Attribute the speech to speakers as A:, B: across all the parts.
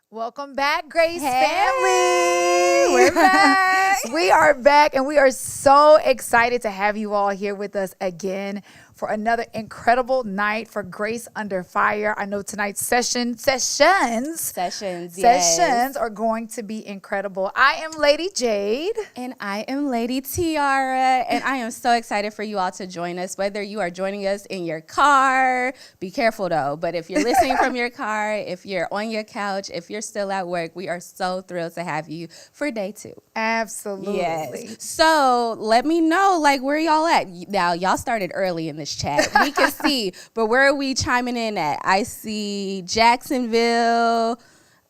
A: Welcome back, Grace
B: Hey,
A: family.
B: we're back.
A: We are back, and we are so excited to have you all here with us again for another incredible night for Grace Under Fire. I know tonight's sessions are going to be incredible. I am Lady Jade.
B: And I am Lady Tiara, and I am so excited for you all to join us, whether you are joining us in your car. Be careful, though. But if you're listening from your car, if you're on your couch, if you're still at work, we are so thrilled to have you for day 2.
A: Absolutely.
B: Yes. So let me know, where y'all at? Now, y'all started early in this chat. We can see, but where are we chiming in at? I see Jacksonville.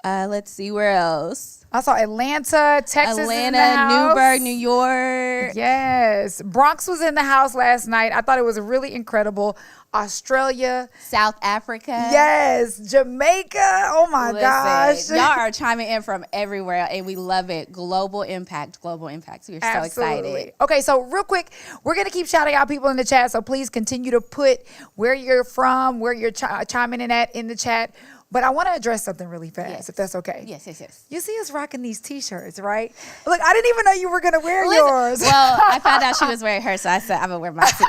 B: Let's see, where else?
A: I saw Atlanta, Texas,
B: Newburgh, New York.
A: Yes. Bronx was in the house last night. I thought it was really incredible. Australia.
B: South Africa.
A: Yes. Jamaica. Oh, my gosh.
B: Y'all are chiming in from everywhere, and we love it. Global impact. We're so excited.
A: Okay, so real quick, we're going to keep shouting out people in the chat, so please continue to put where you're from, where you're chiming in at in the chat. But I want to address something really fast, if that's okay.
B: Yes.
A: You see us rocking these T-shirts, right? Look, I didn't even know you were going to wear yours.
B: Well, I found out she was wearing hers, so I said I'm going to wear mine too.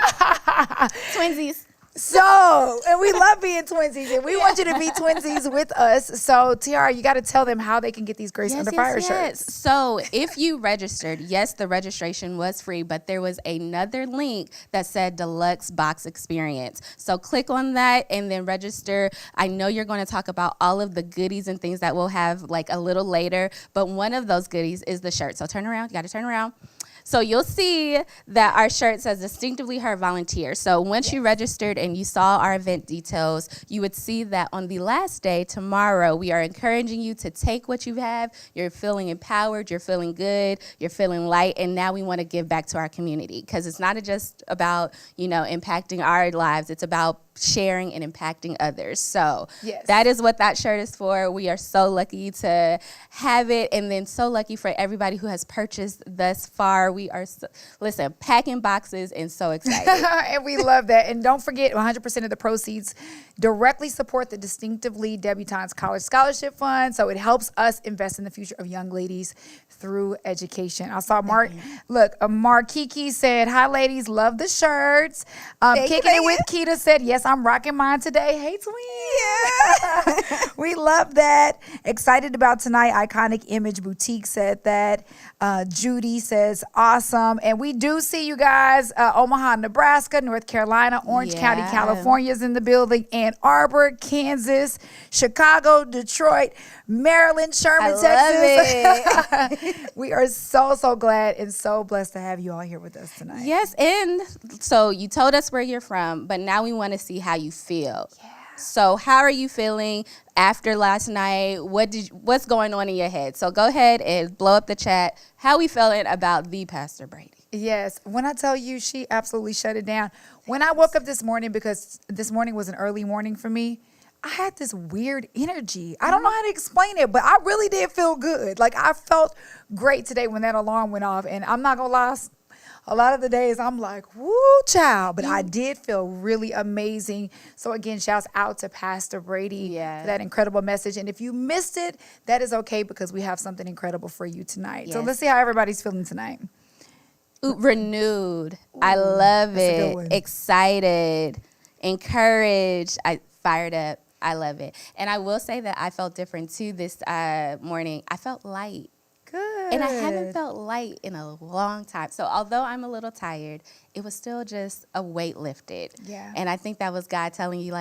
B: Twinsies.
A: So, and we love being twinsies, and we want you to be twinsies with us. So, Tiara, you got to tell them how they can get these Grace Under Fire shirts.
B: So, if you registered, yes, the registration was free, but there was another link that said Deluxe Box Experience. So, click on that and then register. I know you're going to talk about all of the goodies and things that we'll have a little later, but one of those goodies is the shirt. So, turn around. You got to turn around. So you'll see that our shirt says Distinctively Her Volunteer. So once you registered and you saw our event details, you would see that on the last day, tomorrow, we are encouraging you to take what you have. You're feeling empowered, you're feeling good, you're feeling light, and now we want to give back to our community because it's not just about, impacting our lives. It's about sharing and impacting others. So that is what that shirt is for. We are so lucky to have it, and then so lucky for everybody who has purchased thus far. We are, packing boxes and so excited.
A: And we love that. And don't forget, 100% of the proceeds directly support the Distinctively Debutants College Scholarship Fund. So it helps us invest in the future of young ladies through education. I saw Markiki said, "Hi ladies, love the shirts." Kicking it with Keita said, "Yes, I'm rocking mine today." Hey twin. Yeah. We love that. Excited about tonight. Iconic Image Boutique said that. Judy says, "Awesome." And we do see you guys, Omaha, Nebraska, North Carolina, Orange County, California is in the building, Ann Arbor, Kansas, Chicago, Detroit, Maryland, Sherman, Texas. We are so glad and so blessed to have you all here with us tonight.
B: Yes, and so you told us where you're from, but now we want to see how you feel. Yeah. So how are you feeling after last night? What's going on in your head? So go ahead and blow up the chat. How we feeling about the Pastor Brady?
A: Yes. When I tell you, she absolutely shut it down. When I woke up this morning, because this morning was an early morning for me, I had this weird energy. I don't know how to explain it, but I really did feel good. I felt great today when that alarm went off. And I'm not going to lie, a lot of the days I'm like, woo, child. But I did feel really amazing. So, again, shouts out to Pastor Brady for that incredible message. And if you missed it, that is okay because we have something incredible for you tonight. Yes. So let's see how everybody's feeling tonight.
B: Renewed. I love it. Excited. Encouraged. Fired up. I love it. And I will say that I felt different too this morning. I felt light.
A: Good.
B: And I haven't felt light in a long time. So although I'm a little tired, it was still just a weight lifted.
A: Yeah.
B: And I think that was God telling you,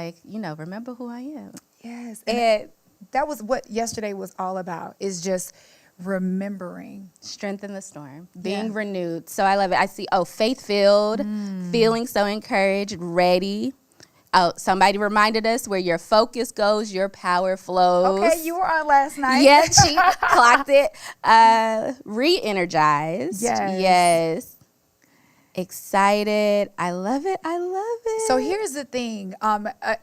B: remember who I am.
A: Yes. And that was what yesterday was all about, is just remembering.
B: Strength in the storm, being renewed. So I love it. I see, faith-filled, feeling so encouraged, ready. Oh, somebody reminded us, where your focus goes, your power flows.
A: Okay, you were on last night.
B: Yeah, she clocked it. Re-energized. Yes. Excited. I love it.
A: So here's the thing.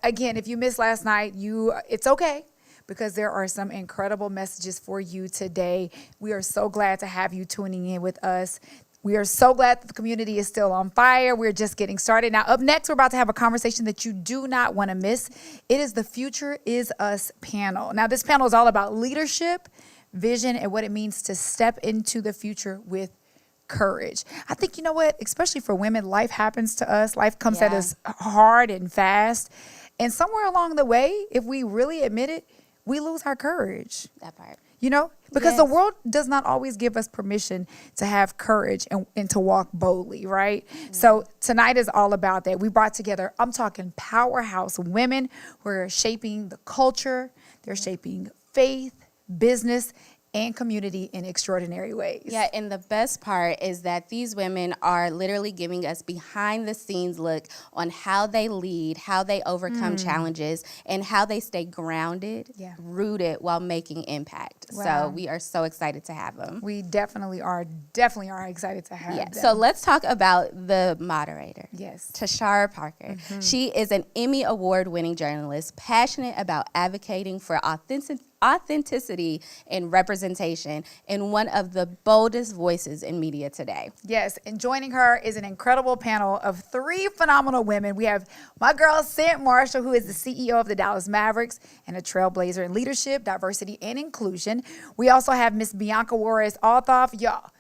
A: Again, if you missed last night, it's okay, because there are some incredible messages for you today. We are so glad to have you tuning in with us. We are so glad that the community is still on fire. We're just getting started. Now, up next, we're about to have a conversation that you do not want to miss. It is the Future Is Us panel. Now, this panel is all about leadership, vision, and what it means to step into the future with courage. I think, you know what, especially for women, life happens to us. Life comes at us hard and fast. And somewhere along the way, if we really admit it, we lose our courage.
B: That part.
A: You know, because the world does not always give us permission to have courage and to walk boldly, right? So tonight is all about that. We brought together, I'm talking powerhouse women who are shaping the culture. They're shaping faith, business, and community in extraordinary ways.
B: Yeah, and the best part is that these women are literally giving us behind the scenes look on how they lead, how they overcome challenges, and how they stay grounded, rooted while making impact.
A: Wow.
B: So we are so excited to have them.
A: We definitely are excited to have them.
B: So let's talk about the moderator.
A: Yes.
B: Tashara Parker. She is an Emmy Award-winning journalist, passionate about advocating for authenticity and representation, and one of the boldest voices in media today.
A: Yes, and joining her is an incredible panel of three phenomenal women. We have my girl, St. Marshall, who is the CEO of the Dallas Mavericks and a trailblazer in leadership, diversity, and inclusion. We also have Miss Bianca Juarez Althoff, y'all.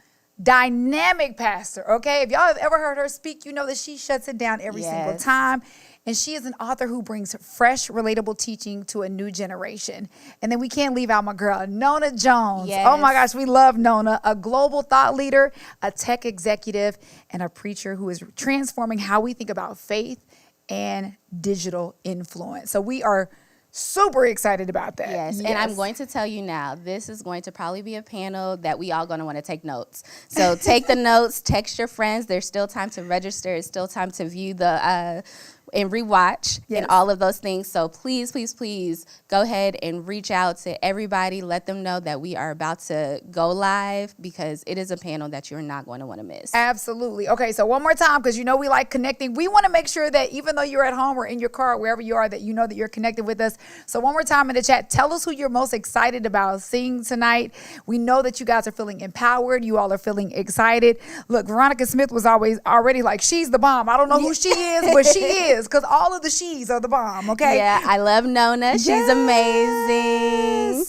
A: Dynamic pastor, okay? If y'all have ever heard her speak, you know that she shuts it down every single time. And she is an author who brings fresh, relatable teaching to a new generation. And then we can't leave out my girl, Nona Jones.
B: Yes.
A: Oh my gosh, we love Nona, a global thought leader, a tech executive, and a preacher who is transforming how we think about faith and digital influence. So we are super excited about that.
B: Yes, and I'm going to tell you now, this is going to probably be a panel that we all going to want to take notes. So take the notes, text your friends. There's still time to register. It's still time to view the and rewatch and all of those things. So please, please, please go ahead and reach out to everybody. Let them know that we are about to go live, because it is a panel that you're not going to want to miss.
A: Absolutely. Okay, so one more time, because you know we like connecting. We want to make sure that even though you're at home or in your car or wherever you are, that you know that you're connected with us. So one more time in the chat, tell us who you're most excited about seeing tonight. We know that you guys are feeling empowered. You all are feeling excited. Look, Veronica Smith was already like, she's the bomb. I don't know who she is, but she is, because all of the she's are the bomb, okay?
B: Yeah, I love Nona. She's amazing.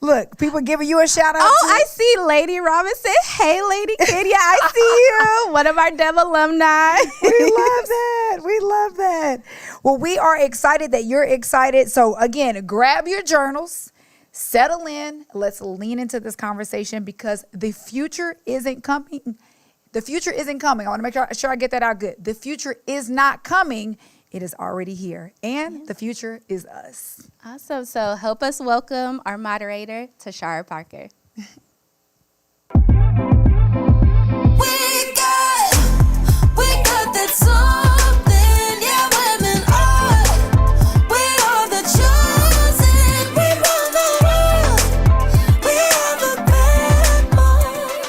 A: Look, people giving you a shout out.
B: Oh, I see Lady Robinson. Hey, Lady Kenya, I see you. One of our Dev alumni.
A: We love that. We love that. Well, we are excited that you're excited. So again, grab your journals, settle in. Let's lean into this conversation, because the future isn't coming. The future isn't coming. I want to make sure I get that out good. The future is not coming. It is already here. And the future is us.
B: Awesome. So help us welcome our moderator, Tashara Parker.
C: We got that something, yeah, women are. We are the chosen. We run the world. We have a backbone.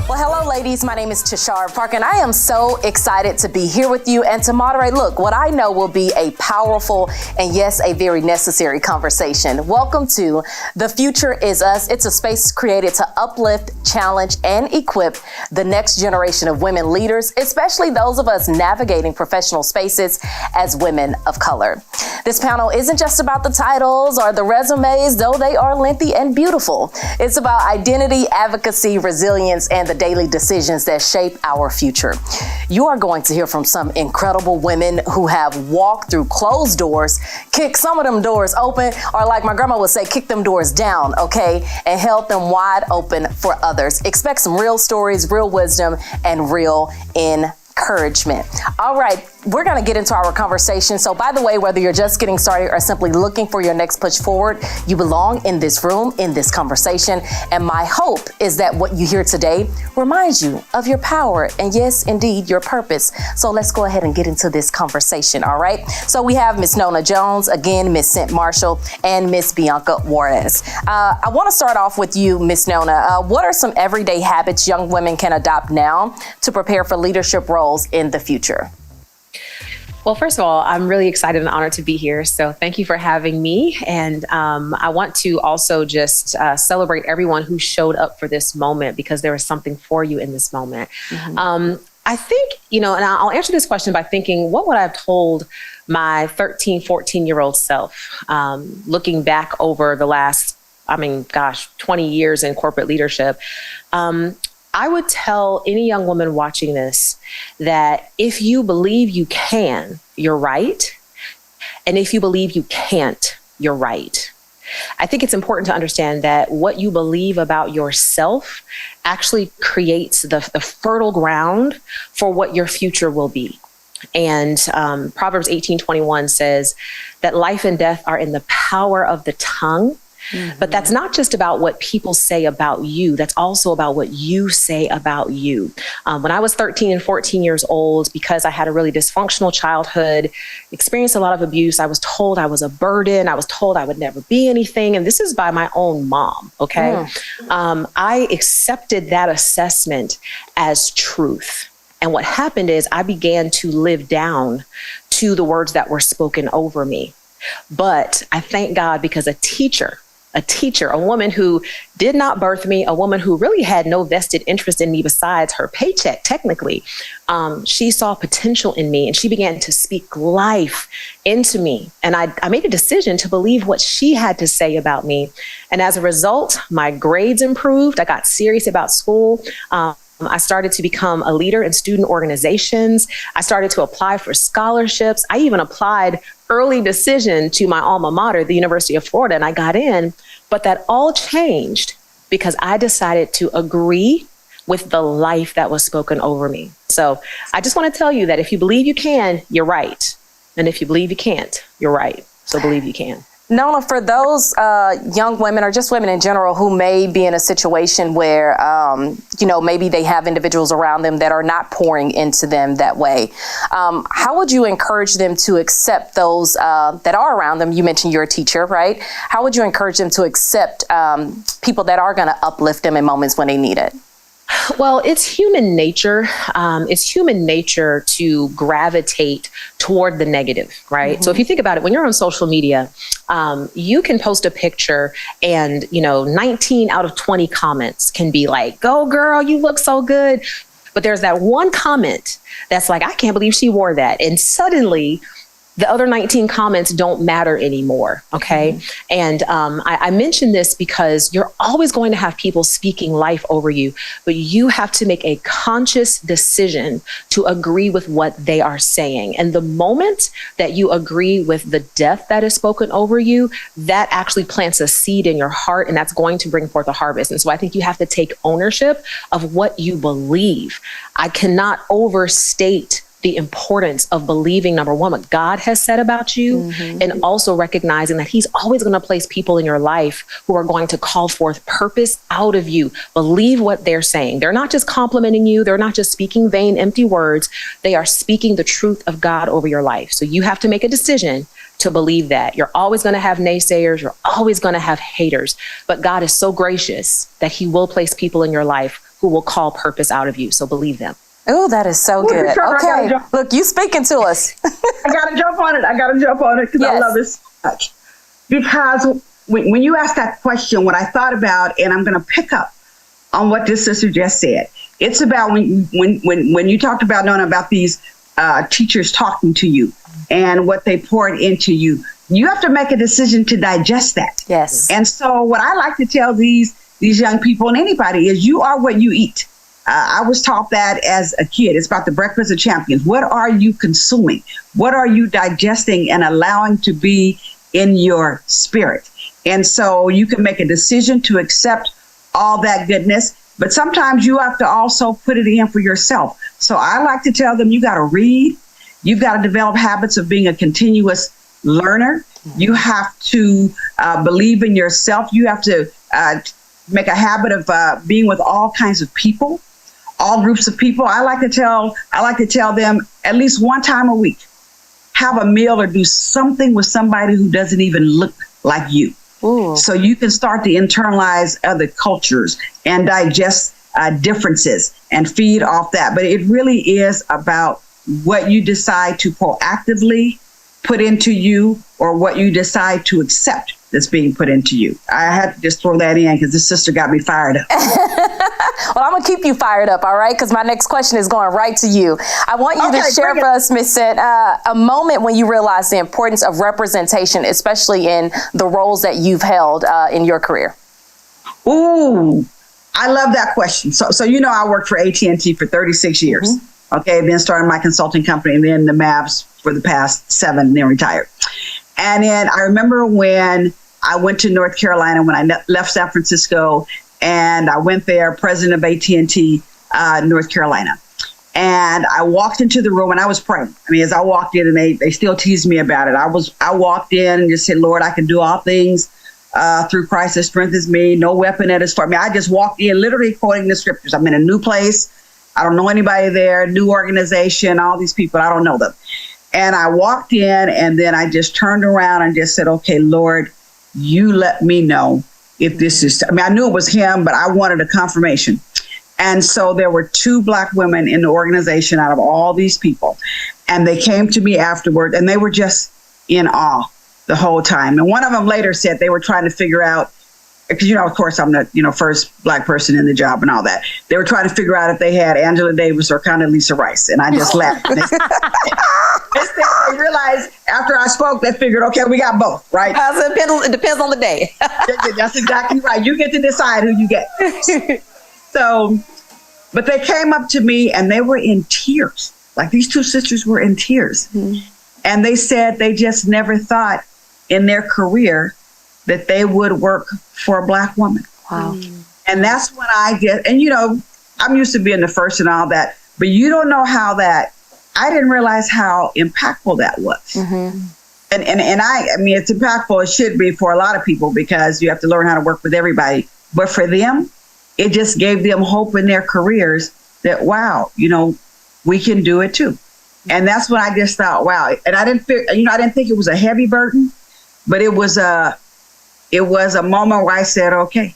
D: Well, hello, ladies. My name is Tashara Parker, and I am so excited to be here with you and to moderate. Look, what I know will be a powerful and, yes, a very necessary conversation. Welcome to The Future Is Us. It's a space created to uplift, challenge, and equip the next generation of women leaders, especially those of us navigating professional spaces as women of color. This panel isn't just about the titles or the resumes, though they are lengthy and beautiful. It's about identity, advocacy, resilience, and the daily decisions that shape our future. You are going to hear from some incredible women who have walked through closed doors, kicked some of them doors open, or like my grandma would say, kick them doors down, okay, and held them wide open for others. Expect some real stories, real wisdom, and real encouragement. All right, we're going to get into our conversation. So by the way, whether you're just getting started or simply looking for your next push forward, you belong in this room, in this conversation. And my hope is that what you hear today reminds you of your power and, yes, indeed, your purpose. So let's go ahead and get into this conversation. All right. So we have Miss Nona Jones, again, Miss St. Marshall, and Miss Bianca Juarez. I want to start off with you, Miss Nona. What are some everyday habits young women can adopt now to prepare for leadership roles in the future?
E: Well, first of all, I'm really excited and honored to be here. So thank you for having me. And I want to also just celebrate everyone who showed up for this moment, because there was something for you in this moment. I think, and I'll answer this question by thinking, what would I have told my 13, 14-year-old self, looking back over the last, 20 years in corporate leadership? I would tell any young woman watching this that if you believe you can, you're right. And if you believe you can't, you're right. I think it's important to understand that what you believe about yourself actually creates the fertile ground for what your future will be. And Proverbs 18:21 says that life and death are in the power of the tongue. But that's not just about what people say about you. That's also about what you say about you. When I was 13 and 14 years old, because I had a really dysfunctional childhood, experienced a lot of abuse, I was told I was a burden. I was told I would never be anything. And this is by my own mom, okay? I accepted that assessment as truth. And what happened is I began to live down to the words that were spoken over me. But I thank God, because a teacher, a woman who did not birth me, a woman who really had no vested interest in me besides her paycheck, technically, she saw potential in me and she began to speak life into me. And I made a decision to believe what she had to say about me. And as a result, my grades improved. I got serious about school. I started to become a leader in student organizations. I started to apply for scholarships. I even applied early decision to my alma mater, the University of Florida, and I got in. But that all changed because I decided to agree with the life that was spoken over me. So I just want to tell you that if you believe you can, you're right. And if you believe you can't, you're right. So believe you can.
D: Nona, for those young women or just women in general who may be in a situation where, maybe they have individuals around them that are not pouring into them that way, how would you encourage them to accept those that are around them? You mentioned you're a teacher, right? How would you encourage them to accept people that are going to uplift them in moments when they need it?
E: Well, it's human nature. It's human nature to gravitate toward the negative, right? So if you think about it, when you're on social media, you can post a picture and, 19 out of 20 comments can be like, "Go girl, you look so good." But there's that one comment that's like, "I can't believe she wore that." And suddenly the other 19 comments don't matter anymore, okay? And I mention this because you're always going to have people speaking life over you, but you have to make a conscious decision to agree with what they are saying. And the moment that you agree with the death that is spoken over you, that actually plants a seed in your heart, and that's going to bring forth a harvest. And so I think you have to take ownership of what you believe. I cannot overstate the importance of believing, number one, what God has said about you, and also recognizing that He's always going to place people in your life who are going to call forth purpose out of you. Believe what they're saying. They're not just complimenting you. They're not just speaking vain, empty words. They are speaking the truth of God over your life. So you have to make a decision to believe that. You're always going to have naysayers. You're always going to have haters. But God is so gracious that He will place people in your life who will call purpose out of you. So believe them.
D: Oh, that is so good. Okay. Look, you speaking to us.
F: I got to jump on it because I love it so much. Because when you asked that question, what I thought about, and I'm going to pick up on what this sister just said. It's about when you talked about, Nona, about these teachers talking to you and what they poured into you. You have to make a decision to digest that.
D: Yes.
F: And so what I like to tell these young people and anybody is you are what you eat. I was taught that as a kid. It's about the breakfast of champions. What are you consuming? What are you digesting and allowing to be in your spirit? And so you can make a decision to accept all that goodness, but sometimes you have to also put it in for yourself. So I like to tell them, you got to read. You've got to develop habits of being a continuous learner. You have to believe in yourself. You have to make a habit of being with all kinds of people. All groups of people. I like to tell them at least one time a week, have a meal or do something with somebody who doesn't even look like you. Ooh. So you can start to internalize other cultures and digest differences and feed off that. But it really is about what you decide to proactively put into you or what you decide to accept that's being put into you. I had to just throw that in because this sister got me fired up.
D: Well, I'm going to keep you fired up, all right? Because my next question is going right to you. I want you to share for us, Ms. Sent, a moment when you realized the importance of representation, especially in the roles that you've held in your career.
F: Ooh, I love that question. So you know, I worked for AT&T for 36 years. Mm-hmm. Okay, then started my consulting company and then the Mavs for the past 7, then retired. And then I remember when I went to North Carolina when I left San Francisco, and I went there, president of AT&T, North Carolina. And I walked into the room and I was praying. I mean, as I walked in, and they still tease me about it. I walked in and just said, Lord, I can do all things through Christ that strengthens me. No weapon that is for me. I just walked in, literally quoting the scriptures. I'm in a new place. I don't know anybody there, new organization, all these people, I don't know them. And I walked in, and then I just turned around and just said, okay, Lord, you let me know if this is, I mean, I knew it was him, but I wanted a confirmation. And so there were 2 Black women in the organization out of all these people. And they came to me afterward, and they were just in awe the whole time. And one of them later said they were trying to figure out, because, you know, of course, I'm the, first Black person in the job and all that. They were trying to figure out if they had Angela Davis or Condoleezza Rice. And I just laughed. They realized after I spoke, they figured, okay, we got both, right?
E: It depends on the day.
F: That's exactly right. You get to decide who you get. So, but they came up to me and they were in tears. Like, these 2 sisters were in tears. Mm-hmm. And they said they just never thought in their career that they would work for a Black woman.
D: Wow.
F: And that's when I get, and I'm used to being the first and all that, but you don't know how that, I didn't realize how impactful that was. Mm-hmm. And I mean, it's impactful. It should be for a lot of people because you have to learn how to work with everybody. But for them, it just gave them hope in their careers that, wow, we can do it too. And that's when I just thought, wow. And I didn't think it was a heavy burden, but it was a moment where I said, okay,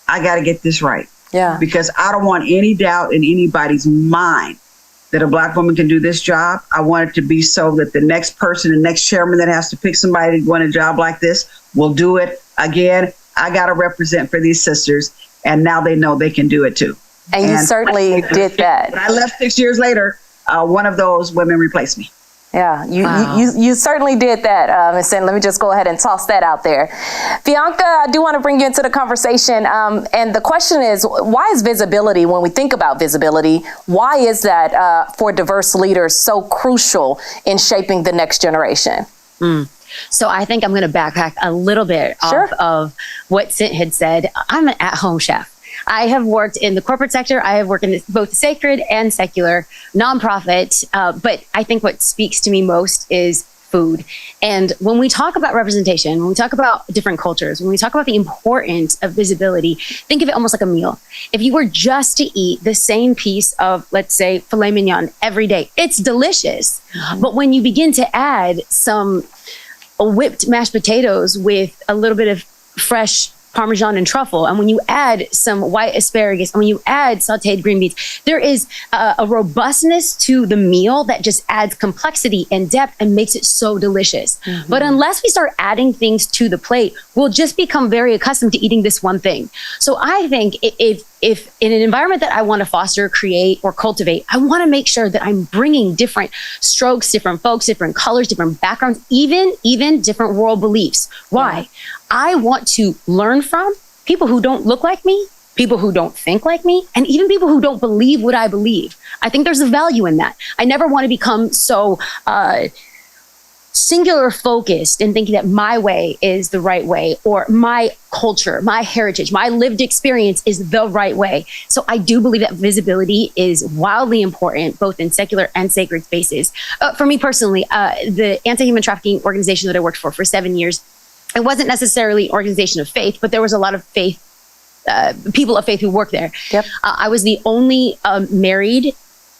F: I got to get this right. Yeah. Because I don't want any doubt in anybody's mind that a Black woman can do this job. I want it to be so that the next person, the next chairman that has to pick somebody to go in a job like this will do it. Again, I got to represent for these sisters, and now they know they can do it too.
D: And you certainly did that.
F: When I left 6 years later, one of those women replaced me.
D: Yeah, you certainly did that, Ms. Sent. Let me just go ahead and toss that out there. Bianca, I do want to bring you into the conversation. And the question is, why is visibility, when we think about visibility, why is that for diverse leaders so crucial in shaping the next generation?
G: So I think I'm going to backpack a little bit off of what Sent had said. I'm an at-home chef. I have worked in the corporate sector. I have worked in both sacred and secular nonprofit. But I think what speaks to me most is food. And when we talk about representation, when we talk about different cultures, when we talk about the importance of visibility, think of it almost like a meal. If you were just to eat the same piece of, let's say, filet mignon every day, it's delicious. Mm-hmm. But when you begin to add some whipped mashed potatoes with a little bit of fresh Parmesan and truffle, and when you add some white asparagus, and when you add sauteed green beans, there is a robustness to the meal that just adds complexity and depth and makes it so delicious. Mm-hmm. But unless we start adding things to the plate, we'll just become very accustomed to eating this one thing. So I think if in an environment that I want to foster, create, or cultivate, I want to make sure that I'm bringing different strokes, different folks, different colors, different backgrounds, even different world beliefs. Why? Yeah. I want to learn from people who don't look like me, people who don't think like me, and even people who don't believe what I believe. I think there's a value in that. I never want to become so singular focused in thinking that my way is the right way, or my culture, my heritage, my lived experience is the right way. So I do believe that visibility is wildly important, both in secular and sacred spaces. For me personally, the anti-human trafficking organization that I worked for 7 years, it wasn't necessarily an organization of faith, but there was a lot of faith, people of faith who worked there. Yep. I was the only married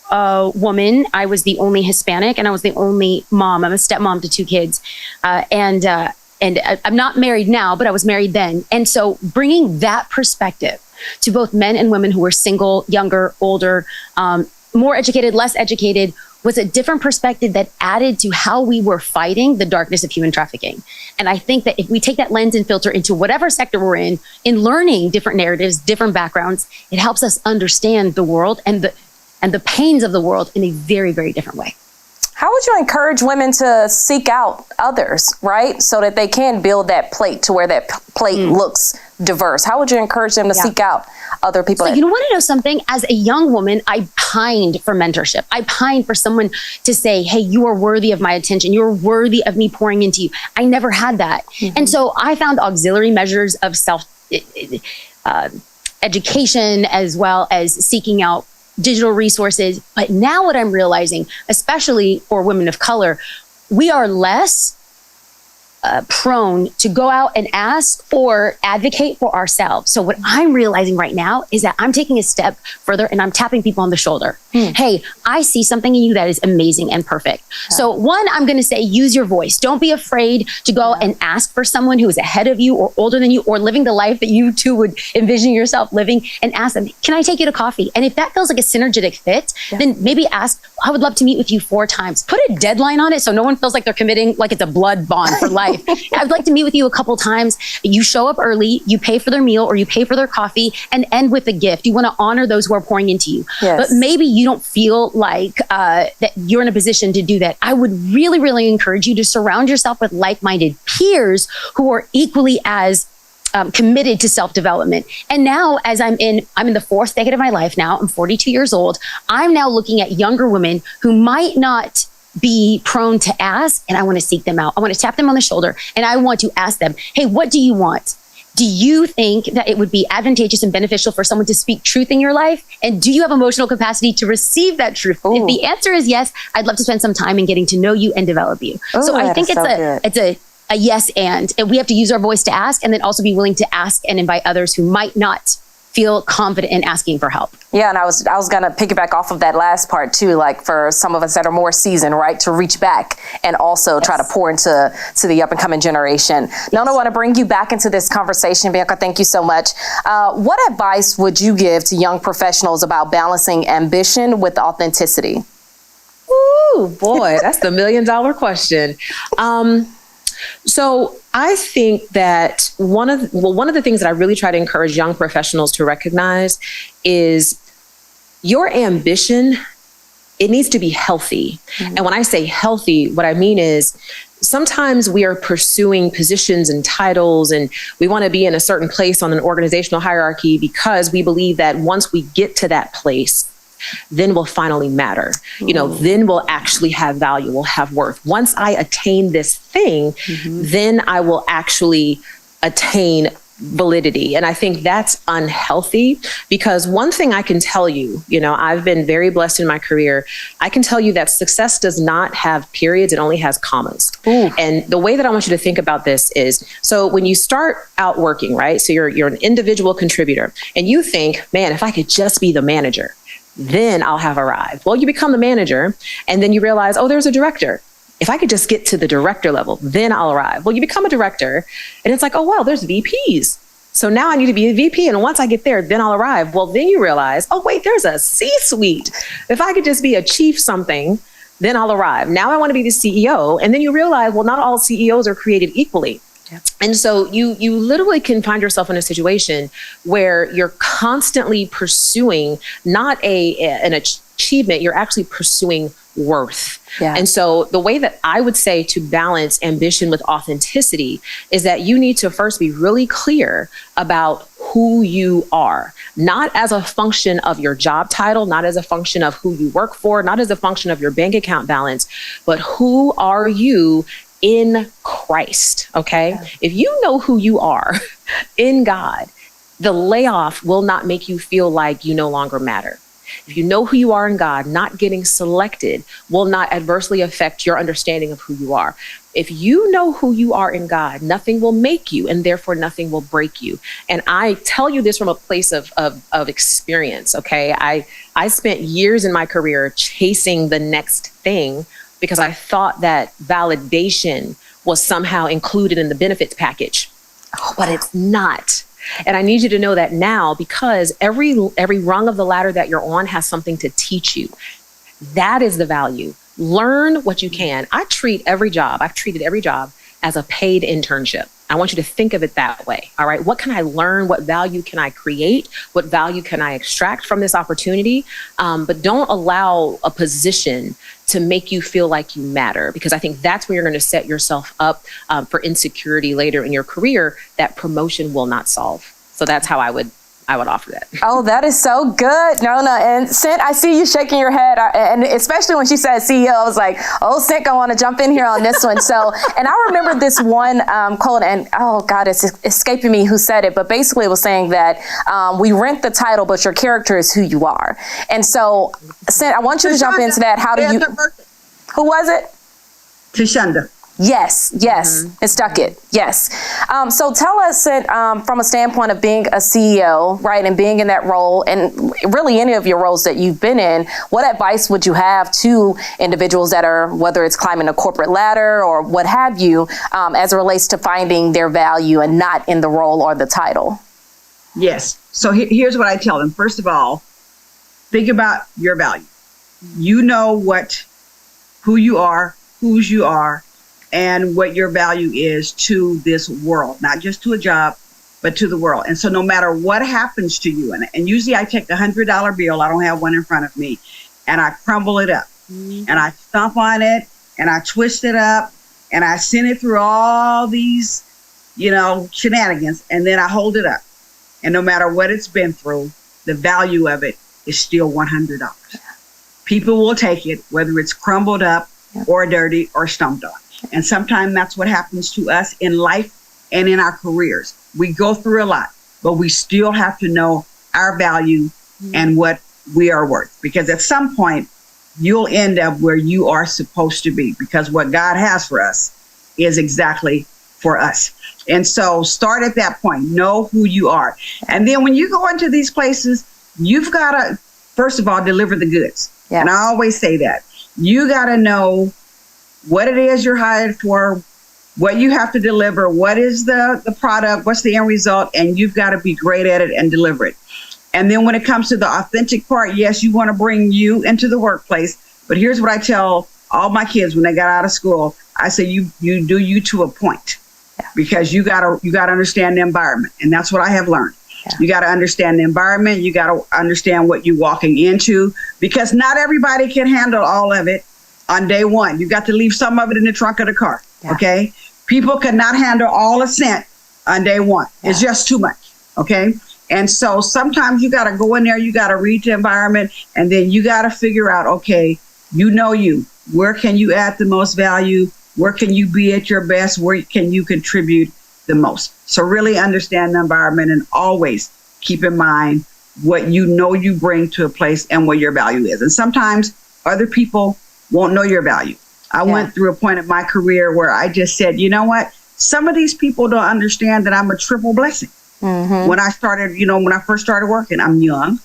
G: woman. I was the only Hispanic, and I was the only mom. I'm a stepmom to 2 kids. And I'm not married now, but I was married then. And so bringing that perspective to both men and women who were single, younger, older, more educated, less educated, was a different perspective that added to how we were fighting the darkness of human trafficking. And I think that if we take that lens and filter into whatever sector we're in learning different narratives, different backgrounds, it helps us understand the world and the pains of the world in a very, very different way.
D: How would you encourage women to seek out others, right? So that they can build that plate to where that plate looks diverse. How would you encourage them to seek out other people?
G: So you want to know something? As a young woman, I pined for mentorship. I pined for someone to say, hey, you are worthy of my attention. You're worthy of me pouring into you. I never had that. And so I found auxiliary measures of self education as well as seeking out digital resources. But now what I'm realizing, especially for women of color, we are less prone to go out and ask or advocate for ourselves. So what I'm realizing right now is that I'm taking a step further and I'm tapping people on the shoulder. Hey, I see something in you that is amazing and perfect. So one, I'm going to say, use your voice. Don't be afraid to go and ask for someone who is ahead of you or older than you or living the life that you too would envision yourself living, and ask them, can I take you to coffee? And if that feels like a synergetic fit, then maybe ask, I would love to meet with you 4 times. Put a deadline on it so no one feels like they're committing, like it's a blood bond for life. I'd like to meet with you a couple times. You show up early, you pay for their meal or you pay for their coffee, and end with a gift. You want to honor those who are pouring into you. But maybe you don't feel like that you're in a position to do that. I would really, really encourage you to surround yourself with like-minded peers who are equally as committed to self-development. And now, as I'm in the 4th decade of my life now, I'm 42 years old. I'm now looking at younger women who might not be prone to ask, and I want to seek them out. I want to tap them on the shoulder and I want to ask them, hey, what do you want? Do you think that it would be advantageous and beneficial for someone to speak truth in your life? And do you have emotional capacity to receive that truth? If the answer is yes, I'd love to spend some time in getting to know you and develop you. So I think it's a yes and we have to use our voice to ask, and then also be willing to ask and invite others who might not feel confident in asking for help.
D: Yeah, and I was going to piggyback off of that last part too, like for some of us that are more seasoned, right, to reach back and also try to pour into the up and coming generation. Nona, I want to bring you back into this conversation. Bianca, thank you so much. What advice would you give to young professionals about balancing ambition with authenticity?
E: Ooh, boy, that's the $1 million question. So I think that one of the things that I really try to encourage young professionals to recognize is your ambition. It needs to be healthy. And when I say healthy, what I mean is sometimes we are pursuing positions and titles, and we want to be in a certain place on an organizational hierarchy because we believe that once we get to that place, then we'll finally matter. Then we'll actually have value, we'll have worth. Once I attain this thing, then I will actually attain validity. And I think that's unhealthy, because one thing I can tell you, I've been very blessed in my career. I can tell you that success does not have periods, it only has commas. And the way that I want you to think about this is, so when you start out working, right? So you're an individual contributor and you think, man, if I could just be the manager, then I'll have arrived. Well, you become the manager and then you realize, oh, there's a director. If I could just get to the director level, then I'll arrive. Well, you become a director and it's like, oh, well, there's VPs. So now I need to be a VP. And once I get there, then I'll arrive. Well, then you realize, oh, wait, there's a C-suite. If I could just be a chief something, then I'll arrive. Now I want to be the CEO. And then you realize, well, not all CEOs are created equally. And so you literally can find yourself in a situation where you're constantly pursuing not an achievement, you're actually pursuing worth. And so the way that I would say to balance ambition with authenticity is that you need to first be really clear about who you are, not as a function of your job title, not as a function of who you work for, not as a function of your bank account balance, but who are you in Christ, okay? If you know who you are in God, the layoff will not make you feel like you no longer matter. If you know who you are in God, not getting selected will not adversely affect your understanding of who you are. If you know who you are in God, nothing will make you, and therefore nothing will break you. And I tell you this from a place of experience, okay? I spent years in my career chasing the next thing because I thought that validation was somehow included in the benefits package, but it's not. And I need you to know that now, because every rung of the ladder that you're on has something to teach you. That is the value. Learn what you can. I've treated every job as a paid internship. I want you to think of it that way. All right. What can I learn? What value can I create? What value can I extract from this opportunity? But don't allow a position to make you feel like you matter, because I think that's where you're going to set yourself up for insecurity later in your career that promotion will not solve. So that's how I would offer that.
D: Oh, that is so good, Nona. And Cint, I see you shaking your head, and especially when she said CEO, I was like, oh, Cint, I want to jump in here on this one. So, and I remember this one quote, and oh God, it's escaping me who said it, but basically it was saying that we rent the title, but your character is who you are. And so, Cint, I want you to jump into that. How do you? Who was it?
F: Tashonda.
D: Yes, it stuck it. Yes. So tell us from a standpoint of being a CEO, right, and being in that role, and really any of your roles that you've been in, what advice would you have to individuals that are, whether it's climbing a corporate ladder or what have you, as it relates to finding their value and not in the role or the title?
F: Yes. So here's what I tell them. First of all, think about your value. You know who you are, whose you are, and what your value is to this world, not just to a job, but to the world. And so no matter what happens to you, and usually I take a $100 bill, I don't have one in front of me, and I crumble it up, and I stomp on it, and I twist it up, and I send it through all these, shenanigans, and then I hold it up. And no matter what it's been through, the value of it is still $100. People will take it, whether it's crumbled up or dirty or stomped on. And sometimes that's what happens to us in life and in our careers. We go through a lot, but we still have to know our value and what we are worth. Because at some point, you'll end up where you are supposed to be, because what God has for us is exactly for us. And so start at that point. Know who you are. And then when you go into these places, you've got to, first of all, deliver the goods. Yeah. And I always say that. You got to know what it is you're hired for, what you have to deliver, what is the product, what's the end result, and you've got to be great at it and deliver it. And then when it comes to the authentic part, yes, you want to bring you into the workplace, but here's what I tell all my kids when they got out of school. I say you do you to a point, because you gotta understand the environment, and that's what I have learned. Yeah. You got to understand the environment. You got to understand what you're walking into, because not everybody can handle all of it on day one. You got to leave some of it in the trunk of the car. Yeah. Okay. People cannot handle all Cint on day one. Yeah. It's just too much. Okay. And so sometimes you got to go in there, you got to read the environment, and then you got to figure out, okay, where can you add the most value? Where can you be at your best? Where can you contribute the most? So really understand the environment, and always keep in mind what you bring to a place and what your value is. And sometimes other people won't know your value. I went through a point in my career where I just said, you know what? Some of these people don't understand that I'm a triple blessing. Mm-hmm. When I first started working, I'm young,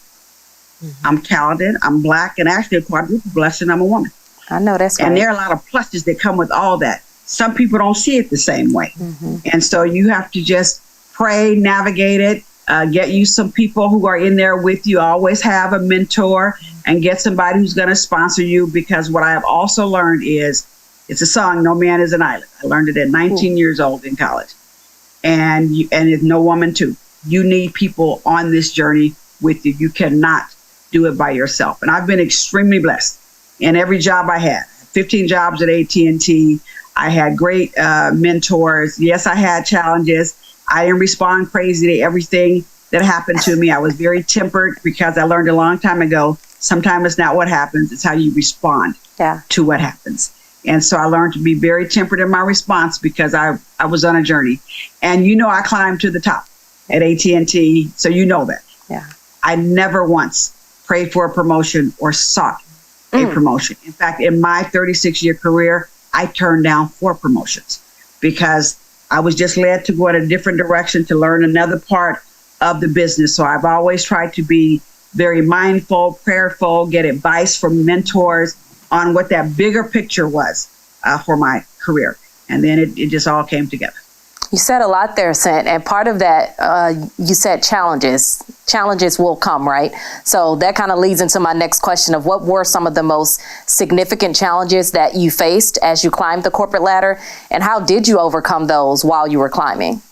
F: I'm talented, I'm Black, and actually a quadruple blessing, I'm a woman.
D: I know that's right.
F: And there are a lot of pluses that come with all that. Some people don't see it the same way. Mm-hmm. And so you have to just pray, navigate it, get you some people who are in there with you. Always have a mentor, and get somebody who's going to sponsor you, because what I have also learned is, it's a song, No Man is an Island. I learned it at 19 years old in college. And it's No Woman Too. You need people on this journey with you. You cannot do it by yourself. And I've been extremely blessed in every job I had. 15 jobs at AT&T. I had great mentors. Yes, I had challenges. I didn't respond crazy to everything that happened to me. I was very tempered, because I learned a long time ago, sometimes it's not what happens, it's how you respond to what happens. And so I learned to be very tempered in my response, because I was on a journey. And I climbed to the top at AT&T, so you know that. Yeah. I never once prayed for a promotion or sought a promotion. In fact, in my 36-year career, I turned down 4 promotions, because I was just led to go in a different direction to learn another part of the business. So I've always tried to be very mindful, prayerful, get advice from mentors on what that bigger picture was for my career. And then it just all came together.
D: You said a lot there, Cint, and part of that, you said challenges. challenges will come, right? So that kind of leads into my next question of what were some of the most significant challenges that you faced as you climbed the corporate ladder, and how did you overcome those while you were climbing?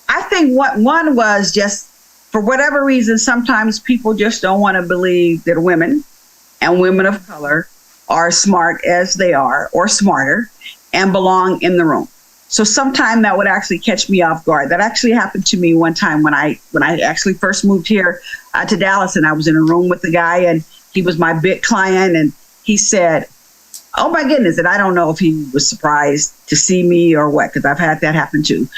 F: I think one was just, for whatever reason, sometimes people just don't want to believe that women and women of color are smart as they are, or smarter, and belong in the room. So sometimes that would actually catch me off guard. That actually happened to me one time when I actually first moved here to Dallas, and I was in a room with the guy, and he was my big client, and he said, "Oh my goodness," and I don't know if he was surprised to see me or what, because I've had that happen too.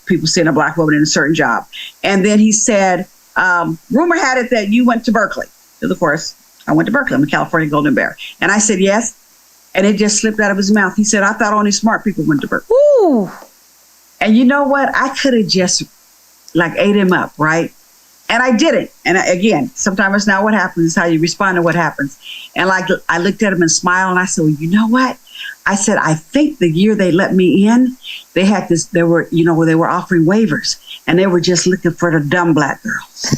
F: People seeing a Black woman in a certain job. And then he said, "Rumor had it that you went to Berkeley." Because of course, I went to Berkeley. I'm a California Golden Bear. And I said, "Yes." And it just slipped out of his mouth. He said, "I thought only smart people went to Berkeley."
D: Ooh.
F: And you know what? I could have just ate him up, right? And I didn't. And again, sometimes it's not what happens, it's how you respond to what happens. And I looked at him and smiled, and I said, "Well, you know what?" I said, "I think the year they let me in, they had this, they were offering waivers, and they were just looking for the dumb Black girls."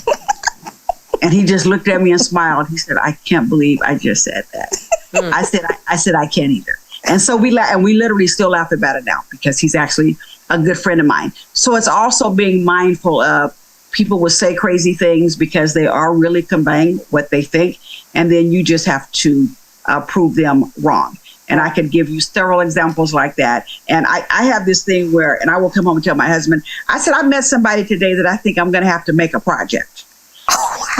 F: And he just looked at me and smiled. He said, "I can't believe I just said that." I said, "I can't either." And so we literally still laugh about it now, because he's actually a good friend of mine. So it's also being mindful of, people will say crazy things because they are really conveying what they think, and then you just have to prove them wrong. And I could give you several examples like that. And I have this thing where, and I will come home and tell my husband, I said, "I met somebody today that I think I'm going to have to make a project.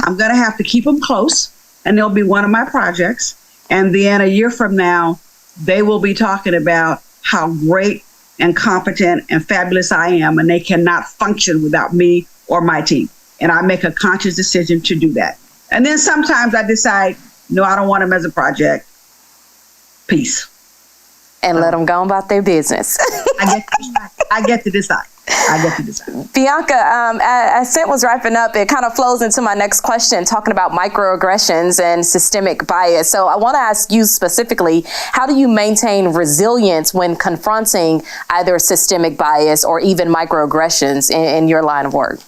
F: I'm going to have to keep them close, and they'll be one of my projects. And then a year from now, they will be talking about how great and competent and fabulous I am, and they cannot function without me or my team." And I make a conscious decision to do that. And then sometimes I decide, no, I don't want them as a project. Peace.
D: And let them go about their business.
F: I get to decide.
D: Bianca, as Scent was wrapping up, it kind of flows into my next question, talking about microaggressions and systemic bias. So I want to ask you specifically, how do you maintain resilience when confronting either systemic bias or even microaggressions in your line of work?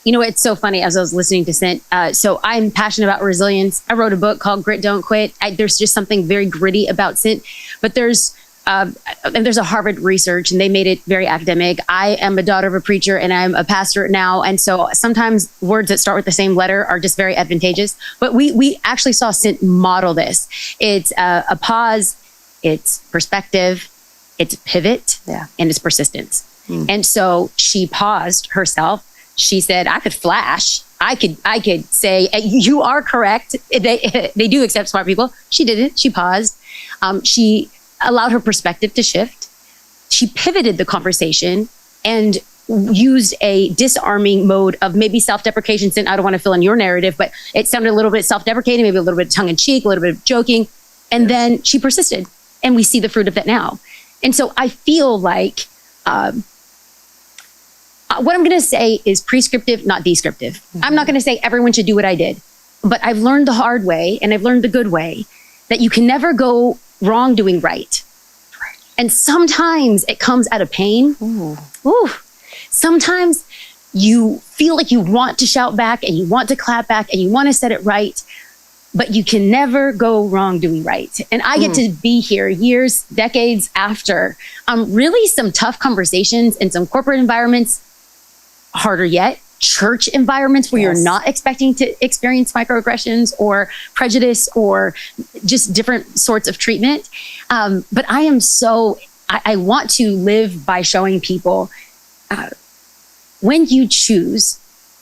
G: You know, it's so funny as I was listening to Scent. So I'm passionate about resilience. I wrote a book called Grit, Don't Quit. There's just something very gritty about Scent, but there's a Harvard research, and they made it very academic. I am a daughter of a preacher, and I'm a pastor now. And so sometimes words that start with the same letter are just very advantageous. But we actually saw Scent model this. It's a pause, it's perspective, it's pivot, and it's persistence. And so she paused herself. She said, "I could flash. I could say, you are correct. They do accept smart people." She did it. She paused. She allowed her perspective to shift. She pivoted the conversation and used a disarming mode of maybe self-deprecation. I don't want to fill in your narrative, but it sounded a little bit self-deprecating, maybe a little bit tongue-in-cheek, a little bit of joking. And then she persisted, and we see the fruit of that now. And so I feel like what I'm going to say is prescriptive, not descriptive. I'm not going to say everyone should do what I did, but I've learned the hard way, and I've learned the good way, that you can never go wrong doing right. And sometimes it comes out of pain. Ooh. Sometimes you feel like you want to shout back, and you want to clap back, and you want to set it right, but you can never go wrong doing right. And I get to be here years, decades after really some tough conversations in some corporate environments, harder yet, church environments where you're not expecting to experience microaggressions or prejudice or just different sorts of treatment. But I want to live by showing people when you choose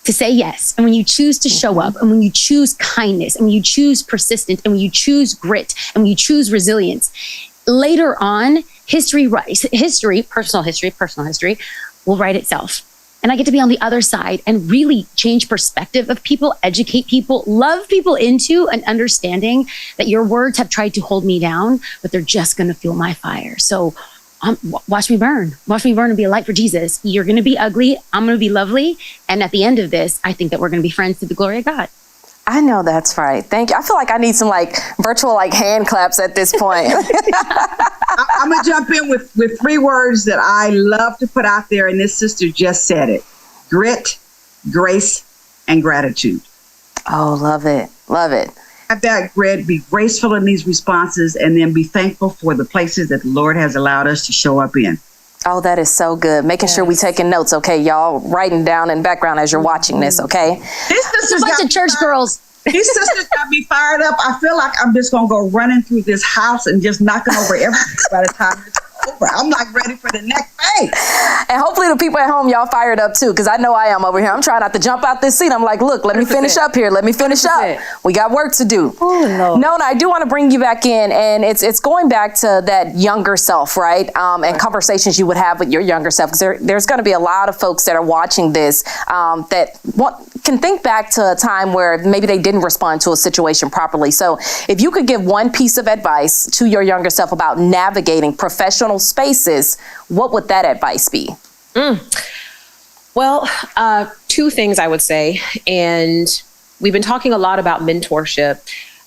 G: to say yes, and when you choose to show up, and when you choose kindness, and when you choose persistence, and when you choose grit, and when you choose resilience, later on, personal history will write itself. And I get to be on the other side and really change perspective of people, educate people, love people into an understanding that your words have tried to hold me down, but they're just going to fuel my fire. So watch me burn and be a light for Jesus. You're going to be ugly. I'm going to be lovely. And at the end of this, I think that we're going to be friends to the glory of God.
D: I know that's right. Thank you. I feel like I need some virtual hand claps at this point.
F: I'm going to jump in with three words that I love to put out there, and this sister just said it. Grit, grace, and gratitude.
D: Oh, love it. Love it.
F: Have that grit, be graceful in these responses, and then be thankful for the places that the Lord has allowed us to show up in.
D: Oh, that is so good. Making sure we taking notes, okay, y'all, writing down in the background as you're watching this, okay?
F: These sisters
G: A bunch
F: got
G: of church girls.
F: These sisters got me fired up. I feel like I'm just going to go running through this house and just knocking over everything by the time it's over. I'm like ready for the next phase.
D: And hopefully the people at home, y'all fired up too, because I know I am over here. I'm trying not to jump out this seat. I'm like, look, let me finish up here. Let me finish up. We got work to do. Nona, I do want to bring you back in, and it's going back to that younger self, right? And conversations you would have with your younger self, because there's going to be a lot of folks that are watching this that can think back to a time where maybe they didn't respond to a situation properly. So if you could give one piece of advice to your younger self about navigating professional spaces, what would that advice be?
E: Well, two things I would say, and we've been talking a lot about mentorship.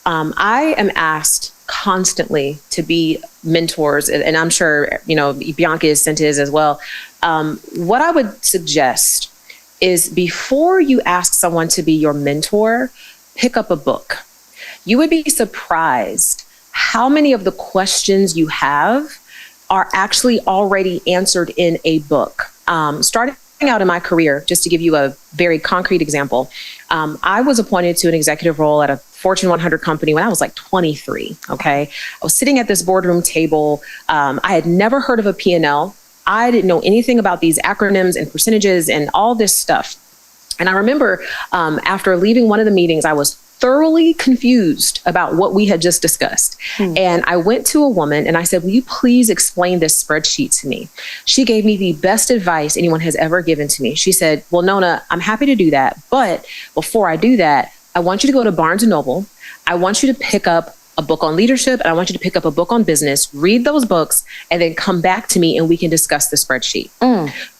E: I am asked constantly to be mentors, and I'm sure, Bianca is sent his as well. What I would suggest is, before you ask someone to be your mentor, pick up a book. You would be surprised how many of the questions you have are actually already answered in a book. Starting out in my career, just to give you a very concrete example, I was appointed to an executive role at a Fortune 100 company when I was like 23, okay? I was sitting at this boardroom table. I had never heard of a P&L. I didn't know anything about these acronyms and percentages and all this stuff. And I remember after leaving one of the meetings, I was thoroughly confused about what we had just discussed. And I went to a woman and I said, will you please explain this spreadsheet to me? She gave me the best advice anyone has ever given to me. She said, well, Nona, I'm happy to do that. But before I do that, I want you to go to Barnes & Noble. I want you to pick up a book on leadership, and I want you to pick up a book on business, read those books, and then come back to me and we can discuss the spreadsheet.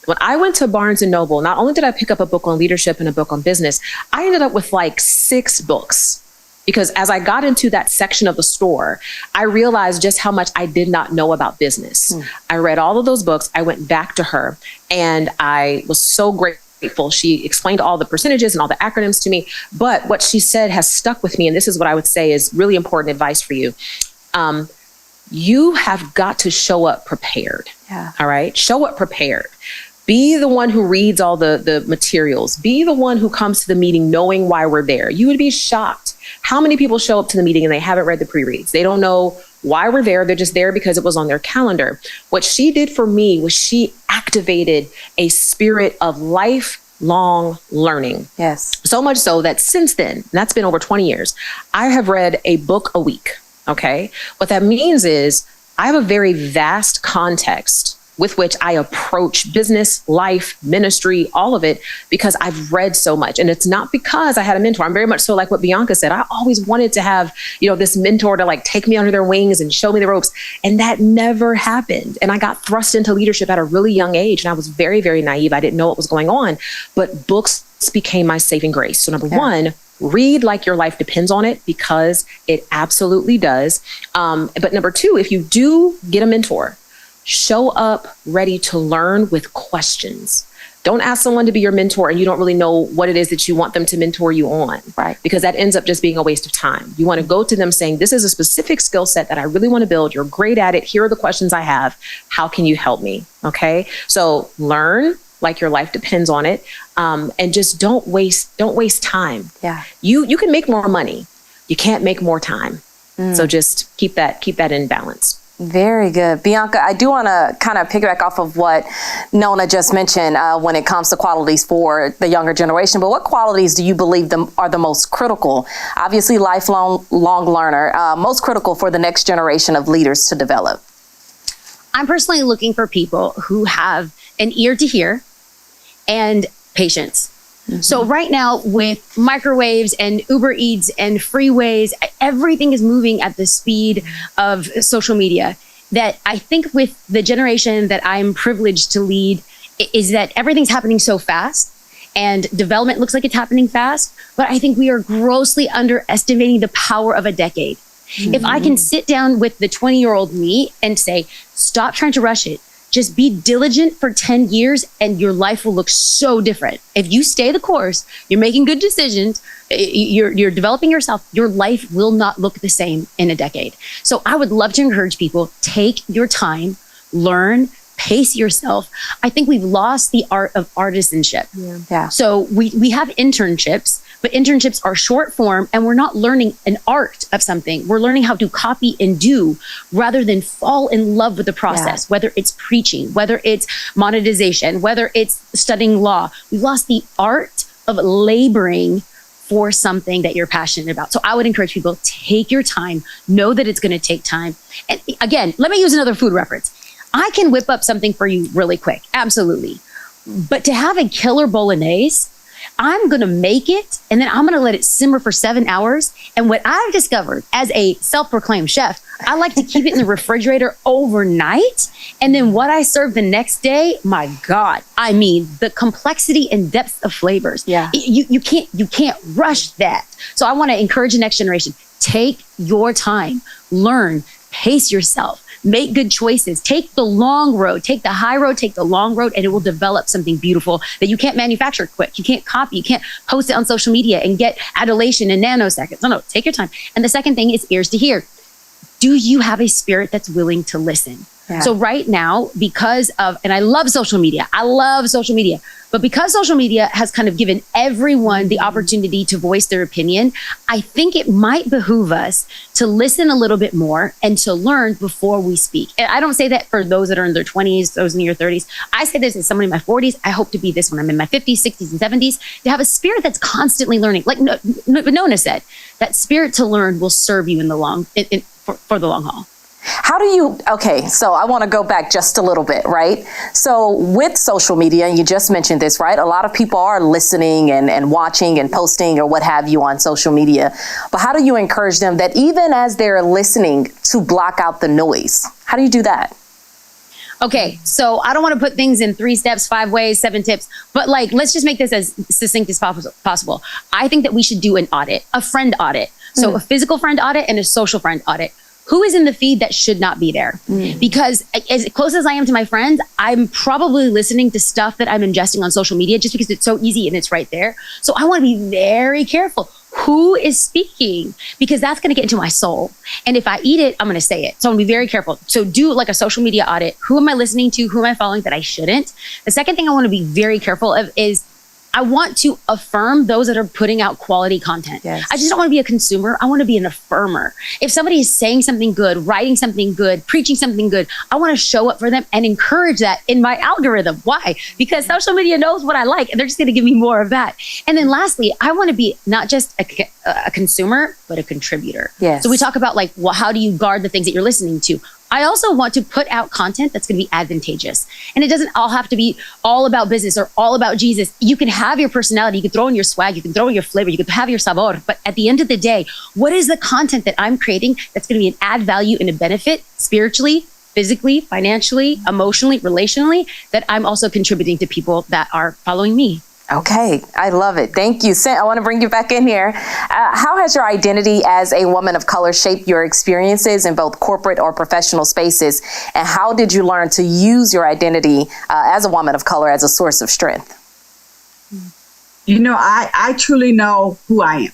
E: When I went to Barnes & Noble, not only did I pick up a book on leadership and a book on business, I ended up with like 6 books. Because as I got into that section of the store, I realized just how much I did not know about business. I read all of those books. I went back to her, and I was so grateful. She explained all the percentages and all the acronyms to me. But what she said has stuck with me, and this is what I would say is really important advice for you. You have got to show up prepared. All right? Show up prepared. Be the one who reads all the materials. Be the one who comes to the meeting knowing why we're there. You would be shocked how many people show up to the meeting and they haven't read the pre-reads. They don't know why we're there. They're just there because it was on their calendar. What she did for me was she activated a spirit of lifelong learning.
D: Yes.
E: So much so that since then, and that's been over 20 years, I have read a book a week. Okay. What that means is I have a very vast context with which I approach business, life, ministry, all of it, because I've read so much. And it's not because I had a mentor. I'm very much so like what Bianca said. I always wanted to have, this mentor to like take me under their wings and show me the ropes. And that never happened. And I got thrust into leadership at a really young age. And I was very, very naive. I didn't know what was going on, but books became my saving grace. So number one, read like your life depends on it, because it absolutely does. But number two, if you do get a mentor, show up ready to learn with questions. Don't ask someone to be your mentor and you don't really know what it is that you want them to mentor you on, right? Because that ends up just being a waste of time. You want to go to them saying, this is a specific skill set that I really want to build. You're great at it. Here are the questions I have. How can you help me? Okay. So learn like your life depends on it. And just don't waste time.
D: Yeah.
E: You can make more money. You can't make more time. So just keep that in balance.
D: Very good. Bianca, I do want to kind of piggyback off of what Nona just mentioned when it comes to qualities for the younger generation. But what qualities do you believe are the most critical? Obviously, lifelong learner, most critical for the next generation of leaders to develop.
G: I'm personally looking for people who have an ear to hear and patience. So right now with microwaves and Uber Eats and freeways, everything is moving at the speed of social media, that I think with the generation that I'm privileged to lead is that everything's happening so fast and development looks like it's happening fast, but I think we are grossly underestimating the power of a decade. If I can sit down with the 20-year-old me and say, stop trying to rush it, just be diligent for 10 years and your life will look so different. If you stay the course, you're making good decisions, you're developing yourself, your life will not look the same in a decade. So I would love to encourage people, take your time, learn, pace yourself. I think we've lost the art of artisanship.
D: Yeah.
G: So we have internships, but internships are short form and we're not learning an art of something. We're learning how to copy and do rather than fall in love with the process, whether it's preaching, whether it's monetization, whether it's studying law. We've lost the art of laboring for something that you're passionate about. So I would encourage people, take your time, know that it's going to take time. And again, let me use another food reference. I can whip up something for you really quick. Absolutely. But to have a killer bolognese, I'm going to make it and then I'm going to let it simmer for 7 hours. And what I've discovered as a self-proclaimed chef, I like to keep it in the refrigerator overnight. And then what I serve the next day, my God, I mean, the complexity and depth of flavors.
D: Yeah.
G: You can't rush that. So I want to encourage the next generation. Take your time, learn, pace yourself. Make good choices. Take the long road, take the high road, take the long road, and it will develop something beautiful that you can't manufacture quick. You can't copy. You can't post it on social media and get adulation in nanoseconds. No, take your time. And the second thing is ears to hear. Do you have a spirit that's willing to listen? Yeah. So right now, because of, and I love social media, but because social media has kind of given everyone the opportunity to voice their opinion, I think it might behoove us to listen a little bit more and to learn before we speak. And I don't say that for those that are in their 20s, those in your 30s. I say this as someone in my 40s. I hope to be this when I'm in my 50s, 60s, and 70s, to have a spirit that's constantly learning. Like Nona said, that spirit to learn will serve you in the for the long haul.
D: How do you, okay, so I want to go back just a little bit, right? So with social media, and you just mentioned this, right? A lot of people are listening and watching and posting or what have you on social media. But how do you encourage them that even as they're listening to block out the noise? How do you do that?
G: Okay, so I don't want to put things in 3 steps, 5 ways, 7 tips, but let's just make this as succinct as possible. I think that we should do an audit, a friend audit. So a physical friend audit and a social friend audit. Who is in the feed that should not be there? Because as close as I am to my friends, I'm probably listening to stuff that I'm ingesting on social media just because it's so easy and it's right there. So I want to be very careful. Who is speaking? Because that's going to get into my soul. And if I eat it, I'm going to say it. So I'm going to be very careful. So do like a social media audit. Who am I listening to? Who am I following that I shouldn't? The second thing I want to be very careful of is I want to affirm those that are putting out quality content. Yes. I just don't want to be a consumer. I want to be an affirmer. If somebody is saying something good, writing something good, preaching something good, I want to show up for them and encourage that in my algorithm. Why? Because social media knows what I like and they're just going to give me more of that. And then lastly, I want to be not just a consumer, but a contributor. Yes. So we talk about how do you guard the things that you're listening to? I also want to put out content that's going to be advantageous. And it doesn't all have to be all about business or all about Jesus. You can have your personality, you can throw in your swag, you can throw in your flavor, you can have your sabor. But at the end of the day, what is the content that I'm creating that's going to be an add value and a benefit spiritually, physically, financially, emotionally, relationally, that I'm also contributing to people that are following me?
D: Okay, I love it. Thank you. I want to bring you back in here. How has your identity as a woman of color shaped your experiences in both corporate or professional spaces? And how did you learn to use your identity as a woman of color as a source of strength?
F: You know, I truly know who I am.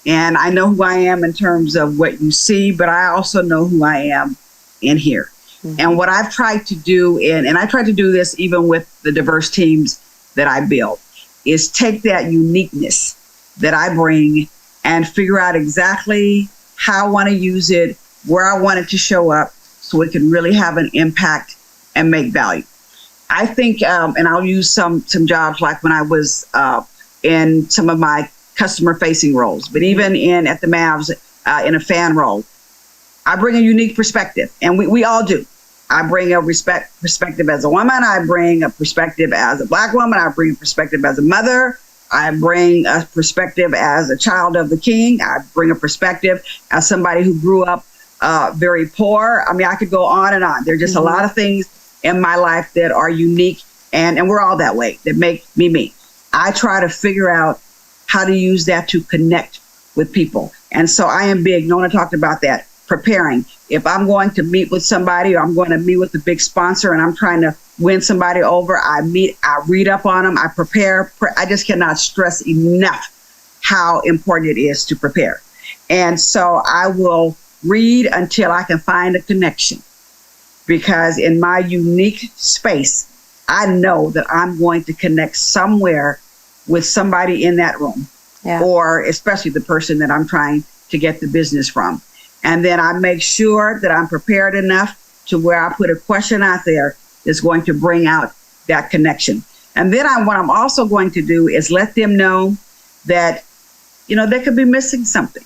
F: And I know who I am in terms of what you see, but I also know who I am in here. Mm-hmm. And what I've tried to do, and I tried to do this even with the diverse teams that I build, is take that uniqueness that I bring and figure out exactly how I want to use it, where I want it to show up so it can really have an impact and make value. I think, and I'll use some jobs like when I was in some of my customer facing roles, but even at the Mavs in a fan role, I bring a unique perspective, and we all do. I bring a perspective as a woman. I bring a perspective as a Black woman. I bring a perspective as a mother. I bring a perspective as a child of the King. I bring a perspective as somebody who grew up very poor. I mean, I could go on and on. There are just a lot of things in my life that are unique, and we're all that way, that make me me. I try to figure out how to use that to connect with people. And so I am big. Nona talked about that. preparing. If I'm going to meet with somebody or I'm going to meet with a big sponsor and I'm trying to win somebody over, I read up on them, I prepare. I just cannot stress enough how important it is to prepare. And so I will read until I can find a connection, because in my unique space, I know that I'm going to connect somewhere with somebody in that room, or especially the person that I'm trying to get the business from. And then I make sure that I'm prepared enough to where I put a question out there that's going to bring out that connection. And then what I'm also going to do is let them know that, they could be missing something,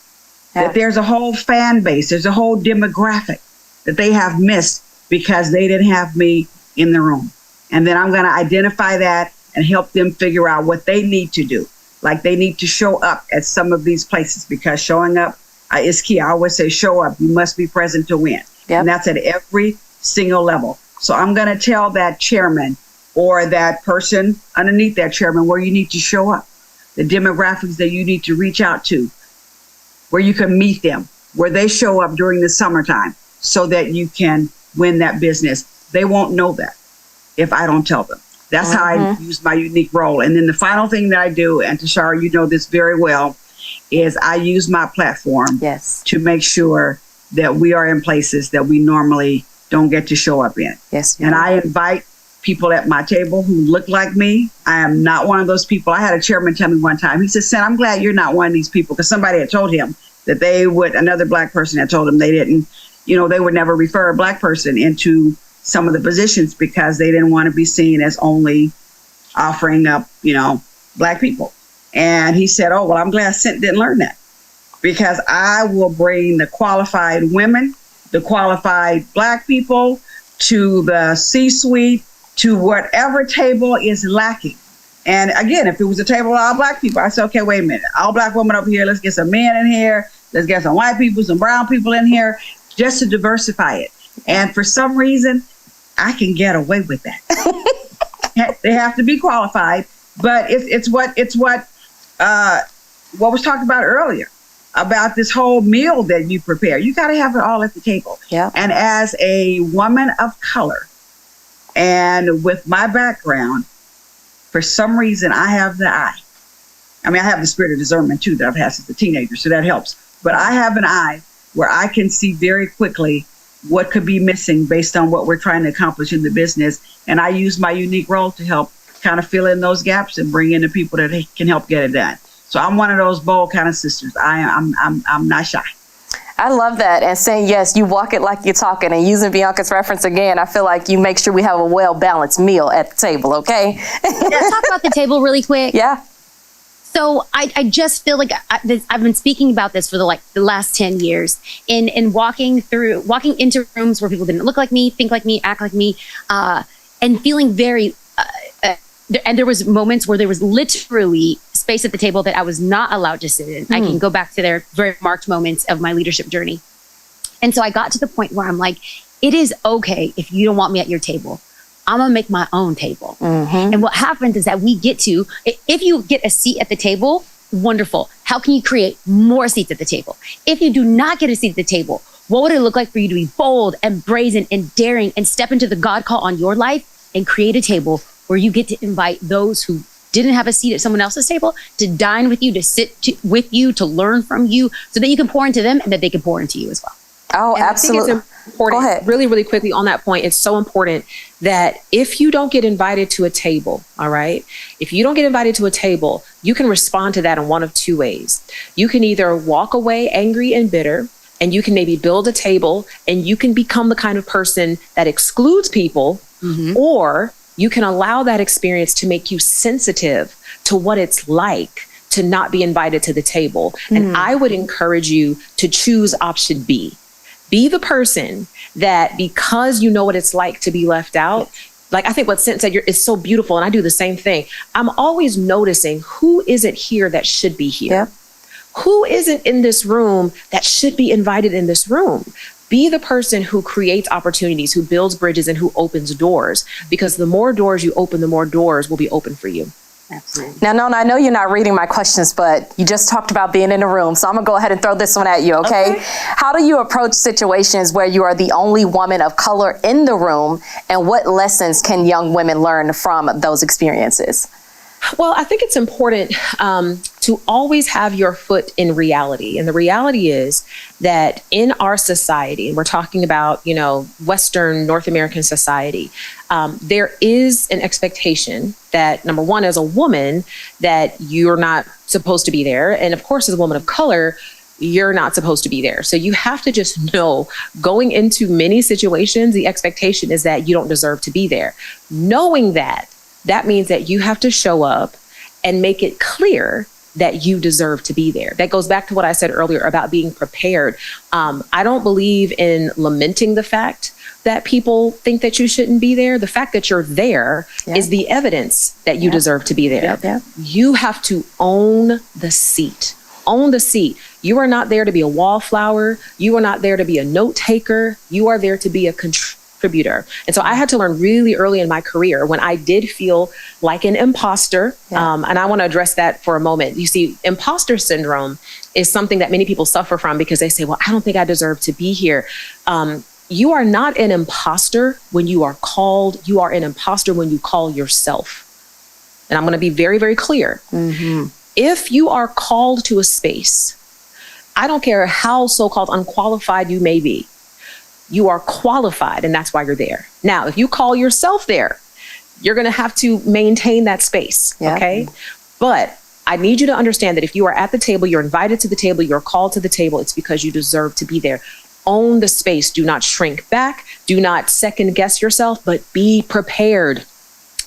F: that there's a whole fan base, there's a whole demographic that they have missed because they didn't have me in the room. And then I'm going to identify that and help them figure out what they need to do. Like they need to show up at some of these places, because showing up is key. I always say, show up. You must be present to win. And that's at every single level. So I'm going to tell that chairman or that person underneath that chairman where you need to show up, the demographics that you need to reach out to, where you can meet them, where they show up during the summertime so that you can win that business. They won't know that if I don't tell them. That's how I use my unique role. And then the final thing that I do, and Tashara, you know this very well, is I use my platform to make sure that we are in places that we normally don't get to show up in. And I invite people at my table who look like me. I am not one of those people. I had a chairman tell me one time, he said, Sen, I'm glad you're not one of these people, because somebody had told him that another Black person had told him they didn't, they would never refer a Black person into some of the positions because they didn't want to be seen as only offering up, Black people. And he said, oh, well, I'm glad Sent didn't learn that, because I will bring the qualified women, the qualified Black people to the C-suite, to whatever table is lacking. And again, if it was a table of all Black people, I said, okay, wait a minute, all Black women over here, let's get some men in here, let's get some white people, some brown people in here, just to diversify it. And for some reason, I can get away with that. They have to be qualified, but it's what was talked about earlier about this whole meal that you prepare. You got to have it all at the table. And as a woman of color, and with my background, for some reason, I have the eye. I mean, I have the spirit of discernment too that I've had since a teenager, so that helps. But I have an eye where I can see very quickly what could be missing based on what we're trying to accomplish in the business. And I use my unique role to help kind of fill in those gaps and bring in the people that can help get it done. So I'm one of those bold kind of sisters. I'm not shy.
D: I love that. And saying, yes, you walk it like you're talking. And using Bianca's reference again, I feel like you make sure we have a well-balanced meal at the table, okay?
G: Let's talk about the table really quick. So I just feel like I've been speaking about this for the last 10 years in walking into rooms where people didn't look like me, think like me, act like me, and feeling very, and there was moments where there was literally space at the table that I was not allowed to sit in. I can go back to their very marked moments of my leadership journey. And so I got to the point where I'm like, it is okay if you don't want me at your table. I'm going to make my own table. And what happens is that we get to, if you get a seat at the table, wonderful. How can you create more seats at the table? If you do not get a seat at the table, what would it look like for you to be bold and brazen and daring and step into the God call on your life and create a table where you get to invite those who didn't have a seat at someone else's table to dine with you, to sit with you, to learn from you, so that you can pour into them and that they can pour into you as well.
D: Oh,
E: and
D: absolutely.
E: I think it's important,
D: Go ahead.
E: really, really quickly on that point. It's so important that if you don't get invited to a table, all right, if you don't get invited to a table, you can respond to that in one of two ways. You can either walk away angry and bitter, and you can maybe build a table and you can become the kind of person that excludes people, or you can allow that experience to make you sensitive to what it's like to not be invited to the table. And I would encourage you to choose option B. Be the person that, because you know what it's like to be left out, like I think what Sent said is so beautiful, and I do the same thing. I'm always noticing who isn't here that should be here. Who isn't in this room that should be invited in this room? Be the person who creates opportunities, who builds bridges, and who opens doors. Because the more doors you open, the more doors will be open for you.
G: Absolutely.
D: Now, Nona, I know you're not reading my questions, but you just talked about being in the room. So I'm going to go ahead and throw this one at you, okay? How do you approach situations where you are the only woman of color in the room? And what lessons can young women learn from those experiences?
E: Well, I think it's important to always have your foot in reality. And the reality is that in our society, and we're talking about, Western North American society, there is an expectation that, number one, as a woman, that you're not supposed to be there. And of course, as a woman of color, you're not supposed to be there. So you have to just know, going into many situations, the expectation is that you don't deserve to be there. Knowing that means that you have to show up and make it clear that you deserve to be there. That goes back to what I said earlier about being prepared. I don't believe in lamenting the fact that people think that you shouldn't be there. The fact that you're there is the evidence that you deserve to be there. You have to own the seat. Own the seat. You are not there to be a wallflower. You are not there to be a note taker. You are there to be a contributor. And so I had to learn really early in my career when I did feel like an imposter. And I want to address that for a moment. You see, imposter syndrome is something that many people suffer from because they say, well, I don't think I deserve to be here. You are not an imposter when you are called. You are an imposter when you call yourself. And I'm going to be very, very clear. If you are called to a space, I don't care how so-called unqualified you may be, you are qualified, and that's why you're there. Now, if you call yourself there, you're going to have to maintain that space, okay? But I need you to understand that if you are at the table, you're invited to the table, you're called to the table, it's because you deserve to be there. Own the space. Do not shrink back. Do not second guess yourself, but be prepared.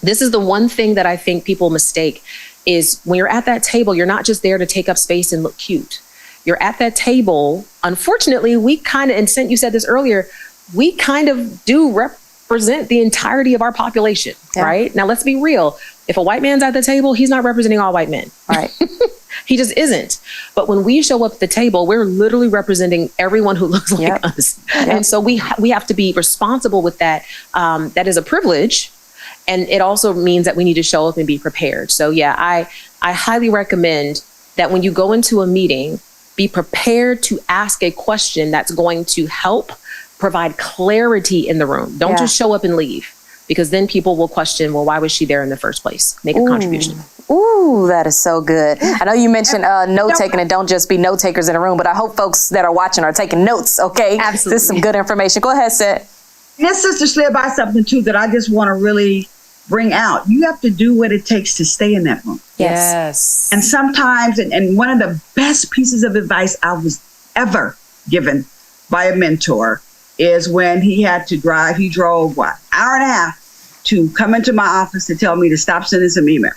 E: This is the one thing that I think people mistake is when you're at that table, you're not just there to take up space and look cute. You're at that table. Unfortunately, we kind of, and Cent, you said this earlier, we kind of do represent the entirety of our population, right? Now, let's be real. If a white man's at the table, he's not representing all white men, right? He just isn't. But when we show up at the table, we're literally representing everyone who looks like us. And so we have to be responsible with that. That is a privilege. And it also means that we need to show up and be prepared. So I highly recommend that when you go into a meeting, be prepared to ask a question that's going to help provide clarity in the room. Don't just show up and leave, because then people will question, well, why was she there in the first place? Make a contribution.
D: Ooh, that is so good. I know you mentioned note taking, and don't just be note takers in the room, but I hope folks that are watching are taking notes, okay?
G: Absolutely.
D: This is some good information. Go ahead, Seth.
F: His sister slid by something too that I just want to really bring out. You have to do what it takes to stay in that room.
E: Yes.
F: And sometimes, and one of the best pieces of advice I was ever given by a mentor is when he had to drive. He drove, hour and a half to come into my office to tell me to stop sending some email.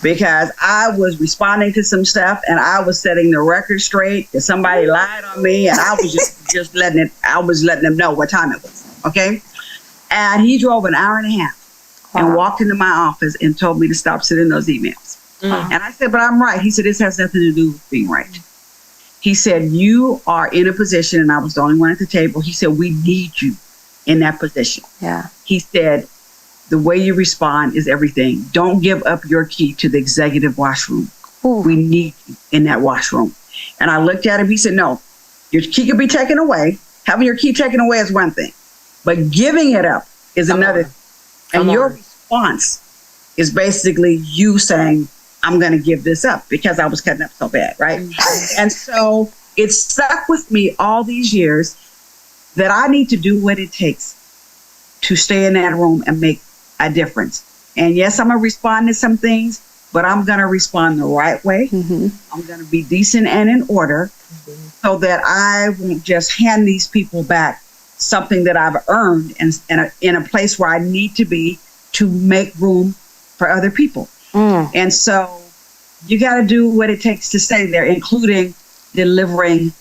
F: Because I was responding to some stuff and I was setting the record straight that somebody lied on me, and I was just letting them know what time it was. Okay. And he drove an hour and a half and walked into my office and told me to stop sending those emails. And I said, but I'm right. He said, this has nothing to do with being right. He said, you are in a position, and I was the only one at the table. He said, we need you in that position. He said, the way you respond is everything. Don't give up your key to the executive washroom. We need you in that washroom. And I looked at him. He said, no, your key could be taken away. Having your key taken away is one thing, but giving it up is another. And your response is basically you saying, I'm going to give this up because I was cutting up so bad, right? And so it stuck with me all these years that I need to do what it takes to stay in that room and make a difference. And yes, I'm going to respond to some things, but I'm going to respond the right way. I'm going to be decent and in order so that I won't just hand these people back something that I've earned in a place where I need to be to make room for other people. And so you got to do what it takes to stay there, including delivering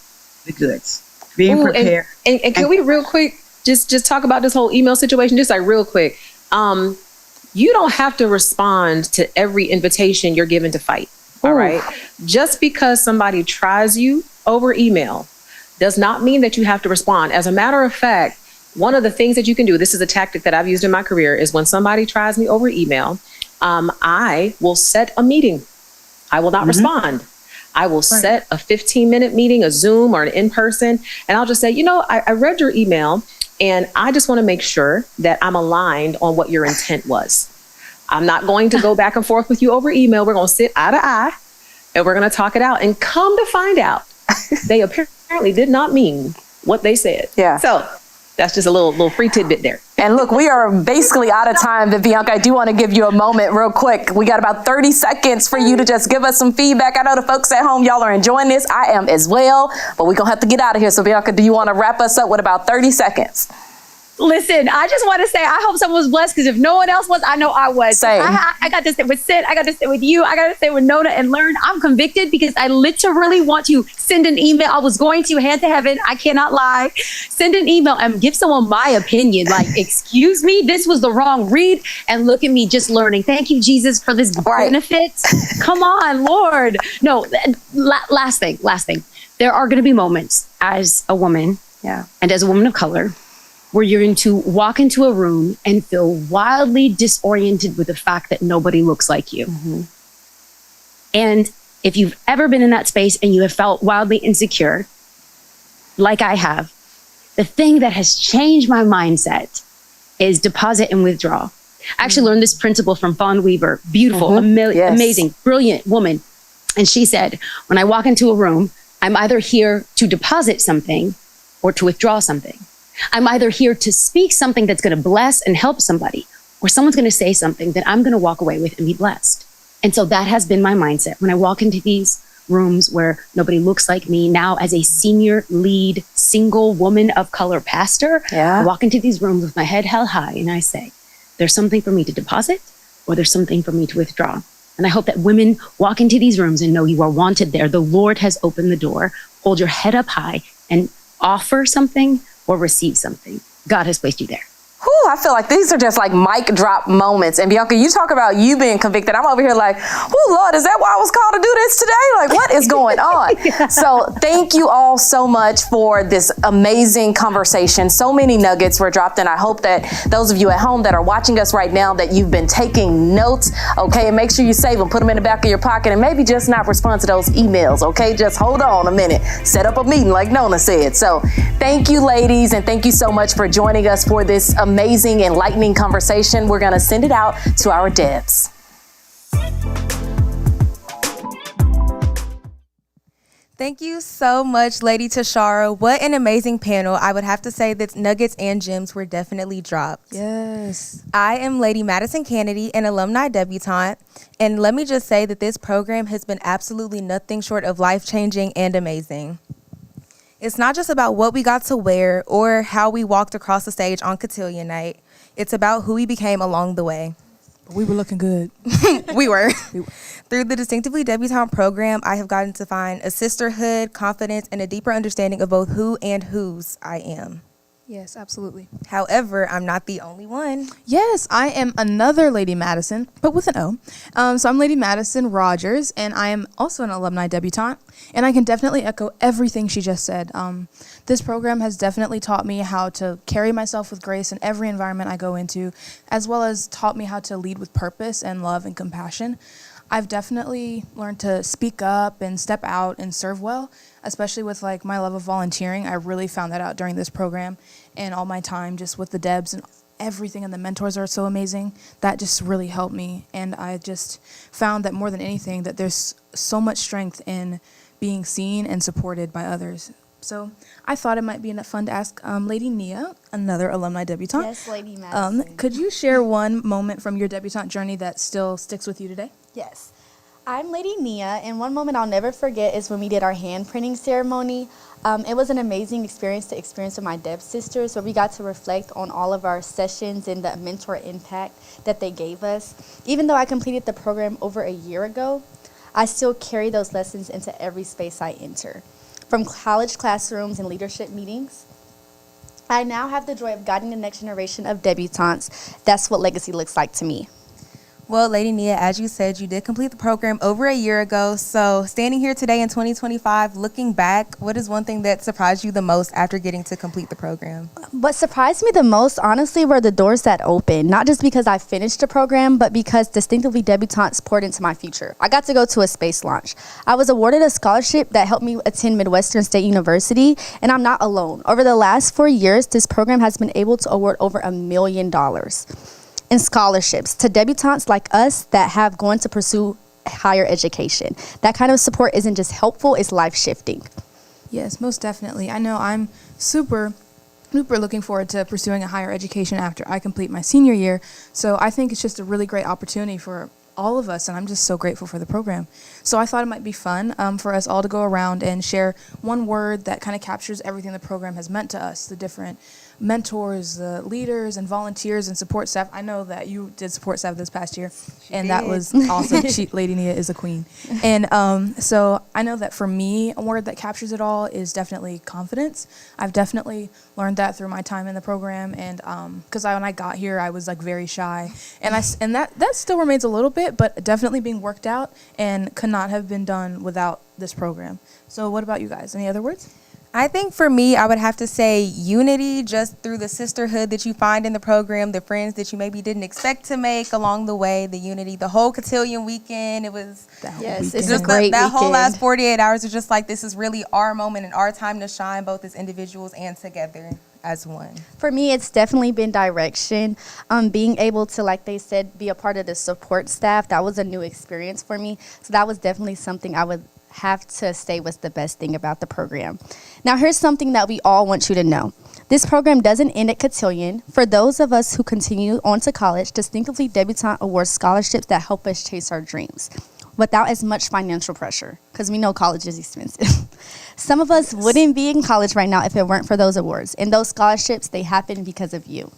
F: the goods, being prepared.
E: And can we real quick just talk about this whole email situation, just like real quick. You don't have to respond to every invitation you're given to fight. All right. Just because somebody tries you over email does not mean that you have to respond. As a matter of fact, one of the things that you can do, this is a tactic that I've used in my career, is when somebody tries me over email, I will set a meeting. I will not respond. I will set a 15-minute meeting, a Zoom or an in-person, and I'll just say, I read your email and I just want to make sure that I'm aligned on what your intent was. I'm not going to go back and forth with you over email. We're going to sit eye to eye and we're going to talk it out, and come to find out, they apparently did not mean what they said.
D: Yeah.
E: So that's just a little free tidbit there.
D: And look, we are basically out of time, but Bianca, I do want to give you a moment real quick. We got about 30 seconds for you to just give us some feedback. I know the folks at home, y'all are enjoying this. I am as well, but we're going to have to get out of here. So Bianca, do you want to wrap us up with about 30 seconds?
G: Listen, I just want to say I hope someone was blessed, because if no one else was, I know I was.
D: Same.
G: I got to sit with Sid. I got to sit with you. I got to sit with Nona and learn. I'm convicted because I literally want to send an email. I was going to, hand to heaven, I cannot lie, send an email and give someone my opinion. Like, excuse me, this was the wrong read. And look at me just learning. Thank you, Jesus, for this benefit. Come on, Lord. No, last thing. There are going to be moments as a woman and as a woman of color where you're going to walk into a room and feel wildly disoriented with the fact that nobody looks like you. And if you've ever been in that space and you have felt wildly insecure, like I have, the thing that has changed my mindset is deposit and withdraw. I actually learned this principle from Fawn Weaver, beautiful, amazing, brilliant woman. And she said, when I walk into a room, I'm either here to deposit something or to withdraw something. I'm either here to speak something that's going to bless and help somebody, or someone's going to say something that I'm going to walk away with and be blessed. And so that has been my mindset. When I walk into these rooms where nobody looks like me, now as a senior lead, single woman of color pastor, I walk into these rooms with my head held high and I say, there's something for me to deposit or there's something for me to withdraw. And I hope that women walk into these rooms and know you are wanted there. The Lord has opened the door. Hold your head up high and offer something or receive something. God has placed you there.
D: Whew, I feel like these are just like mic drop moments. And Bianca, you talk about you being convicted. I'm over here like, oh Lord, is that why I was called to do this today? Like, what is going on? So thank you all so much for this amazing conversation. So many nuggets were dropped, and I hope that those of you at home that are watching us right now, that you've been taking notes, okay? And make sure you save them, put them in the back of your pocket, and maybe just not respond to those emails, okay? Just hold on a minute. Set up a meeting like Nona said. So thank you, ladies, and thank you so much for joining us for this amazing, enlightening conversation. We're going to send it out to our Debs.
B: Thank you so much, Lady Tashara. What an amazing panel. I would have to say that nuggets and gems were definitely dropped.
A: Yes.
B: I am Lady Madison Kennedy, an alumni debutante. And let me just say that this program has been absolutely nothing short of life-changing and amazing. It's not just about what we got to wear or how we walked across the stage on Cotillion Night. It's about who we became along the way.
A: We were looking good.
B: We were. Through the Distinctively Debutante program, I have gotten to find a sisterhood, confidence, and a deeper understanding of both who and whose I am.
A: Yes, absolutely.
B: However, I'm not the only one.
H: Yes, I am another Lady Madison, but with an O. So I'm Lady Madison Rogers, and I am also an alumni debutante. And I can definitely echo everything she just said. This program has definitely taught me how to carry myself with grace in every environment I go into, as well as taught me how to lead with purpose and love and compassion. I've definitely learned to speak up and step out and serve well, especially with like my love of volunteering. I really found that out during this program, and all my time just with the Debs and everything, and the mentors are so amazing. That just really helped me, and I just found that more than anything that there's so much strength in being seen and supported by others. So I thought it might be fun to ask Lady Nia, another alumni debutante.
I: Yes, Lady Madison.
H: Could you share one moment from your debutante journey that still sticks with you today?
I: Yes. I'm Lady Nia, and one moment I'll never forget is when we did our hand printing ceremony. It was an amazing experience to experience with my Deb sisters, where we got to reflect on all of our sessions and the mentor impact that they gave us. Even though I completed the program over a year ago, I still carry those lessons into every space I enter. From college classrooms and leadership meetings, I now have the joy of guiding the next generation of debutantes. That's what legacy looks like to me.
J: Well, Lady Nia, as you said, you did complete the program over a year ago. So standing here today in 2025, looking back, what is one thing that surprised you the most after getting to complete the program?
I: What surprised me the most, honestly, were the doors that opened. Not just because I finished the program, but because Distinctively Debutantes poured into my future. I got to go to a space launch. I was awarded a scholarship that helped me attend Midwestern State University, and I'm not alone. Over the last 4 years, this program has been able to award over $1 million in scholarships to debutantes like us that have gone to pursue higher education. That kind of support isn't just helpful, it's life-shifting.
H: Yes, most definitely. I know I'm super looking forward to pursuing a higher education after I complete my senior year. So I think it's just a really great opportunity for all of us, and I'm just so grateful for the program. So I thought it might be fun for us all to go around and share one word that kind of captures everything the program has meant to us, the different mentors, the leaders and volunteers and support staff. I know that you did support staff this past year, and that was awesome. Lady Nia is a queen. And so I know that for me, a word that captures it all is definitely confidence. I've definitely learned that through my time in the program, and because when I got here, I was like very shy, and that still remains a little bit, but definitely being worked out and could not have been done without this program. So what about you guys? Any other words?
J: I think for me, I would have to say unity, just through the sisterhood that you find in the program, the friends that you maybe didn't expect to make along the way, the unity, the whole cotillion weekend. It was
I: Yes, it's
J: just
I: a great
J: that whole
I: weekend.
J: last 48 hours was just like, this is really our moment and our time to shine, both as individuals and together as one.
I: For me, it's definitely been direction. Being able to, like they said, be a part of the support staff, that was a new experience for me. So that was definitely something I would have to say was the best thing about the program. Now, here's something that we all want you to know. This program doesn't end at cotillion. For those of us who continue on to college, Distinctively Debutante awards scholarships that help us chase our dreams without as much financial pressure, because we know college is expensive. Some of us wouldn't be in college right now if it weren't for those awards, and those scholarships, they happen because of you.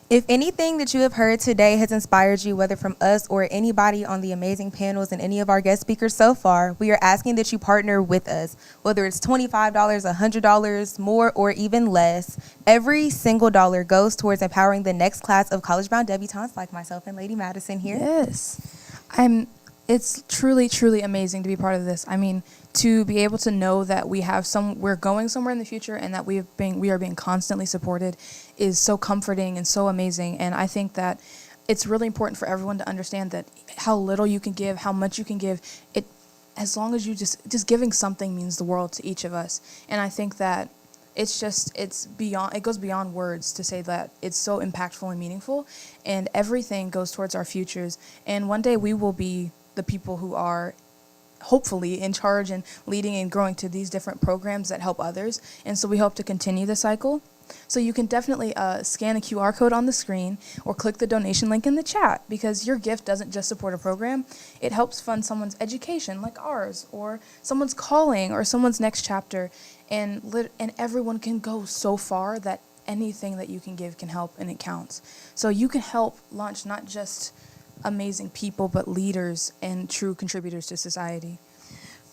J: If anything that you have heard today has inspired you, whether from us or anybody on the amazing panels and any of our guest speakers so far, we are asking that you partner with us. Whether it's $25, $100, more, or even less, every single dollar goes towards empowering the next class of college-bound debutantes like myself and Lady Madison here.
H: Yes. It's truly, truly amazing to be part of this. I mean, to be able to know that we're going somewhere in the future and that we are being constantly supported is so comforting and so amazing. And I think that it's really important for everyone to understand that how little you can give, how much you can give, as long as you just giving something means the world to each of us. And I think that it goes beyond words to say that it's so impactful and meaningful, and everything goes towards our futures. And one day we will be the people who are hopefully in charge and leading and growing to these different programs that help others. And so we hope to continue the cycle. So you can definitely scan a QR code on the screen or click the donation link in the chat, because your gift doesn't just support a program. It helps fund someone's education like ours, or someone's calling, or someone's next chapter. And everyone can go so far that anything that you can give can help, and it counts. So you can help launch not just amazing people, but leaders and true contributors to society.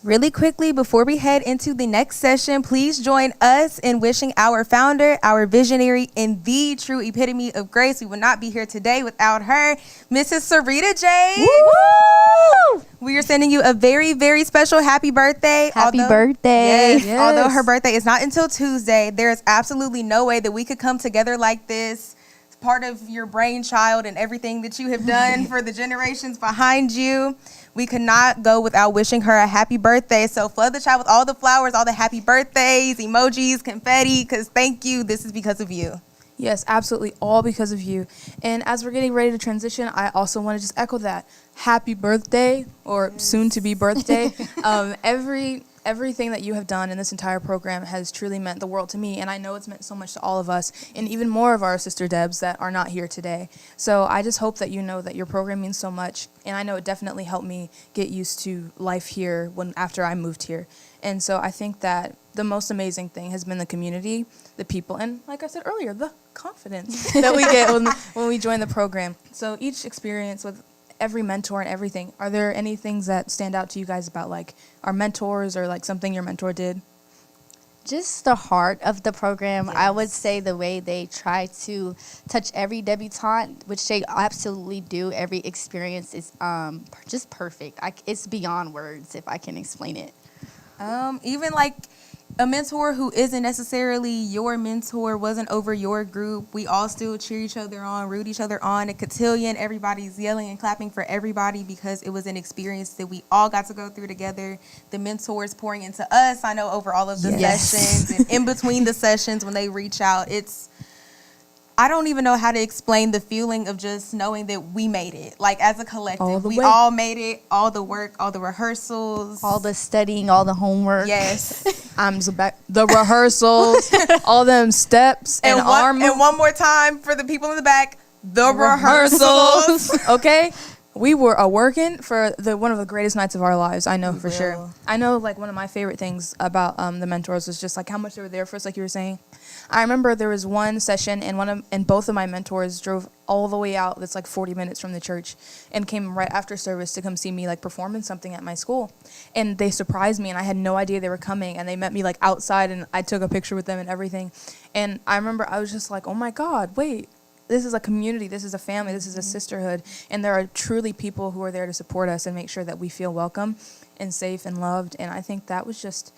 J: Really quickly, before we head into the next session, please join us in wishing our founder, our visionary, and the true epitome of grace. We would not be here today without her, Mrs. Serita James. Woo! We are sending you a very, very special happy birthday.
I: Happy birthday.
J: Yes, although her birthday is not until Tuesday, there is absolutely no way that we could come together like this. It's part of your brainchild and everything that you have done for the generations behind you. We could not go without wishing her a happy birthday. So flood the chat with all the flowers, all the happy birthdays, emojis, confetti, because thank you. This is because of you.
H: Yes, absolutely, all because of you. And as we're getting ready to transition, I also want to just echo that. Happy birthday, or soon to be birthday. Everything that you have done in this entire program has truly meant the world to me, and I know it's meant so much to all of us, and even more of our sister Debs that are not here today. So I just hope that you know that your program means so much, and I know it definitely helped me get used to life here after I moved here. And so I think that the most amazing thing has been the community, the people, and like I said earlier, the confidence that we get when we join the program. So each experience with every mentor and everything, are there any things that stand out to you guys about like our mentors, or like something your mentor did?
I: Just the heart of the program. I would say the way they try to touch every debutante, which they absolutely do. Every experience is just perfect. It's beyond words if I can explain it.
J: Even like a mentor who isn't necessarily your mentor, wasn't over your group, we all still cheer each other on, root each other on. At Cotillion, everybody's yelling and clapping for everybody because it was an experience that we all got to go through together. The mentors pouring into us, I know, over all of the sessions and in between the sessions when they reach out. I don't even know how to explain the feeling of just knowing that we made it. Like, as a collective, we all made it. All the work, all the rehearsals,
I: all the studying, all the homework.
J: Yes.
H: I'm so back. The rehearsals, all them steps and arm.
J: And one more time for the people in the back, the rehearsals.
H: Okay. We were working for one of the greatest nights of our lives. I know for sure. I know, like, one of my favorite things about the mentors was just like how much they were there for us, like you were saying. I remember there was one session and both of my mentors drove all the way out. That's like 40 minutes from the church, and came right after service to come see me like performing something at my school. And they surprised me, and I had no idea they were coming. And they met me like outside, and I took a picture with them and everything. And I remember I was just like, oh my God, wait. This is a community, this is a family, this is a sisterhood, and there are truly people who are there to support us and make sure that we feel welcome and safe and loved. And I think that was just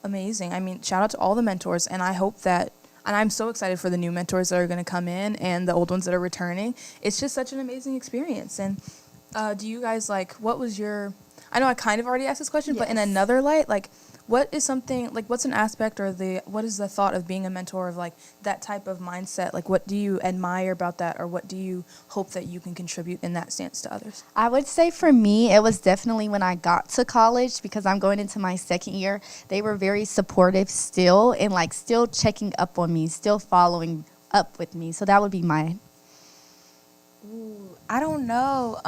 H: amazing. I mean, shout out to all the mentors, and I hope that, and I'm so excited for the new mentors that are going to come in and the old ones that are returning. It's just such an amazing experience. And do you guys, like, what was your, I know I kind of already asked this question, but in another light, like, what is something, like, what's an aspect or what is the thought of being a mentor of, like, that type of mindset? Like, what do you admire about that, or what do you hope that you can contribute in that stance to others?
I: I would say for me, it was definitely when I got to college, because I'm going into my second year. They were very supportive still, and, like, still checking up on me, still following up with me. So that would be mine.
J: I don't know.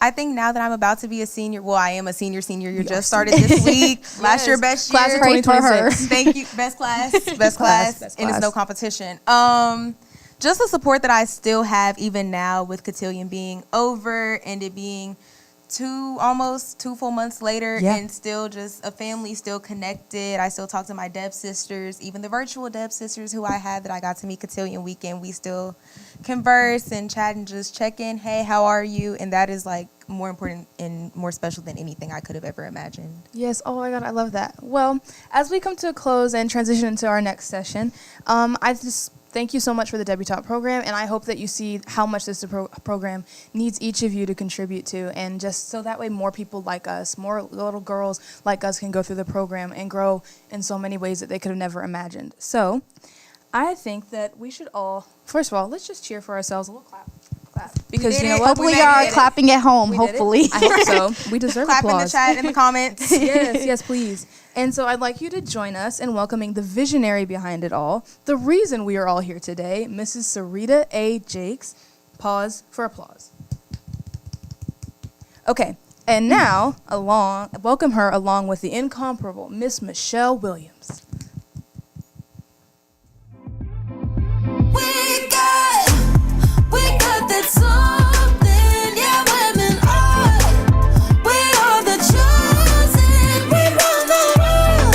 J: I think now that I'm about to be a senior, well, I am a senior. You just started this week. Last year, best year.
H: Class of 2026.
J: Thank you. Best class. Best class. And it's no competition. Just the support that I still have even now with Cotillion being over and it being almost 2 full months later, and still just a family, still connected. I still talk to my Deb sisters, even the virtual Deb sisters who I had that I got to meet Cotillion weekend. We still converse and chat and just check in. Hey, how are you? And that is like more important and more special than anything I could have ever imagined.
H: Yes. Oh my God, I love that. Well, as we come to a close and transition into our next session, I just thank you so much for the Debutante program, and I hope that you see how much this program needs each of you to contribute to, and just so that way more people like us, more little girls like us can go through the program and grow in so many ways that they could have never imagined. So I think that we should all, first of all, let's just cheer for ourselves. A little clap. Because you know what?
I: Hopefully y'all are clapping at home, hopefully.
H: I hope so. We deserve
J: Clap
H: applause.
J: in the chat, in the comments.
H: Yes, please. And so I'd like you to join us in welcoming the visionary behind it all, the reason we are all here today, Mrs. Serita A. Jakes. Pause for applause. Okay, and now, welcome her along with the incomparable Miss Michelle Williams.
C: We got that something, yeah, women are. We are the chosen, we run the world.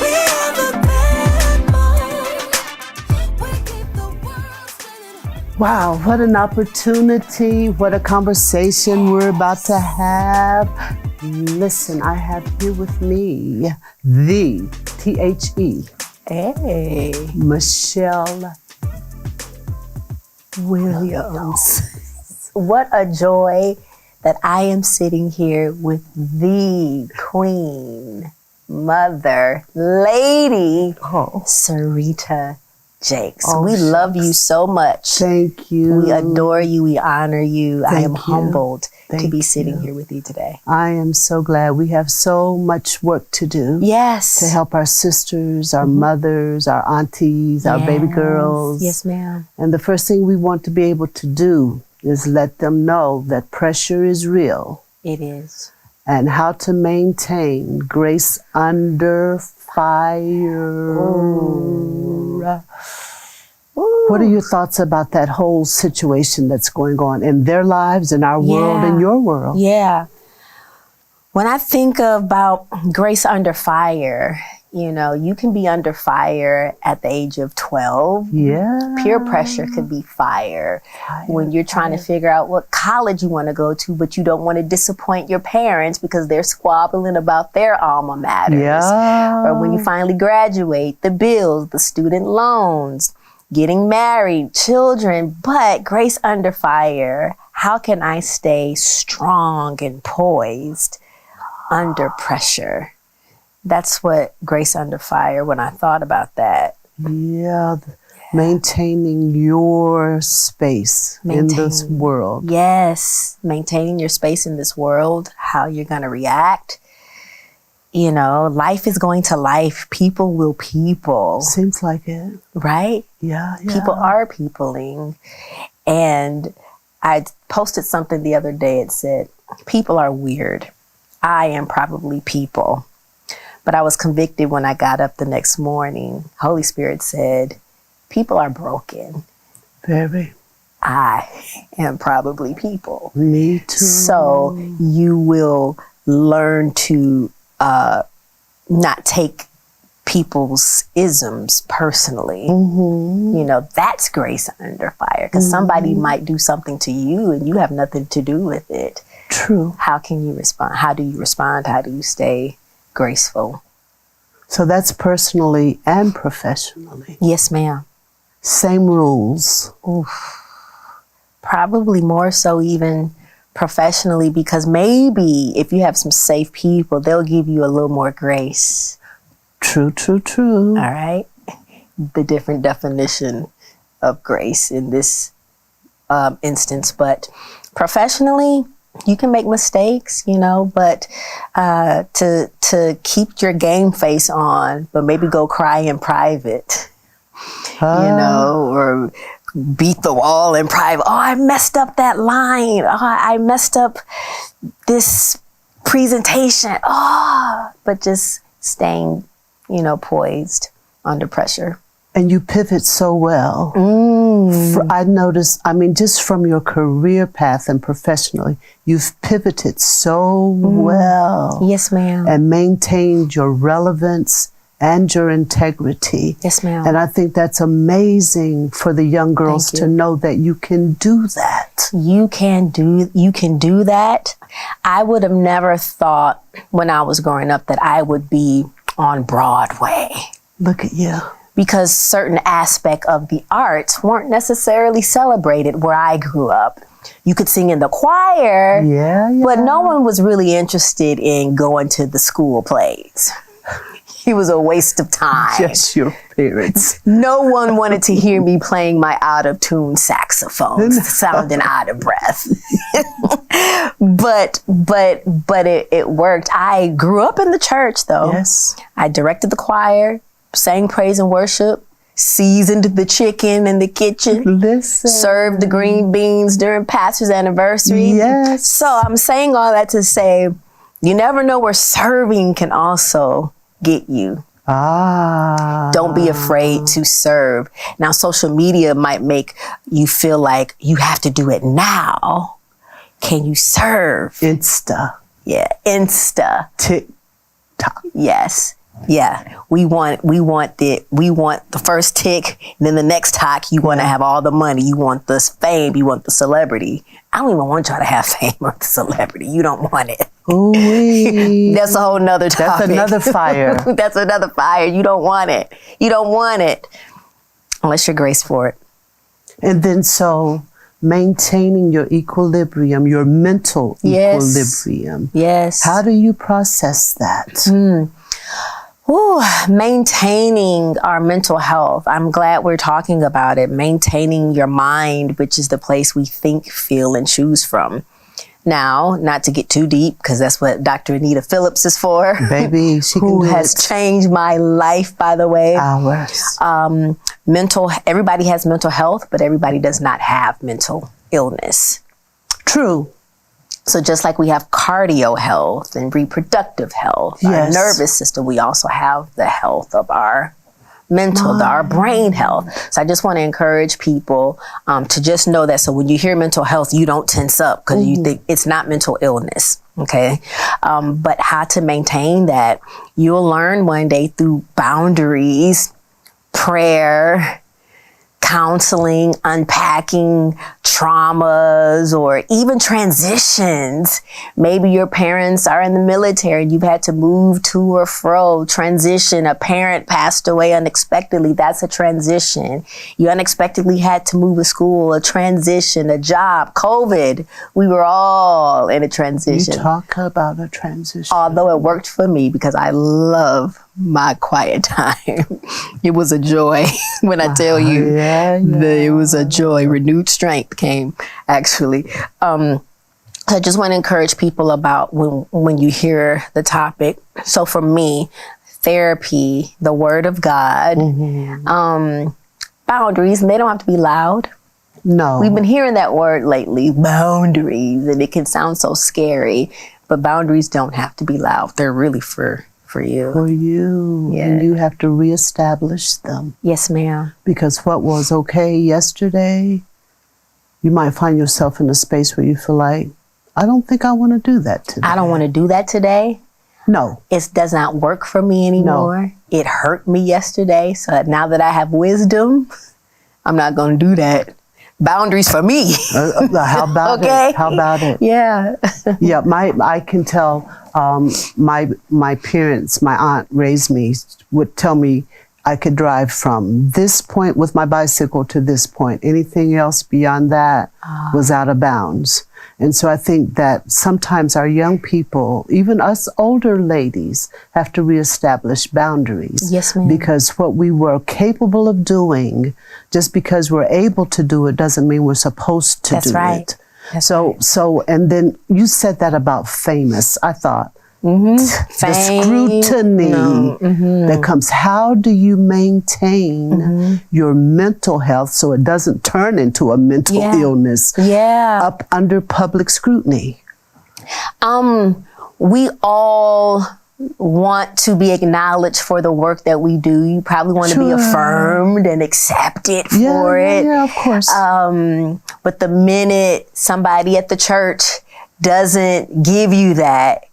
C: We have a backbone. We keep the world spinning.
K: Wow, what an opportunity, what a conversation we're about to have. Listen, I have here with me the THE. Hey. Michelle Williams.
L: What a joy that I am sitting here with the queen, mother, lady, Serita Jakes. We love you so much.
K: Thank you.
L: We adore you. We honor you. I am humbled to be sitting here with you today.
K: I am so glad. We have so much work to do.
L: Yes.
K: To help our sisters, our mothers, our aunties, our baby girls.
L: Yes, ma'am.
K: And the first thing we want to be able to do is let them know that pressure is real.
L: It is.
K: And how to maintain grace under fire. Ooh. What are your thoughts about that whole situation that's going on in their lives, in our world, in your world?
L: Yeah. When I think about grace under fire, You know, you can be under fire at the age of 12.
K: Yeah.
L: Peer pressure could be fire when you're trying to figure out what college you want to go to, but you don't want to disappoint your parents because they're squabbling about their alma maters.
K: Yeah.
L: Or when you finally graduate, the bills, the student loans, getting married, children. But Grace Under Fire, how can I stay strong and poised under pressure? That's what Grace Under Fire, when I thought about that.
K: Yeah, maintaining your space in this world.
L: Yes, maintaining your space in this world, how you're going to react. You know, life is going to life. People will people.
K: Seems like it.
L: Right?
K: Yeah.
L: People are peopling. And I posted something the other day. It said, people are weird. I am probably people. But I was convicted when I got up the next morning. Holy Spirit said, people are broken.
K: Very.
L: I am probably people.
K: Me too.
L: So you will learn to not take people's isms personally. You know, that's Grace Under Fire. Because somebody might do something to you and you have nothing to do with it.
K: True.
L: How can you respond? How do you respond? How do you stay graceful?
K: So that's personally and professionally.
L: Yes, ma'am.
K: Same rules.
L: Oof. Probably more so even professionally, because maybe if you have some safe people, they'll give you a little more grace.
K: True.
L: All right. The different definition of grace in this instance. But professionally, you can make mistakes, you know, but to keep your game face on, but maybe go cry in private, you know, or beat the wall in private. Oh, I messed up that line. Oh, I messed up this presentation. Oh, but just staying, you know, poised under pressure.
K: And you pivot so well. I noticed, I mean, just from your career path and professionally, you've pivoted so well.
L: Yes, ma'am.
K: And maintained your relevance and your integrity.
L: Yes, ma'am.
K: And I think that's amazing for the young girls to know that you can do that.
L: You can do that. I would have never thought when I was growing up that I would be on Broadway.
K: Look at you.
L: Because certain aspects of the arts weren't necessarily celebrated where I grew up. You could sing in the choir, but no one was really interested in going to the school plays. It was a waste of time.
K: Just your parents.
L: No one wanted to hear me playing my out-of-tune saxophone, sounding out of breath. but it worked. I grew up in the church, though.
K: Yes.
L: I directed the choir, sang praise and worship, seasoned the chicken in the kitchen, served the green beans during pastor's anniversary.
K: Yes.
L: So I'm saying all that to say, you never know where serving can also get you. Don't be afraid to serve. Now, social media might make you feel like you have to do it now. Can you serve?
K: Insta.
L: Yeah, Insta.
K: TikTok.
L: Yes. Yeah, we want the first tick, and then the next talk, you want to have all the money. You want the fame. You want the celebrity. I don't even want y'all to have fame or the celebrity. You don't want it.
K: Ooh-wee.
L: That's a whole nother topic.
K: That's another fire.
L: That's another fire. You don't want it. You don't want it unless you're graced for it.
K: And then so maintaining your equilibrium, your mental equilibrium.
L: Yes.
K: How do you process that?
L: Maintaining our mental health. I'm glad we're talking about it. Maintaining your mind, which is the place we think, feel, and choose from. Now, not to get too deep, because that's what Dr. Anita Phillips is for.
K: Baby, she can
L: who
K: do
L: has
K: it.
L: changed my life, by the way.
K: Ours.
L: Everybody has mental health, but everybody does not have mental illness.
K: True.
L: So just like we have cardio health and reproductive health, our nervous system, we also have the health of our mental, our brain health. So I just want to encourage people to just know that. So when you hear mental health, you don't tense up because you think it's not mental illness. Okay. But how to maintain that, you'll learn one day through boundaries, prayer, counseling, unpacking traumas, or even transitions. Maybe your parents are in the military and you've had to move to or fro, transition. A parent passed away unexpectedly. That's a transition. You unexpectedly had to move a school, a transition, a job, COVID. We were all in a transition.
K: You talk about a transition.
L: Although it worked for me because I love my quiet time. It was a joy when I tell you. It was a joy. Renewed strength came, actually. I just want to encourage people about when you hear the topic. So for me, therapy, the Word of God, boundaries, and they don't have to be loud.
K: No.
L: We've been hearing that word lately, boundaries, and it can sound so scary, but boundaries don't have to be loud. They're really for you.
K: For you.
L: Yeah.
K: And you have to reestablish them.
L: Yes, ma'am.
K: Because what was okay yesterday, you might find yourself in a space where you feel like, I don't think I want to do that today.
L: I don't want to do that today.
K: No.
L: It does not work for me anymore.
K: No.
L: It hurt me yesterday. So that now that I have wisdom, I'm not going to do that. Boundaries for me.
K: How about
L: Okay.
K: it? How about it?
L: Yeah.
K: Yeah, I can tell my parents, my aunt raised me, would tell me I could drive from this point with my bicycle to this point. Anything else beyond that was out of bounds. And so I think that sometimes our young people, even us older ladies, have to reestablish boundaries.
L: Yes, ma'am.
K: Because what we were capable of doing, just because we're able to do it, doesn't mean we're supposed to do
L: right.
K: it. So, and then you said that about famous. I thought, the scrutiny that comes. How do you maintain your mental health so it doesn't turn into a mental illness up under public scrutiny?
L: We all want to be acknowledged for the work that we do. You probably want to be affirmed and accepted for it.
K: Yeah, of course.
L: But the minute somebody at the church doesn't give you that,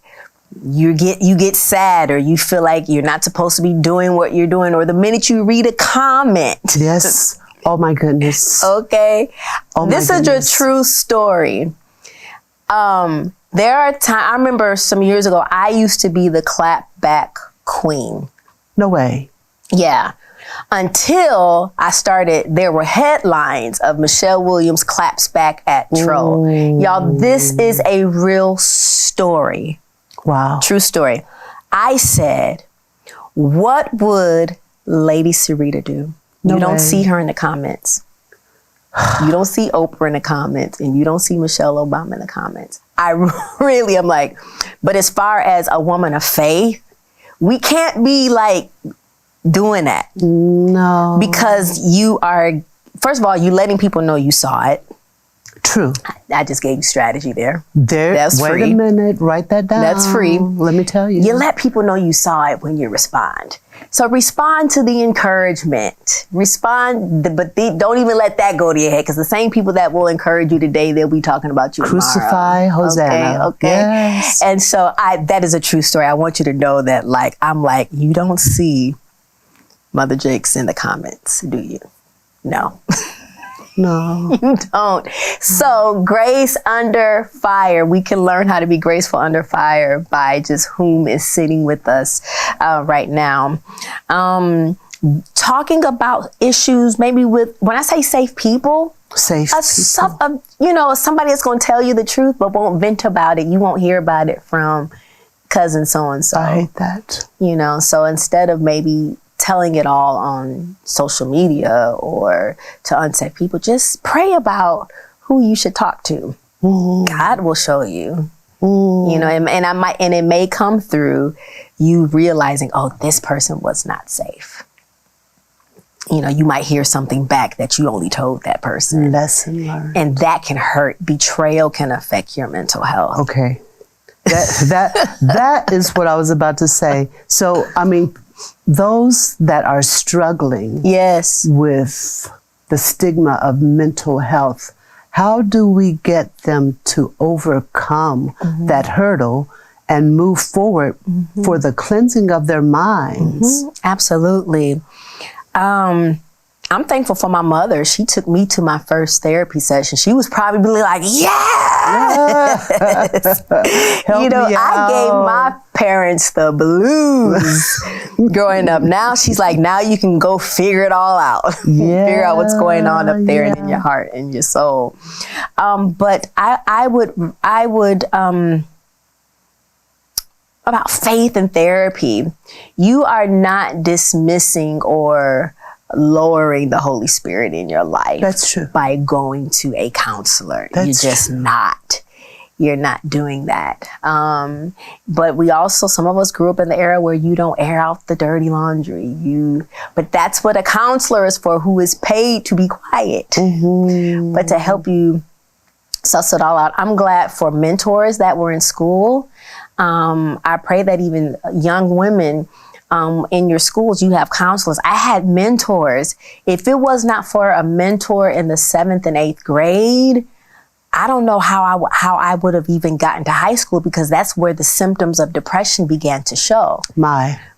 L: you get sad, or you feel like you're not supposed to be doing what you're doing, or the minute you read a comment.
K: Yes. Oh my goodness.
L: Okay.
K: Oh
L: This is a true story. There are times, I remember some years ago, I used to be the clap back queen.
K: No way.
L: Yeah. Until I started, there were headlines of Michelle Williams claps back at Troll. Y'all, this is a real story.
K: Wow.
L: True story. I said, what would Lady Serita do? You don't see her in the comments. You don't see Oprah in the comments, and you don't see Michelle Obama in the comments. I really am like, but as far as a woman of faith, we can't be like doing that.
K: No.
L: Because you are, first of all, you letting people know you saw it.
K: True.
L: I just gave you strategy there.
K: That's
L: free.
K: Wait a minute, write that down.
L: That's free.
K: Let me tell you.
L: You let people know you saw it when you respond. So respond to the encouragement. Don't even let that go to your head, because the same people that will encourage you today, they'll be talking about you
K: Crucify
L: tomorrow.
K: Hosanna.
L: Okay.
K: Yes.
L: And so that is a true story. I want you to know that, I'm like, you don't see Mother Jakes in the comments, do you? No.
K: No.
L: You don't. So grace under fire. We can learn how to be graceful under fire by just whom is sitting with us right now. Talking about issues, maybe with, when I say safe people, somebody that's going to tell you the truth but won't vent about it. You won't hear about it from cousin so-and-so.
K: I hate that.
L: So instead of maybe telling it all on social media or to unsafe people, just pray about who you should talk to. God will show you. And it may come through you realizing, oh, this person was not safe. You might hear something back that you only told that person.
K: Lesson learned.
L: And that can hurt. Betrayal can affect your mental health.
K: Okay. That is what I was about to say. So, those that are struggling
L: Yes.
K: with the stigma of mental health, how do we get them to overcome that hurdle and move forward for the cleansing of their minds?
L: Absolutely. I'm thankful for my mother. She took me to my first therapy session. She was probably like, yes! You know, I gave my parents the blues growing up. Now she's like, now you can go figure it all out. Figure out what's going on up there and in your heart and your soul. But I would about faith and therapy. You are not dismissing or lowering the Holy Spirit in your life.
K: That's true.
L: By going to a counselor.
K: That's
L: You're just
K: true.
L: not. You're not doing that. But we also, some of us grew up in the era where you don't air out the dirty laundry. But that's what a counselor is for, who is paid to be quiet, but to help you suss it all out. I'm glad for mentors that were in school. I pray that even young women in your schools, you have counselors. I had mentors. If it was not for a mentor in the 7th and 8th grade, I don't know how I would have even gotten to high school, because that's where the symptoms of depression began to show.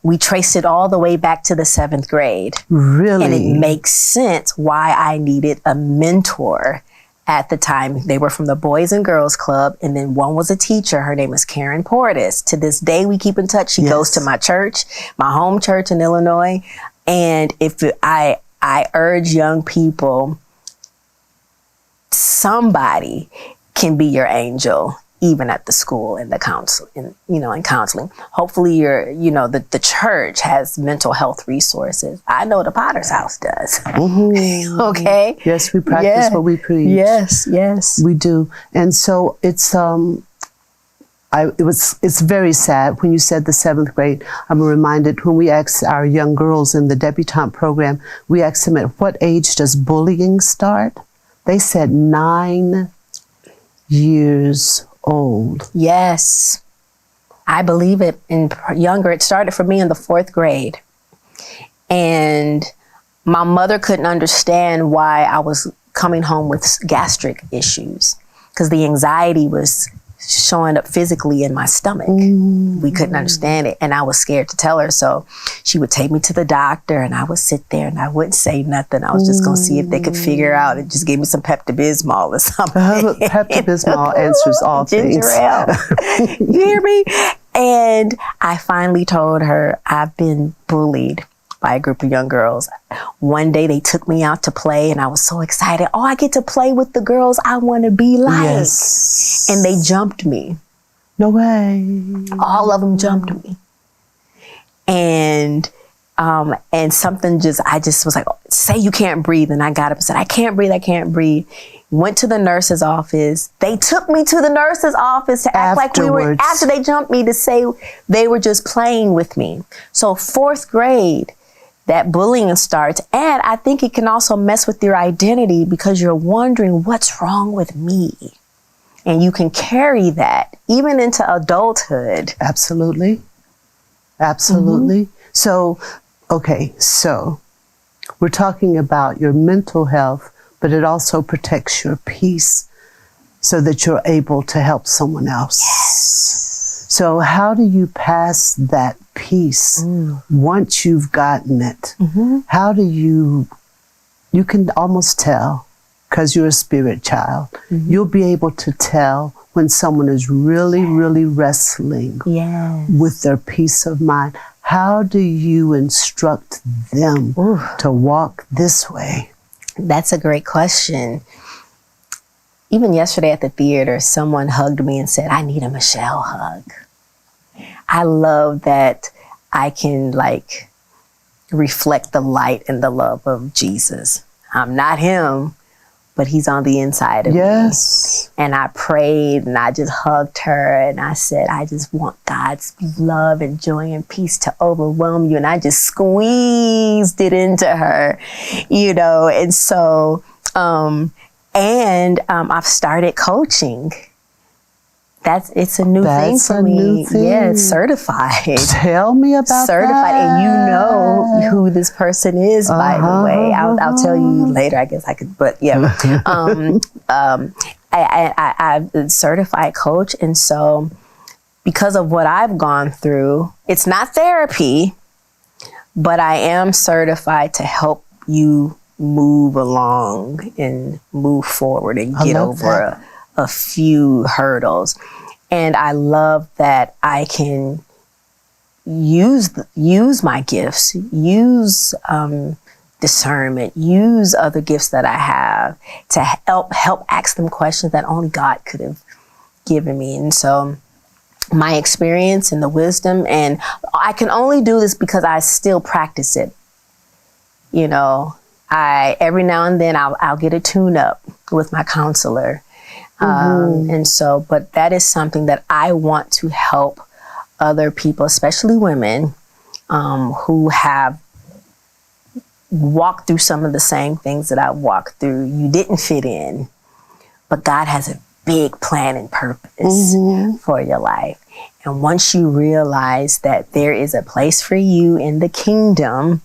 L: We traced it all the way back to the 7th grade.
K: Really?
L: And it makes sense why I needed a mentor at the time. They were from the Boys and Girls Club, and then one was a teacher. Her name is Karen Portis. To this day, we keep in touch. She goes to my church, my home church in Illinois. And I urge young people, somebody can be your angel, even at the school and the counsel, in counseling. Hopefully the church has mental health resources. I know the Potter's House does. Okay.
K: Yes, we practice what we preach.
L: Yes.
K: We do. And so it's very sad when you said the 7th grade. I'm reminded when we asked our young girls in the debutante program, we asked them, at what age does bullying start? They said 9 years old.
L: Yes, I believe it. And younger, it started for me in the 4th grade. And my mother couldn't understand why I was coming home with gastric issues, because the anxiety was showing up physically in my stomach. We couldn't understand it. And I was scared to tell her. So she would take me to the doctor, and I would sit there and I wouldn't say nothing. I was just going to see if they could figure out. It just gave me some Pepto-Bismol or something.
K: Pepto-Bismol answers all things.
L: Ginger ale. You hear me? And I finally told her, I've been bullied by a group of young girls. One day they took me out to play, and I was so excited. Oh, I get to play with the girls I want to be like.
K: Yes.
L: And they jumped me.
K: No way.
L: All of them jumped me. And something I just was like, say you can't breathe. And I got up and said, I can't breathe. Went to the nurse's office. They took me to the nurse's office to act like we were, after they jumped me, to say they were just playing with me. So 4th grade, that bullying starts. And I think it can also mess with your identity, because you're wondering, what's wrong with me? And you can carry that even into adulthood.
K: Absolutely. So, okay, so we're talking about your mental health, but it also protects your peace so that you're able to help someone else.
L: Yes.
K: So how do you pass that peace once you've gotten it? How do you can almost tell, because you're a spirit child, you'll be able to tell when someone is really, really wrestling with their peace of mind. How do you instruct them to walk this way?
L: That's a great question. Even yesterday at the theater, someone hugged me and said, I need a Michelle hug. I love that I can reflect the light and the love of Jesus. I'm not him, but he's on the inside of me. And I prayed and I just hugged her and I said, I just want God's love and joy and peace to overwhelm you. And I just squeezed it into her, and so, I've started coaching It's a new thing for me.
K: New thing.
L: Yeah, it's certified.
K: Tell me about
L: certified,
K: that.
L: and you know who this person is. By the way, I'll tell you later. I guess I could, but yeah. I'm a certified coach, and so because of what I've gone through, it's not therapy, but I am certified to help you move along and move forward and get over a few hurdles. And I love that I can use my gifts, use discernment, use other gifts that I have to help ask them questions that only God could have given me. And so my experience and the wisdom, and I can only do this because I still practice it. You know, every now and then I'll get a tune up with my counselor. And so, but that is something that I want to help other people, especially women, who have walked through some of the same things that I walked through. You didn't fit in, but God has a big plan and purpose for your life. And once you realize that there is a place for you in the kingdom,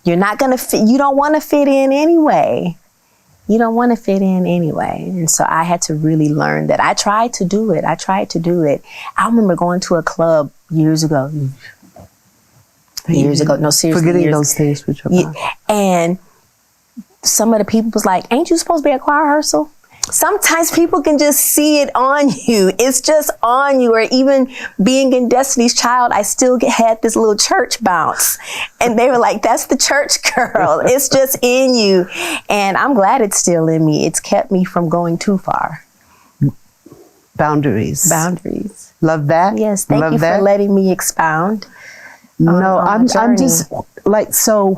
L: you're not going to fit. You don't want to fit in anyway. You don't want to fit in anyway. And so I had to really learn that. I tried to do it. I remember going to a club years ago. No, seriously.
K: Forgetting those things with your mom.
L: And some of the people was like, ain't you supposed to be at choir rehearsal? Sometimes people can just see it on you. It's just on you. Or even being in Destiny's Child, I still had this little church bounce. And they were like, that's the church girl. It's just in you. And I'm glad it's still in me. It's kept me from going too far.
K: Boundaries. Love that.
L: Yes, thank you for letting me expound.
K: No, I'm just like, so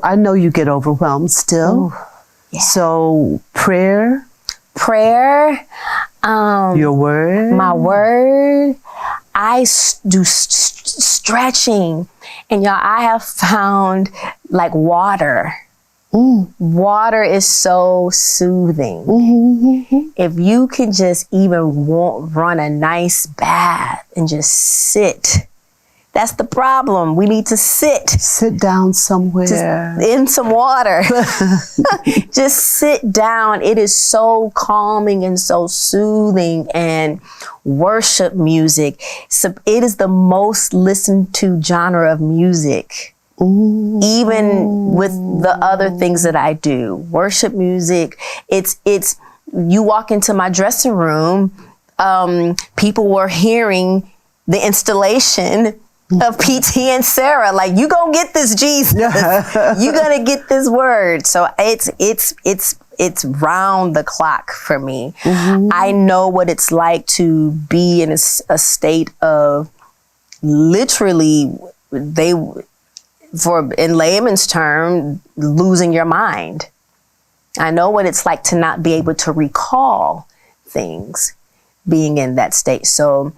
K: I know you get overwhelmed still.
L: Ooh. Yeah.
K: So prayer, your word,
L: my word. I do stretching, and y'all, I have found like water. Water is so soothing. If you can just even run a nice bath and just sit. That's the problem. We need to sit
K: down somewhere
L: in some water. Just sit down. It is so calming and so soothing. And worship music. So it is the most listened to genre of music. Even with the other things that I do. Worship music. It's you walk into my dressing room, people were hearing the installation of PT and Sarah, like, you gonna get this Jesus, you gonna get this word. So it's round the clock for me. I know what it's like to be in a state of literally, in layman's term, losing your mind. I know what it's like to not be able to recall things, being in that state. So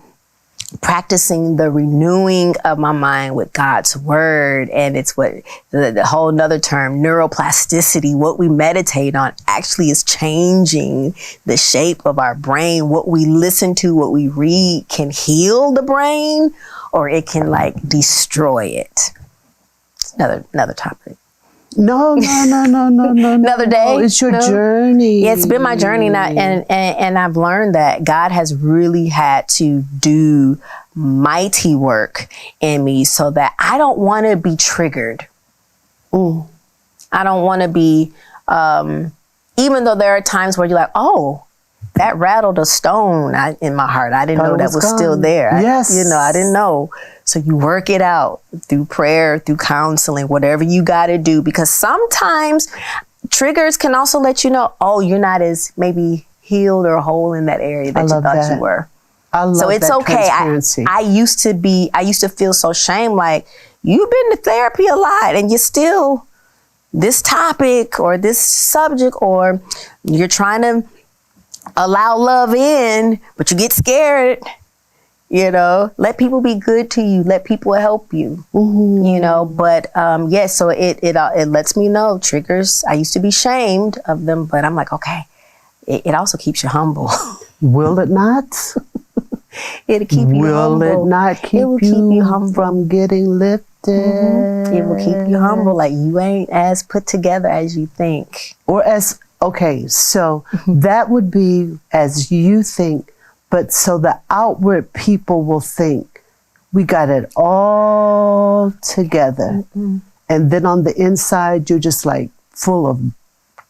L: practicing the renewing of my mind with God's word, and it's what the whole nother term, neuroplasticity, what we meditate on actually is changing the shape of our brain. What we listen to, what we read can heal the brain, or it can like destroy it. It's another topic.
K: No.
L: Another day.
K: It's your journey.
L: Yeah, it's been my journey now, and I've learned that God has really had to do mighty work in me so that I don't want to be triggered. I don't want to be, even though there are times where you're like, oh, that rattled a stone in my heart. I didn't know that was still there.
K: Yes.
L: I didn't know. So you work it out through prayer, through counseling, whatever you got to do, because sometimes triggers can also let you know, oh, you're not as maybe healed or whole in that area that you thought you were.
K: I love
L: so it's
K: that
L: okay.
K: Transparency.
L: I used to feel so shame, like, you've been to therapy a lot and you're still this topic or this subject, or you're trying to allow love in, but you get scared. Let people be good to you. Let people help you. But so it lets me know triggers. I used to be shamed of them, but I'm like, okay, it also keeps you humble.
K: Will it not?
L: It'll keep you humble.
K: Will it not keep
L: It will keep you humble.
K: from getting lifted?
L: It will keep you humble. Like, you ain't as put together as you think.
K: Or as, okay, so that would be as you think, but so the outward people will think we got it all together. And then on the inside, you're just like full of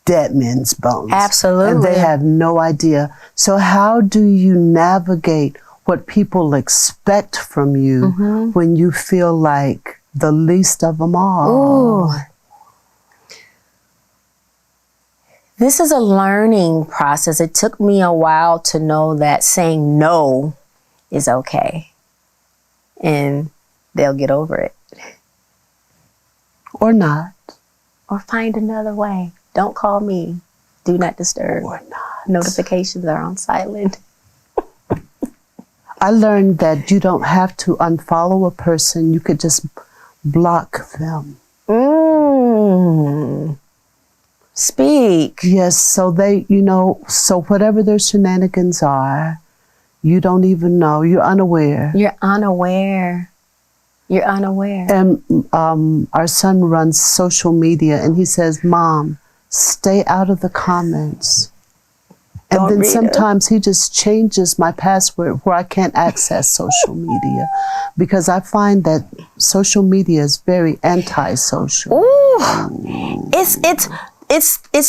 K: dead men's bones.
L: Absolutely.
K: And they have no idea. So how do you navigate what people expect from you when you feel like the least of them all?
L: Ooh. This is a learning process. It took me a while to know that saying no is okay. And they'll get over it.
K: Or not.
L: Or find another way. Don't call me. Do not disturb.
K: Or not.
L: Notifications are on silent.
K: I learned that you don't have to unfollow a person. You could just block them.
L: Speak.
K: Yes, so they, so whatever their shenanigans are, you don't even know. You're unaware.
L: You're unaware. You're unaware.
K: And our son runs social media, and he says, Mom, stay out of the comments. And
L: Don't
K: then
L: read
K: sometimes he just changes my password where I can't access social media, because I find that social media is very antisocial.
L: Ooh. It's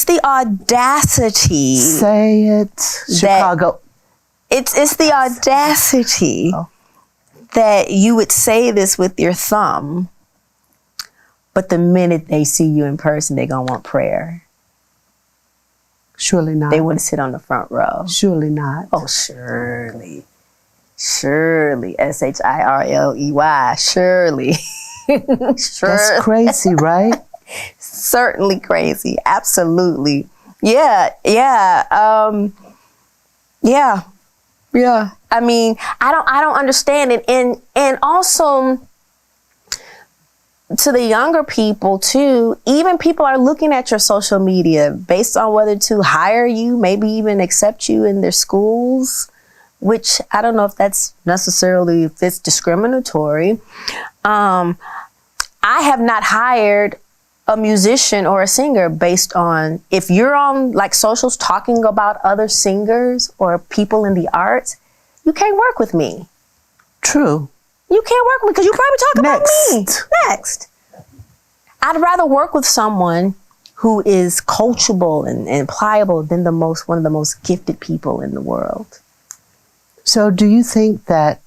L: the audacity.
K: Say it, Chicago.
L: It's the audacity that you would say this with your thumb, but the minute they see you in person, they're going to want prayer.
K: Surely not.
L: They want to sit on the front row.
K: Surely not.
L: Oh, surely. Surely. Shirley. Surely.
K: That's crazy, right?
L: Certainly crazy. Absolutely. Yeah. I mean, I don't understand it. And also to the younger people too, even people are looking at your social media based on whether to hire you, maybe even accept you in their schools, which I don't know if that's necessarily, if it's discriminatory. I have not hired a musician or a singer based on, if you're on like socials talking about other singers or people in the arts, you can't work with me.
K: True.
L: You can't work with me because you probably talk about me. Next. I'd rather work with someone who is coachable and pliable than one of the most gifted people in the world.
K: So do you think that,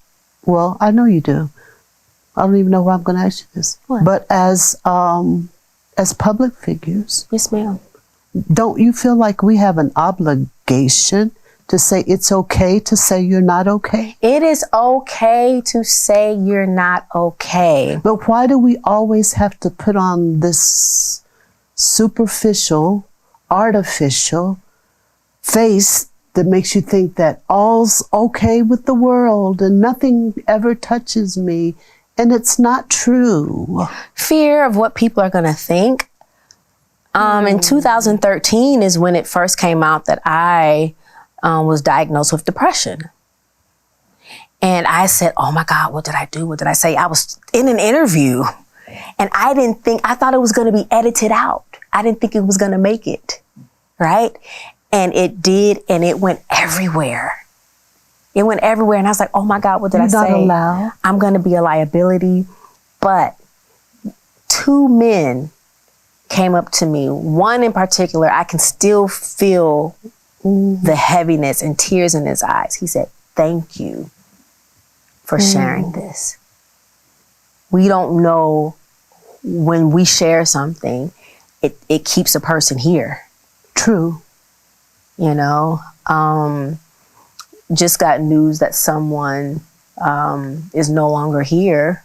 K: well, I know you do. I don't even know why I'm going to ask you this.
L: What?
K: But as public figures,
L: yes, ma'am,
K: don't you feel like we have an obligation to say it's okay to say you're not okay?
L: It is okay to say you're not okay.
K: But why do we always have to put on this superficial, artificial face that makes you think that all's okay with the world and nothing ever touches me? And it's not true.
L: Fear of what people are going to think. In 2013 is when it first came out that I was diagnosed with depression. And I said, oh my God, what did I do? What did I say? I was in an interview and I thought it was going to be edited out. I didn't think it was going to make it. Right. And it did. And it went everywhere. It went everywhere. And I was like, oh my God, what did I say?
K: You're not allowed.
L: I'm going to be a liability. But 2 men came up to me. One in particular, I can still feel the heaviness and tears in his eyes. He said, thank you for sharing this. We don't know when we share something, it keeps a person here.
K: True.
L: You know, just got news that someone is no longer here.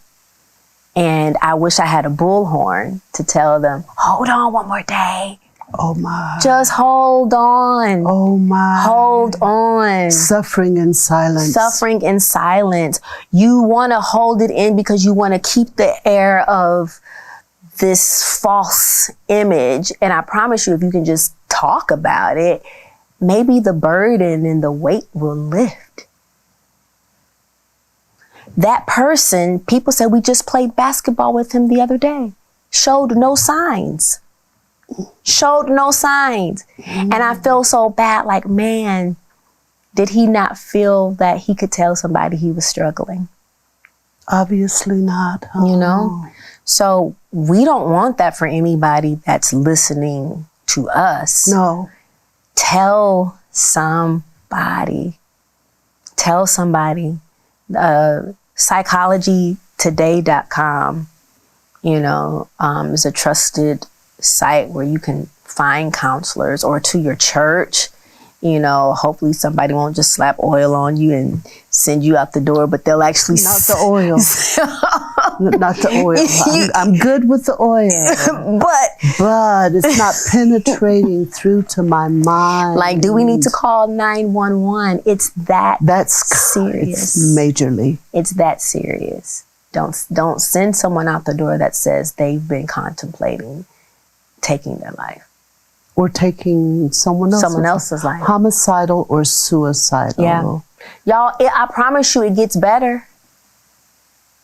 L: And I wish I had a bullhorn to tell them, hold on one more day.
K: Oh my.
L: Just hold on.
K: Oh my.
L: Hold on.
K: Suffering in silence.
L: Suffering in silence. You want to hold it in because you want to keep the air of this false image. And I promise you, if you can just talk about it, maybe the burden and the weight will lift. That person, people said, we just played basketball with him the other day, showed no signs. And I feel so bad, like, man, did he not feel that he could tell somebody he was struggling?
K: Obviously not.
L: You know? So we don't want that for anybody that's listening to us.
K: No.
L: Tell somebody. Psychologytoday.com, is a trusted site where you can find counselors, or to your church. Hopefully somebody won't just slap oil on you and send you out the door, but they'll actually...
K: Not the oil. Not the oil. I'm good with the oil. But it's not penetrating through to my mind.
L: Like, do we need to call 911? That's serious.
K: It's majorly.
L: It's that serious. Don't send someone out the door that says they've been contemplating taking their life.
K: Or taking someone else's
L: life.
K: Homicidal or suicidal.
L: Yeah. Y'all, I promise you it gets better.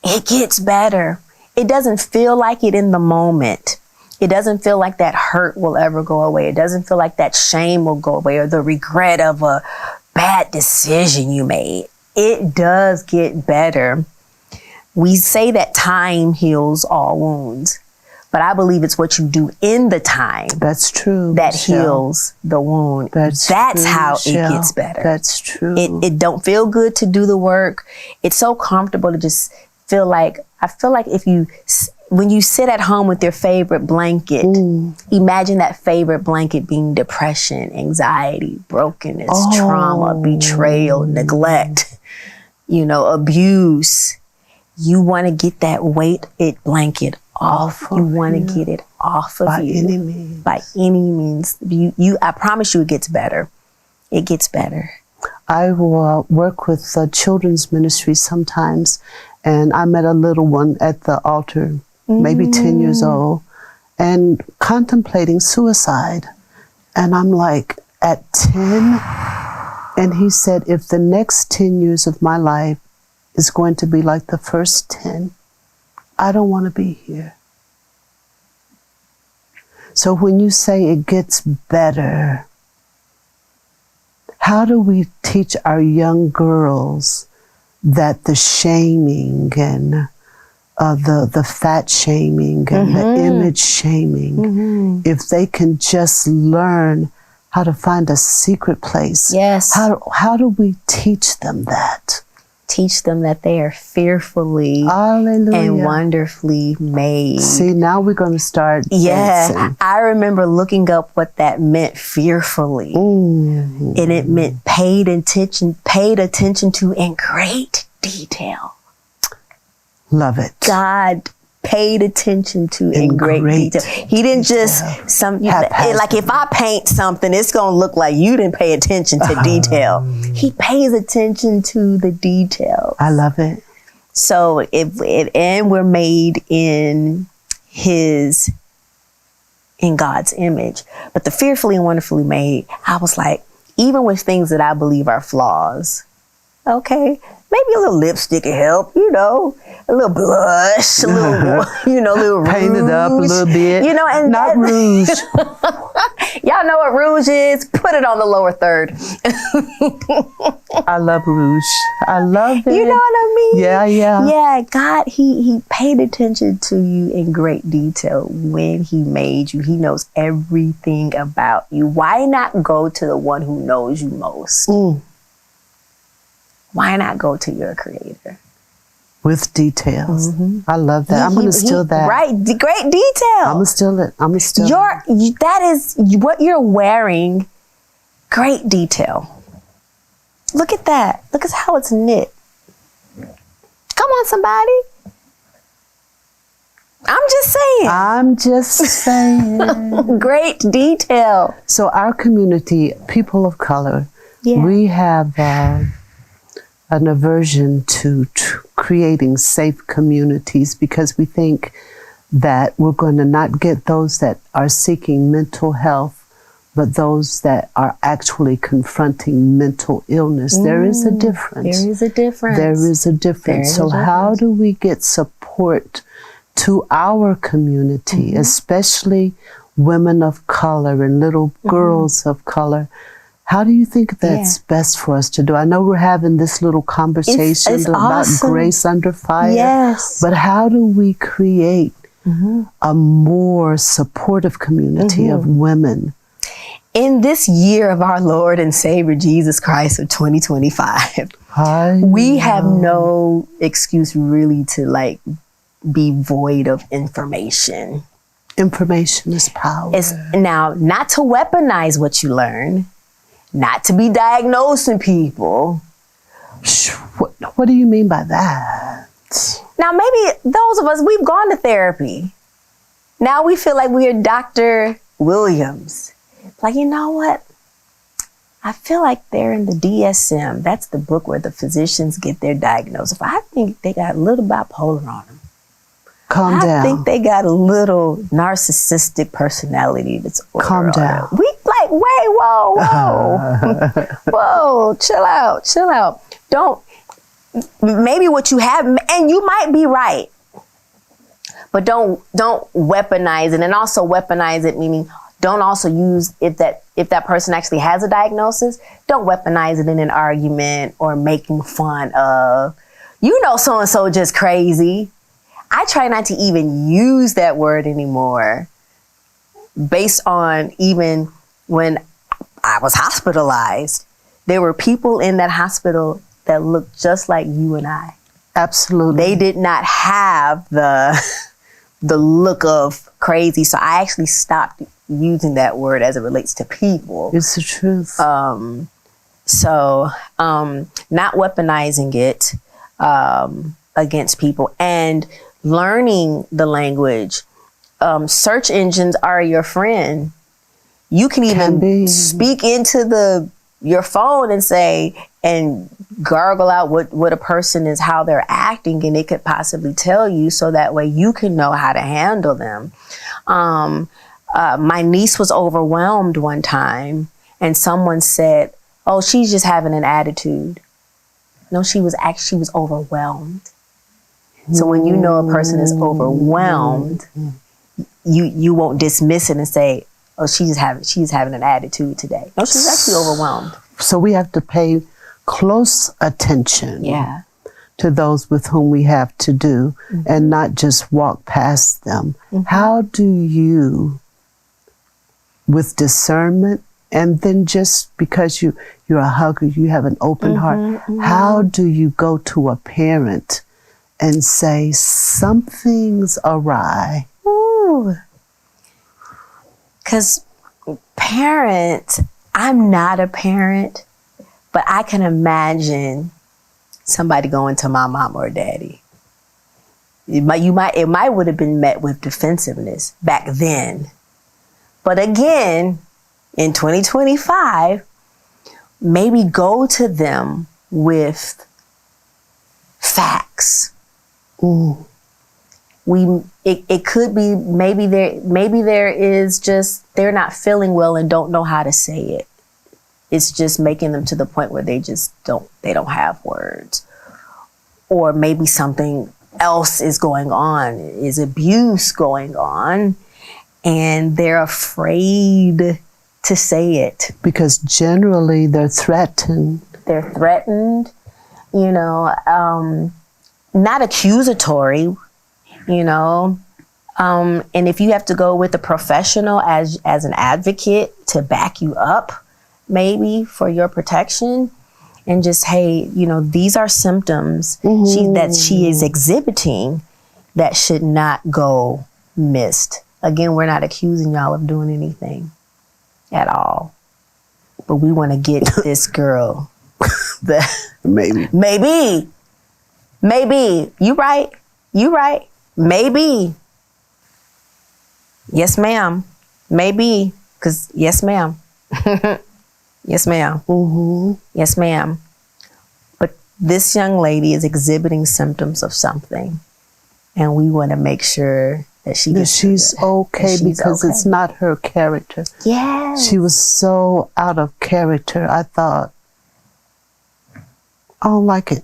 L: It gets better. It doesn't feel like it in the moment. It doesn't feel like that hurt will ever go away. It doesn't feel like that shame will go away, or the regret of a bad decision you made. It does get better. We say that time heals all wounds, but I believe it's what you do in the time.
K: That's true.
L: That
K: Michelle.
L: Heals the wound. That's
K: true,
L: how
K: Michelle.
L: It gets better.
K: That's true.
L: It don't feel good to do the work. It's so comfortable to just feel like, I feel like when you sit at home with your favorite blanket, imagine that favorite blanket being depression, anxiety, brokenness, trauma, betrayal, neglect, abuse. You want to get that weighted blanket off. You want to get it off of you.
K: By any means.
L: By any means. I promise you it gets better. It gets better.
K: I will work with children's ministry sometimes, and I met a little one at the altar, maybe 10 years old, and contemplating suicide. And I'm like, at 10? And he said, if the next 10 years of my life is going to be like the first 10, I don't want to be here. So when you say it gets better, how do we teach our young girls that the shaming and the fat shaming and the image shaming, if they can just learn how to find a secret place?
L: Yes.
K: How do we teach them that?
L: Teach them that they are fearfully
K: Hallelujah.
L: And wonderfully made.
K: See, now we're going to start dancing.
L: I remember looking up what that meant, fearfully. And it meant paid attention to in great detail.
K: Love it.
L: God paid attention to in great detail. He didn't just like if I paint something, it's gonna look like you didn't pay attention to detail. He pays attention to the details.
K: I love it.
L: So and we're made in God's image. But the fearfully and wonderfully made, I was like, even with things that I believe are flaws, okay, maybe a little lipstick can help, a little blush, a little, little rouge.
K: Paint it up a little bit.
L: And
K: not rouge.
L: Y'all know what rouge is? Put it on the lower third.
K: I love rouge. I love it.
L: You know what I mean?
K: Yeah.
L: Yeah, God, he paid attention to you in great detail when he made you. He knows everything about you. Why not go to the one who knows you most? Why not go to your creator?
K: With details. I love that. I'm going to steal that.
L: Right. Great detail.
K: I'm going to steal it.
L: That is what you're wearing. Great detail. Look at that. Look at how it's knit. Come on, somebody. I'm just saying. Great detail.
K: So our community, people of color, we have an aversion to creating safe communities because we think that we're going to not get those that are seeking mental health but those that are actually confronting mental illness. There is a difference.
L: There is a difference.
K: There is a difference. So how do we get support to our community, especially women of color and little girls of color? How do you think that's best for us to do? I know we're having this little conversation
L: It's
K: about
L: awesome.
K: Grace Under Fire.
L: Yes.
K: But how do we create a more supportive community of women?
L: In this year of our Lord and Savior Jesus Christ of 2025, we have no excuse really to like be void of information.
K: Information is power.
L: It's now not to weaponize what you learn, not to be diagnosing people.
K: What do you mean by that?
L: Now, maybe those of us, we've gone to therapy. Now we feel like we are Dr. Williams. Like, you know what? I feel like they're in the DSM. That's the book where the physicians get their diagnosis. I think they got a little bipolar on them.
K: Calm down.
L: I think they got a little narcissistic personality disorder.
K: Calm down.
L: We like, wait, whoa. Whoa, chill out. Don't, maybe what you have, and you might be right, but don't weaponize it. And also weaponize it, meaning don't also use if that person actually has a diagnosis, don't weaponize it in an argument or making fun of, so-and-so just crazy. I try not to even use that word anymore based on even when I was hospitalized. There were people in that hospital that looked just like you and I.
K: Absolutely.
L: They did not have the look of crazy. So I actually stopped using that word as it relates to people.
K: It's the truth.
L: So not weaponizing it against people and learning the language. Search engines are your friend. You can even speak into your phone and say, and gargle out what a person is, how they're acting, and it could possibly tell you, so that way you can know how to handle them. My niece was overwhelmed one time, and someone said, "Oh, she's just having an attitude." No, she was overwhelmed. So when you know a person is overwhelmed, you won't dismiss it and say, "Oh, she's having an attitude today." No, she's actually overwhelmed.
K: So we have to pay close attention to those with whom we have to do and not just walk past them. How do you, with discernment, and then just because you're a hugger, you have an open heart, how do you go to a parent and say something's awry?
L: Because parents, I'm not a parent, but I can imagine somebody going to my mom or daddy. It might would have been met with defensiveness back then. But again, in 2025, maybe go to them with facts. It could be maybe there is just, they're not feeling well and don't know how to say it. It's just making them to the point where they don't have words. Or maybe something else is going on, is abuse going on, and they're afraid to say it.
K: Because generally they're threatened.
L: They're threatened, not accusatory, and if you have to go with a professional as an advocate to back you up, maybe for your protection, and just, hey, these are symptoms that she is exhibiting that should not go missed. Again, we're not accusing y'all of doing anything at all, but we want to get this girl maybe you right, maybe, yes ma'am, maybe, because yes ma'am. Yes, ma'am. Yes, ma'am. But this young lady is exhibiting symptoms of something, and we want to make sure that she
K: that
L: gets through
K: she's
L: it,
K: okay
L: that she's
K: because
L: okay.
K: it's not her character.
L: Yes.
K: She was so out of character. I thought, I don't like it.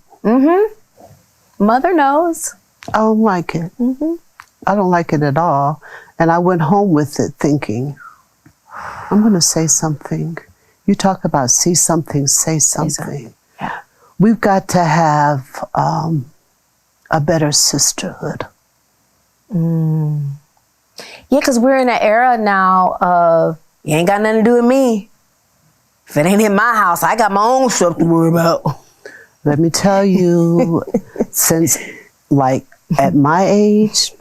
L: Mother knows.
K: I don't like it. I don't like it at all. And I went home with it thinking, I'm going to say something. You talk about see something, say something.
L: Yeah.
K: We've got to have a better sisterhood.
L: Yeah, because we're in an era now of, you ain't got nothing to do with me. If it ain't in my house, I got my own stuff to worry about.
K: Let me tell you, since like at my age,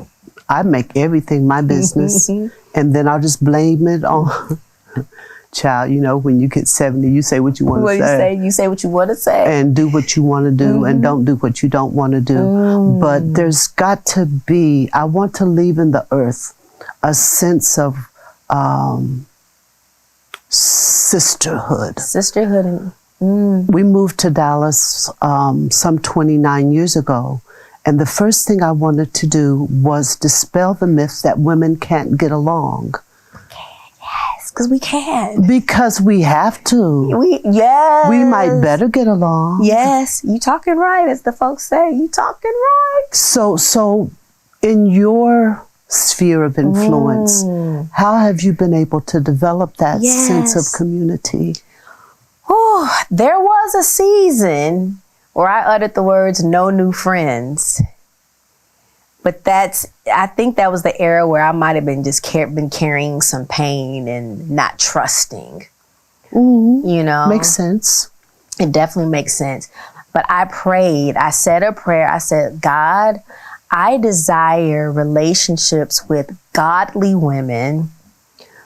K: I make everything my business, and then I'll just blame it on child. You know, when you get 70, you say what you want to say.
L: You say what you want to say.
K: And do what you want to do, and don't do what you don't want to do. But there's got to be, I want to leave in the earth a sense of sisterhood.
L: Sisterhood.
K: We moved to Dallas some 29 years ago. And the first thing I wanted to do was dispel the myth that women can't get along.
L: Yes, because we can.
K: Because we have to.
L: Yes.
K: We might better get along.
L: Yes, you talking right, as the folks say. You talking right.
K: So in your sphere of influence, how have you been able to develop that sense of community?
L: Oh, there was a season where I uttered the words, no new friends. But I think that was the era where I might have been been carrying some pain and not trusting. You know?
K: Makes sense.
L: It definitely makes sense. But I prayed, I said a prayer, I said, God, I desire relationships with godly women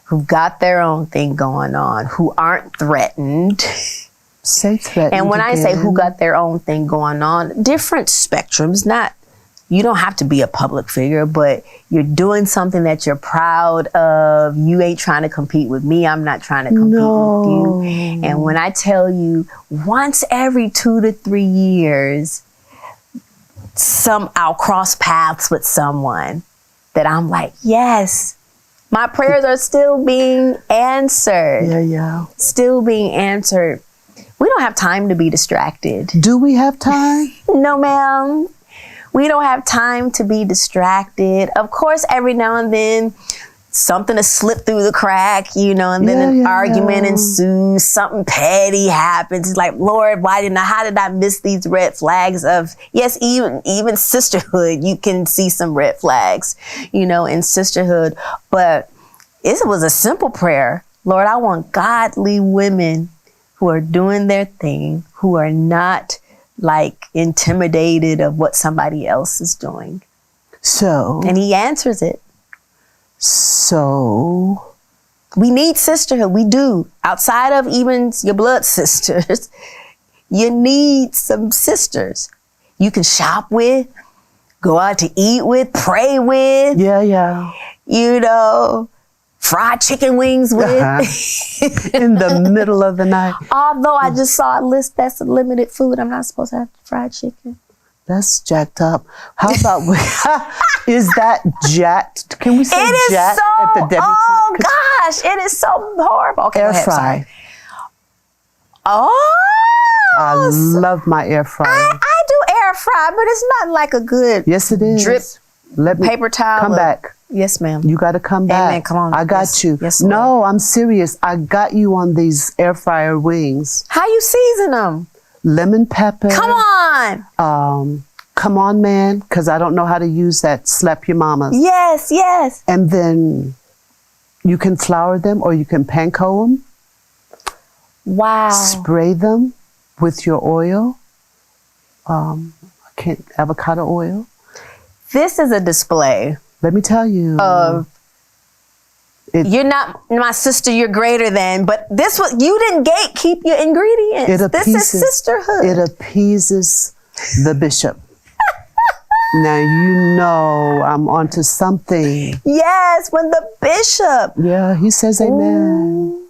L: who've got their own thing going on, who aren't threatened.
K: Say threatened.
L: And when I say
K: again.
L: who got their own thing going on, different spectrums, you don't have to be a public figure, but you're doing something that you're proud of. You ain't trying to compete with me. I'm not trying to compete with you. And when I tell you, once every 2 to 3 years, I'll cross paths with someone that I'm like, yes, my prayers are still being answered.
K: Yeah.
L: Still being answered. We don't have time to be distracted.
K: Do we have time?
L: No, ma'am. We don't have time to be distracted. Of course, every now and then, something to slip through the crack, you know, and then an argument ensues, something petty happens. It's like, Lord, how did I miss these red flags of, yes, even sisterhood, you can see some red flags, you know, in sisterhood. But it was a simple prayer. Lord, I want godly women who are doing their thing, who are not like intimidated of what somebody else is doing. And he answers it.
K: So
L: we need sisterhood. We do. Outside of even your blood sisters, you need some sisters you can shop with, go out to eat with, pray with.
K: Yeah.
L: You know, fried chicken wings with.
K: In the middle of the night.
L: Although I just saw a list that's limited food, I'm not supposed to have fried chicken.
K: That's jacked up. How about, is that jacked? Can we say jacked at the Debutants?
L: Oh gosh, it is so horrible. Okay,
K: air
L: go ahead,
K: fry.
L: sorry. Oh.
K: I love my air fryer.
L: I do air fry, but it's not like a good
K: yes, it is.
L: drip paper towel.
K: Come back.
L: Yes, ma'am.
K: You got to come back.
L: Amen. Come on.
K: I got you.
L: Yes,
K: no, I'm serious. I got you on these air fryer wings.
L: How you season them?
K: Lemon pepper.
L: Come on.
K: Come on, man, because I don't know how to use that. Slap your mamas.
L: Yes.
K: And then you can flour them or you can panko them.
L: Wow.
K: Spray them with your oil. Avocado oil.
L: This is a display.
K: Let me tell you.
L: You're not my sister, you're greater than, but you didn't gatekeep your ingredients. This is sisterhood.
K: It appeases the bishop. Now you know I'm onto something.
L: Yes, when the bishop.
K: Yeah, he says amen.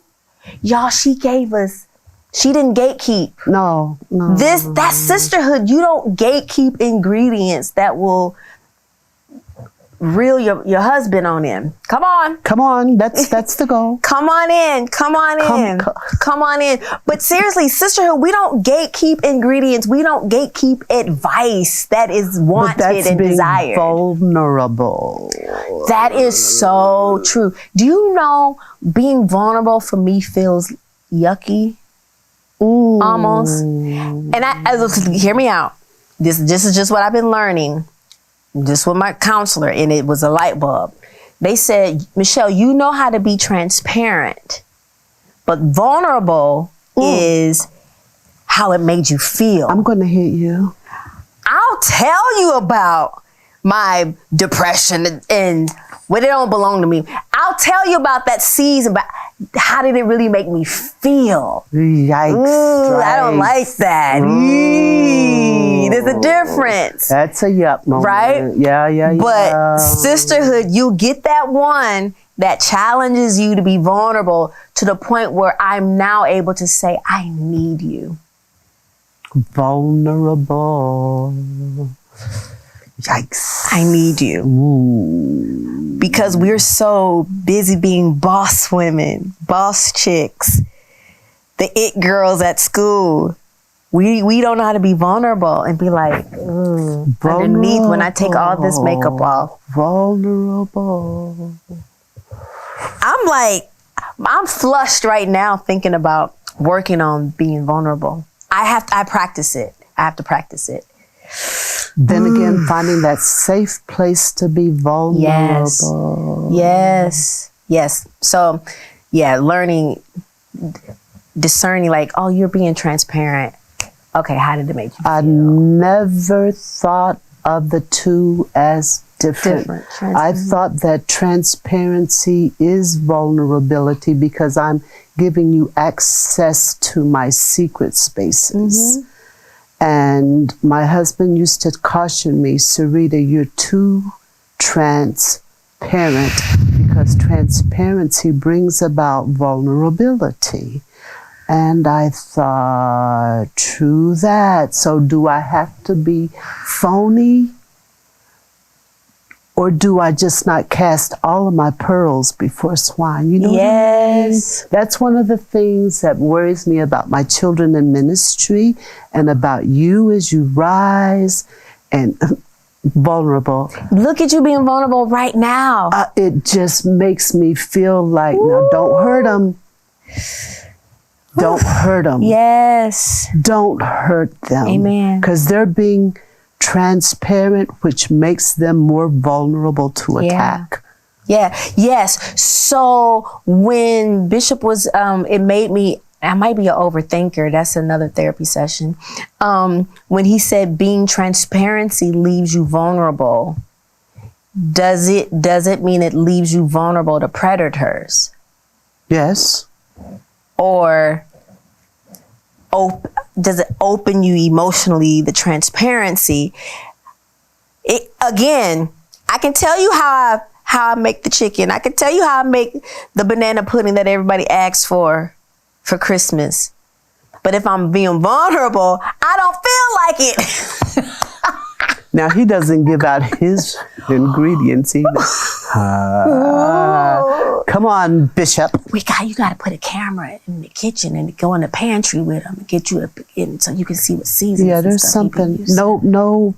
L: Y'all, she didn't gatekeep.
K: No.
L: That's sisterhood. You don't gatekeep ingredients that will reel your husband on in. Come on.
K: Come on, that's the goal.
L: Come on in. Come on in. But seriously, sisterhood, we don't gatekeep ingredients. We don't gatekeep advice that is wanted
K: But that's
L: and
K: being
L: desired.
K: vulnerable.
L: That is so true. Do you know being vulnerable for me feels yucky? Almost. And hear me out. This is just what I've been learning. Just with my counselor, and it was a light bulb. They said, Michelle, you know how to be transparent, but vulnerable is how it made you feel.
K: I'm going to hit you.
L: I'll tell you about my depression and when it don't belong to me. I'll tell you about that season, but how did it really make me feel?
K: Yikes.
L: Ooh, I don't like that. There's a difference.
K: That's a yup moment.
L: Right?
K: Yeah.
L: But sisterhood, you get that one that challenges you to be vulnerable to the point where I'm now able to say, I need you.
K: Vulnerable. Yikes.
L: I need you.
K: Ooh.
L: Because we're so busy being boss women, boss chicks, the it girls at school. We don't know how to be vulnerable and be like, underneath when I take all this makeup off.
K: Vulnerable.
L: I'm flushed right now thinking about working on being vulnerable. I practice it. I have to practice it.
K: Then again, finding that safe place to be vulnerable.
L: Yes. So, learning, discerning, like, oh, you're being transparent. Okay, how did it make you feel?
K: I never thought of the two as different. I thought that transparency is vulnerability because I'm giving you access to my secret spaces. And my husband used to caution me, Serita, you're too transparent because transparency brings about vulnerability. And I thought, true that. So do I have to be phony? Or do I just not cast all of my pearls before swine? You know what I mean? That's one of the things that worries me about my children in ministry and about you as you rise and vulnerable.
L: Look at you being vulnerable right now.
K: It just makes me feel like, now don't hurt them. Don't hurt them.
L: Yes.
K: Don't hurt them.
L: Amen.
K: Because they're being transparent, which makes them more vulnerable to attack.
L: Yes. So when Bishop was, it made me, I might be an overthinker. That's another therapy session. When he said being transparency leaves you vulnerable, does it mean it leaves you vulnerable to predators?
K: Yes.
L: Or does it open you emotionally, the transparency? Again, I can tell you how I make the chicken. I can tell you how I make the banana pudding that everybody asks for Christmas. But if I'm being vulnerable, I don't feel like it.
K: Now, he doesn't give out his ingredients either. Come on, Bishop.
L: You got to put a camera in the kitchen and go in the pantry with them and get you so you can see what seasons.
K: Yeah, there's something. No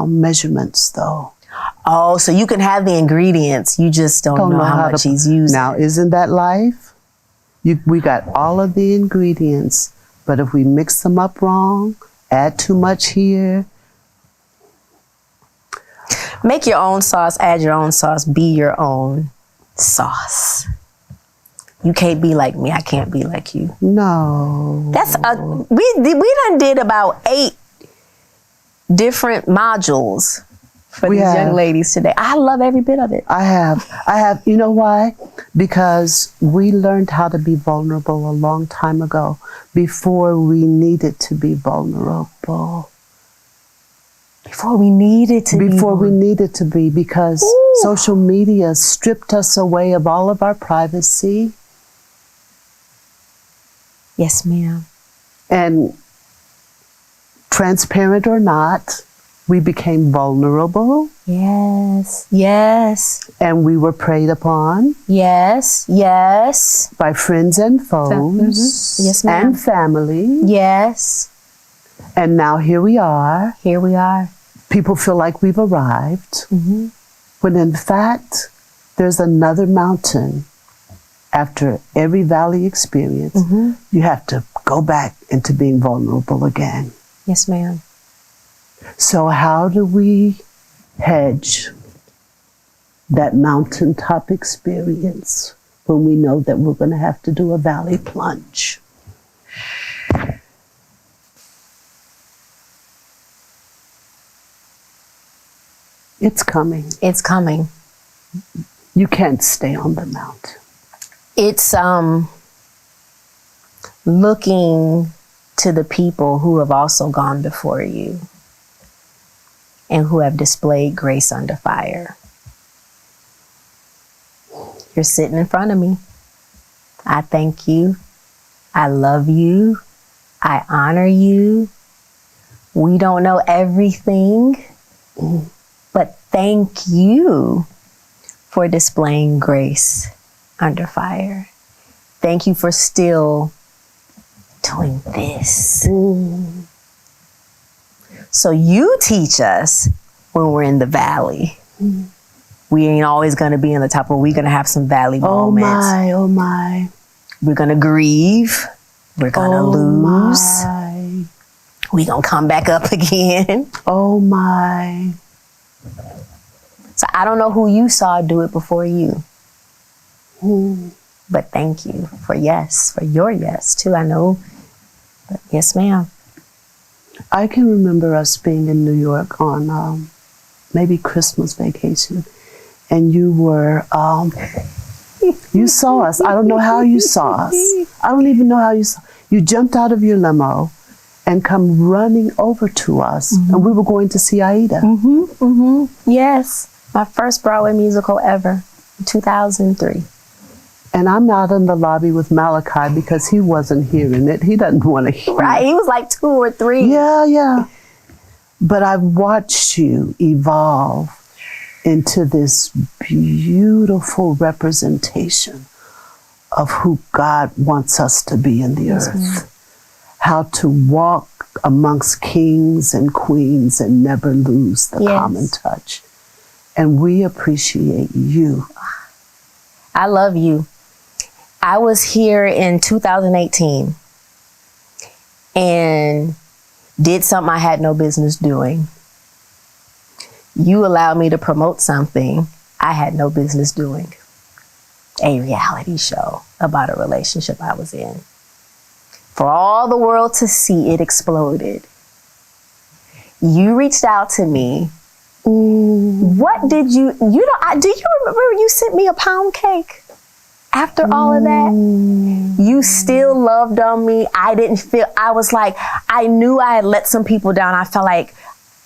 K: measurements though.
L: Oh, so you can have the ingredients. You just don't know how much he's using.
K: Now, isn't that life? We got all of the ingredients, but if we mix them up wrong, add too much here.
L: Make your own sauce, add your own sauce, be your own sauce. You can't be like me, I can't be like you.
K: No.
L: That's we done did about 8 different modules for these young ladies today. I love every bit of it.
K: I have, you know why? Because we learned how to be vulnerable a long time ago, before we needed to be vulnerable.
L: Before we needed to be, because social media stripped us away of all of our privacy. Yes, ma'am.
K: And transparent or not, We became vulnerable.
L: Yes. Yes.
K: And we were preyed upon.
L: Yes. Yes.
K: By friends and foes.
L: Mm-hmm. Yes, ma'am.
K: And family.
L: Yes.
K: And now here we are.
L: Here we are.
K: People feel like we've arrived.
L: Mm-hmm.
K: When in fact, there's another mountain. After every valley experience,
L: Mm-hmm.
K: you have to go back into being vulnerable again.
L: Yes, ma'am.
K: So how do we hedge that mountaintop experience when we know that we're going to have to do a valley plunge? It's coming.
L: It's coming.
K: You can't stay on the mountain.
L: It's looking to the people who have also gone before you and who have displayed grace under fire. You're sitting in front of me. I thank you. I love you. I honor you. We don't know everything, but thank you for displaying grace under fire. Thank you for still doing this. So you teach us when we're in the valley. We ain't always going to be in the top, but we're going to have some valley moments.
K: Oh my.
L: We're going to grieve. We're going to lose.
K: My.
L: We're going to come back up again.
K: Oh my.
L: So I don't know who you saw do it before you. But thank you for your yes too. I know. But yes, ma'am.
K: I can remember us being in New York on maybe Christmas vacation, and you were, you saw us. I don't know how you saw us. I don't even know how you saw. You jumped out of your limo and come running over to us, and we were going to see Aida.
L: Yes, my first Broadway musical ever, 2003.
K: And I'm out in the lobby with Malachi because he wasn't hearing it. He doesn't want to hear it.
L: Right, he was like 2 or 3.
K: Yeah. But I've watched you evolve into this beautiful representation of who God wants us to be in the earth. How to walk amongst kings and queens and never lose the common touch. And we appreciate you.
L: I love you. I was here in 2018 and did something I had no business doing. You allowed me to promote something I had no business doing. A reality show about a relationship I was in. For all the world to see, it exploded. You reached out to me. What did you do you remember you sent me a pound cake? After all of that, you still loved on me. I was like, I knew I had let some people down. I felt like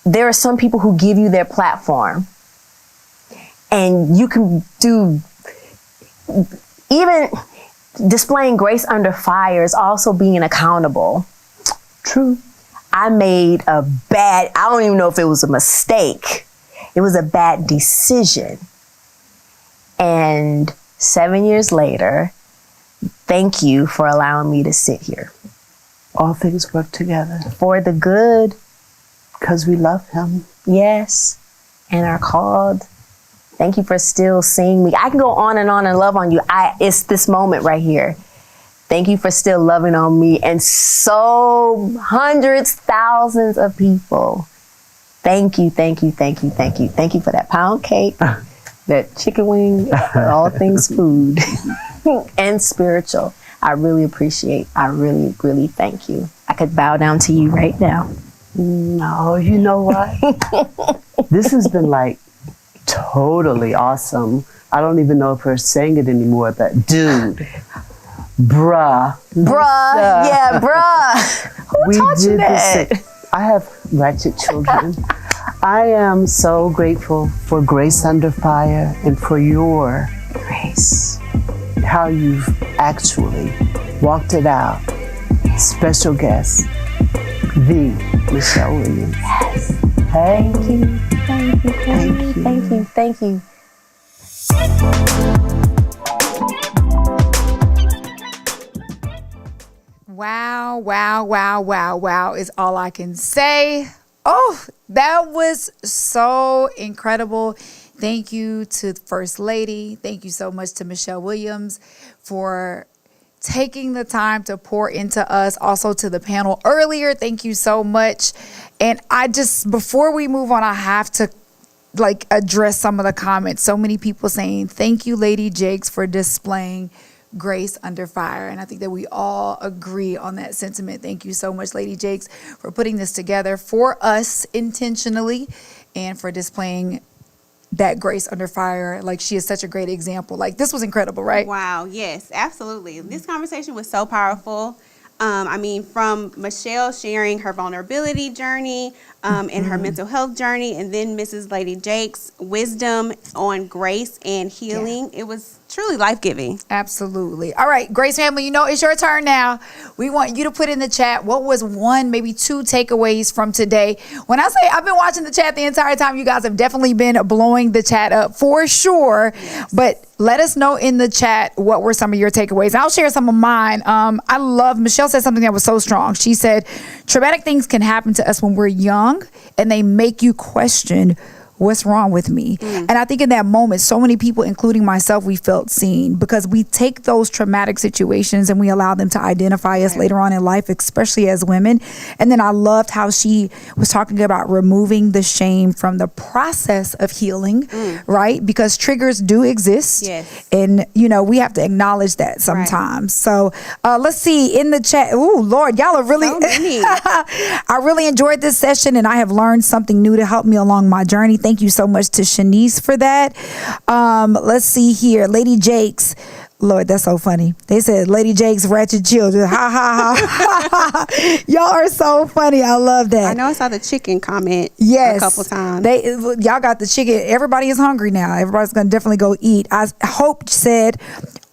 L: there are some people who give you their platform. And you can do, even displaying grace under fire is also being accountable.
K: True.
L: I made I don't even know if it was a mistake. It was a bad decision. And 7 years later, thank you for allowing me to sit here.
K: All things work together.
L: For the good.
K: Because we love him.
L: Yes. And are called. Thank you for still seeing me. I can go on and love on you. It's this moment right here. Thank you for still loving on me and so hundreds, thousands of people. Thank you, thank you, thank you, thank you. Thank you for that pound cake. That chicken wing, all things food and spiritual. I really really thank you. I could bow down to you right now.
K: No, you know what? This has been like totally awesome. I don't even know if we're saying it anymore, but dude, bruh.
L: Yeah, bruh. Who taught you that?
K: I have ratchet children. I am so grateful for Grace Under Fire and for your
L: grace.
K: How you've actually walked it out. Special guest, the Michelle Williams.
L: Yes.
K: Okay.
L: Thank you. Thank you. Thank you. Thank you. Thank you.
A: Wow, wow, wow, wow, wow is all I can say. Oh, that was so incredible. Thank you to First Lady. Thank you so much to Michelle Williams for taking the time to pour into us. Also to the panel earlier, thank you so much. And I just, before we move on, I have to address some of the comments. So many people saying, thank you, Lady Jakes, for displaying grace under fire. And I think that we all agree on that sentiment. Thank you so much, Lady Jakes, for putting this together for us intentionally and for displaying that grace under fire. Like, she is such a great example. Like, this was incredible, right?
M: Wow. Yes, absolutely. This conversation was so powerful. From Michelle sharing her vulnerability journey and her mental health journey, and then Mrs. Lady Jake's wisdom on grace and healing. Yeah. It was truly life-giving.
A: Absolutely. All right, Grace family, it's your turn now. We want you to put in the chat what was one, maybe two takeaways from today. When I say I've been watching the chat the entire time, you guys have definitely been blowing the chat up for sure. Yes. But let us know in the chat what were some of your takeaways. I'll share some of mine. I love, Michelle said something that was so strong. She said, traumatic things can happen to us when we're young and they make you question what's wrong with me. And I think in that moment, so many people, including myself, we felt seen because we take those traumatic situations and we allow them to identify us later on in life, especially as women. And then I loved how she was talking about removing the shame from the process of healing, right? Because triggers do exist. Yes. And, we have to acknowledge that sometimes. Right. So let's see in the chat. Oh, Lord, y'all are really, so many. I really enjoyed this session and I have learned something new to help me along my journey. Thank you so much to Shanice for that. Let's see here. Lady Jakes. Lord, that's so funny. They said, Lady Jakes, ratchet children. Ha, ha, ha. Y'all are so funny. I love that.
M: I know I saw the chicken comment a couple times.
A: Y'all got the chicken. Everybody is hungry now. Everybody's going to definitely go eat. Hope said,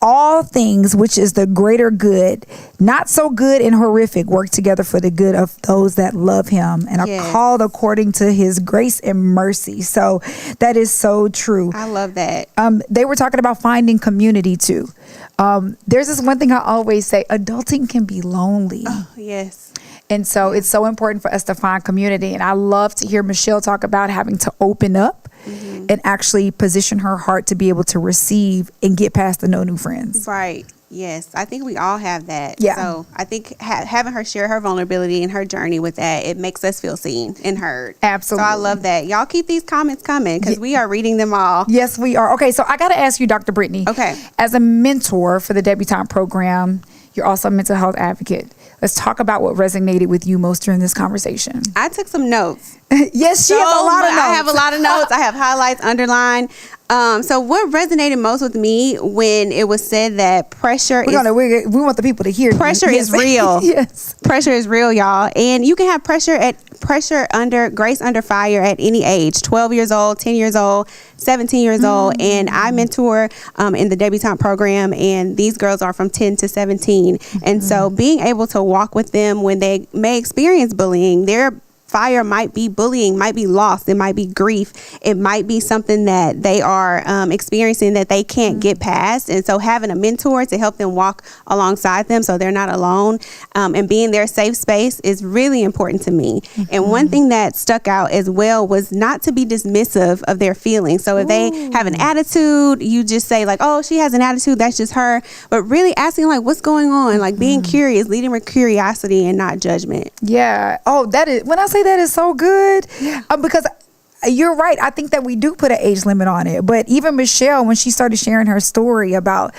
A: all things which is the greater good, not so good and horrific, work together for the good of those that love him and are called according to his grace and mercy. So that is so true.
M: I love that.
A: They were talking about finding community too. There's this one thing I always say, adulting can be lonely.
M: Oh, yes.
A: And so it's so important for us to find community. And I love to hear Michelle talk about having to open up and actually position her heart to be able to receive and get past the no new friends.
M: Right. Yes. I think we all have that.
A: Yeah.
M: So I think having her share her vulnerability and her journey with that, it makes us feel seen and heard.
A: Absolutely.
M: So I love that. Y'all keep these comments coming because we are reading them all.
A: Yes, we are. Okay. So I got to ask you, Dr. Brittany.
M: Okay.
A: As a mentor for the Debutante program, you're also a mental health advocate. Let's talk about what resonated with you most during this conversation.
M: I took some notes.
A: Yes, she has a lot of notes.
M: I have a lot of notes. I have highlights, underlined. So what resonated most with me when it was said that pressure
A: we want the people to hear
M: pressure is real.
A: Yes.
M: Pressure is real, y'all. And you can have pressure under grace under fire at any age, 12 years old, 10 years old, 17 years old. And I mentor in the Debutante program, and these girls are from 10 to 17. And so being able to walk with them when they may experience bullying, their fire might be bullying, might be loss, it might be grief, it might be something that they are experiencing that they can't get past. And so having a mentor to help them walk alongside them so they're not alone and being their safe space is really important to me. And one thing that stuck out as well was not to be dismissive of their feelings. So if they have an attitude, you just say like, oh, she has an attitude, that's just her. But really asking like, what's going on? Like being curious, leading with curiosity and not judgment.
A: Yeah. Oh, that is, when I say that is so good, because you're right. I think that we do put an age limit on it. But even Michelle, when she started sharing her story about,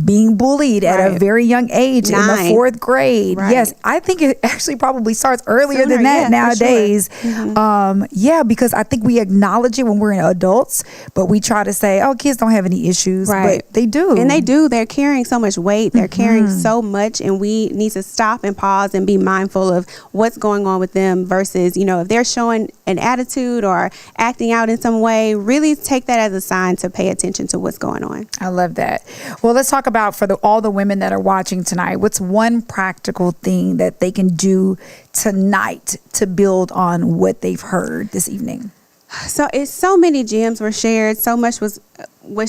A: being bullied at a very young age 9. In the 4th grade. Right. Yes, I think it actually probably starts earlier than that nowadays. Sure. Because I think we acknowledge it when we're adults, but we try to say, oh, kids don't have any issues. Right. But they do.
M: And they do. They're carrying so much weight. They're carrying so much, and we need to stop and pause and be mindful of what's going on with them versus, if they're showing an attitude or acting out in some way, really take that as a sign to pay attention to what's going on.
A: I love that. Well, let's talk talk about for all the women that are watching tonight, what's one practical thing that they can do tonight to build on what they've heard this evening?
M: So it's so many gems were shared. So much was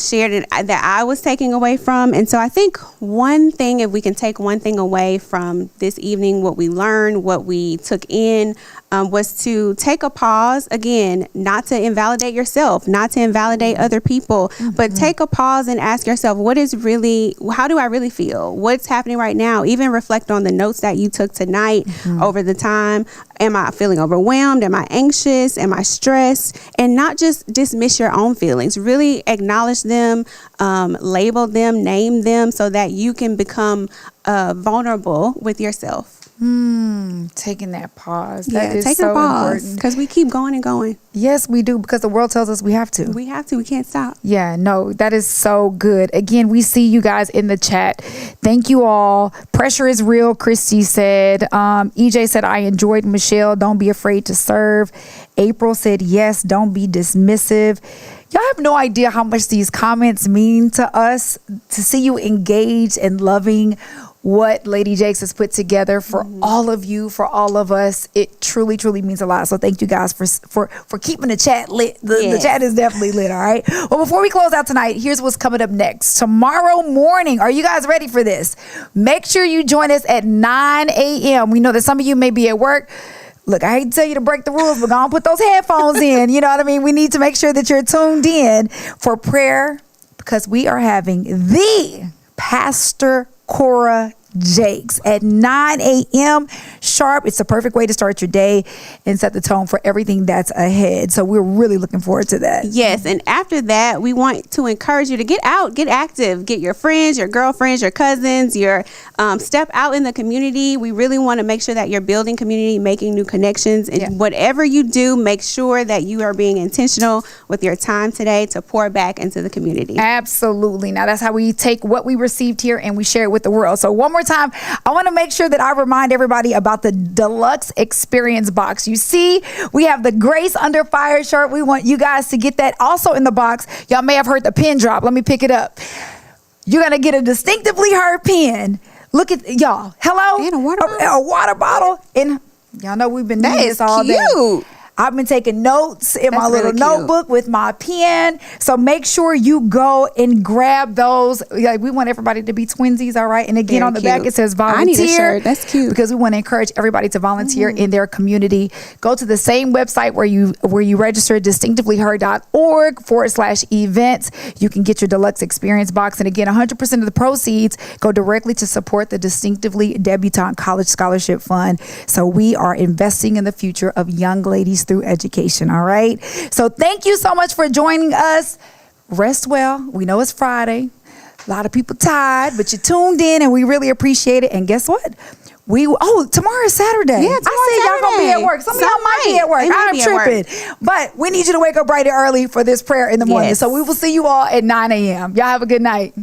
M: shared that I was taking away from. And so I think one thing, if we can take one thing away from this evening, what we learned, what we took in, was to take a pause. Again, not to invalidate yourself, not to invalidate other people, but take a pause and ask yourself, how do I really feel? What's happening right now? Even reflect on the notes that you took tonight over the time. Am I feeling overwhelmed? Am I anxious? Am I stressed? And not just dismiss your own feelings. Really acknowledge them, label them, name them, so that you can become vulnerable with yourself.
A: Taking that pause.
M: Yeah,
A: That is
M: take
A: so
M: a pause,
A: important.
M: because we keep going and going.
A: Yes, we do, because the world tells us we have to.
M: We have to. We can't stop.
A: Yeah, no, that is so good. Again, we see you guys in the chat. Thank you all. Pressure is real, Christy said. EJ said, I enjoyed Michelle. Don't be afraid to serve. April said, yes, don't be dismissive. Y'all have no idea how much these comments mean to us, to see you engaged and loving what Lady Jakes has put together for all of you, for all of us. It truly, truly means a lot. So thank you guys for keeping the chat lit. The chat is definitely lit, all right? Well, before we close out tonight, here's what's coming up next. Tomorrow morning, are you guys ready for this? Make sure you join us at 9 a.m. We know that some of you may be at work. Look, I hate to tell you to break the rules, but go on, put those headphones in. You know what I mean? We need to make sure that you're tuned in for prayer, because we are having the Pastor Cora Jakes at 9 a.m. sharp. It's the perfect way to start your day and set the tone for everything that's ahead. So we're really looking forward to that.
M: Yes, and after that, we want to encourage you to get out, get active, get your friends, your girlfriends, your cousins, step out in the community. We really want to make sure that you're building community, making new connections, and whatever you do, make sure that you are being intentional with your time today to pour back into the community.
A: Absolutely. Now that's how we take what we received here and we share it with the world. So one more time, I want to make sure that I remind everybody about the deluxe experience box. You see, we have the Grace Under Fire shirt. We want you guys to get that also in the box. Y'all may have heard the pin drop. Let me pick it up. You're going to get a distinctively heard pin. Look at y'all. Hello?
M: And a water bottle.
A: A water bottle. And y'all know we've been doing this all day.
M: Cute.
A: I've been taking notes in my little
M: really cute.
A: notebook with my pen. So make sure you go and grab those. Like, we want everybody to be twinsies, all right? And again,
M: Very
A: on the back,
M: cute.
A: it says volunteer.
M: I need a shirt. That's cute.
A: Because we want to encourage everybody to volunteer in their community. Go to the same website where you register, distinctivelyheard.org/events. You can get your deluxe experience box. And again, 100% of the proceeds go directly to support the Distinctively Debutante College Scholarship Fund. So we are investing in the future of young ladies through education, all right? So thank you so much for joining us. Rest well. We know it's Friday. A lot of people tired, but you tuned in and we really appreciate it. And guess what? Tomorrow is Saturday.
M: Yeah,
A: I said y'all gonna be at work. Some of y'all might be at work. I'm tripping. But we need you to wake up bright and early for this prayer in the morning.
M: Yes.
A: So we will see you all at 9 a.m. Y'all have a good night.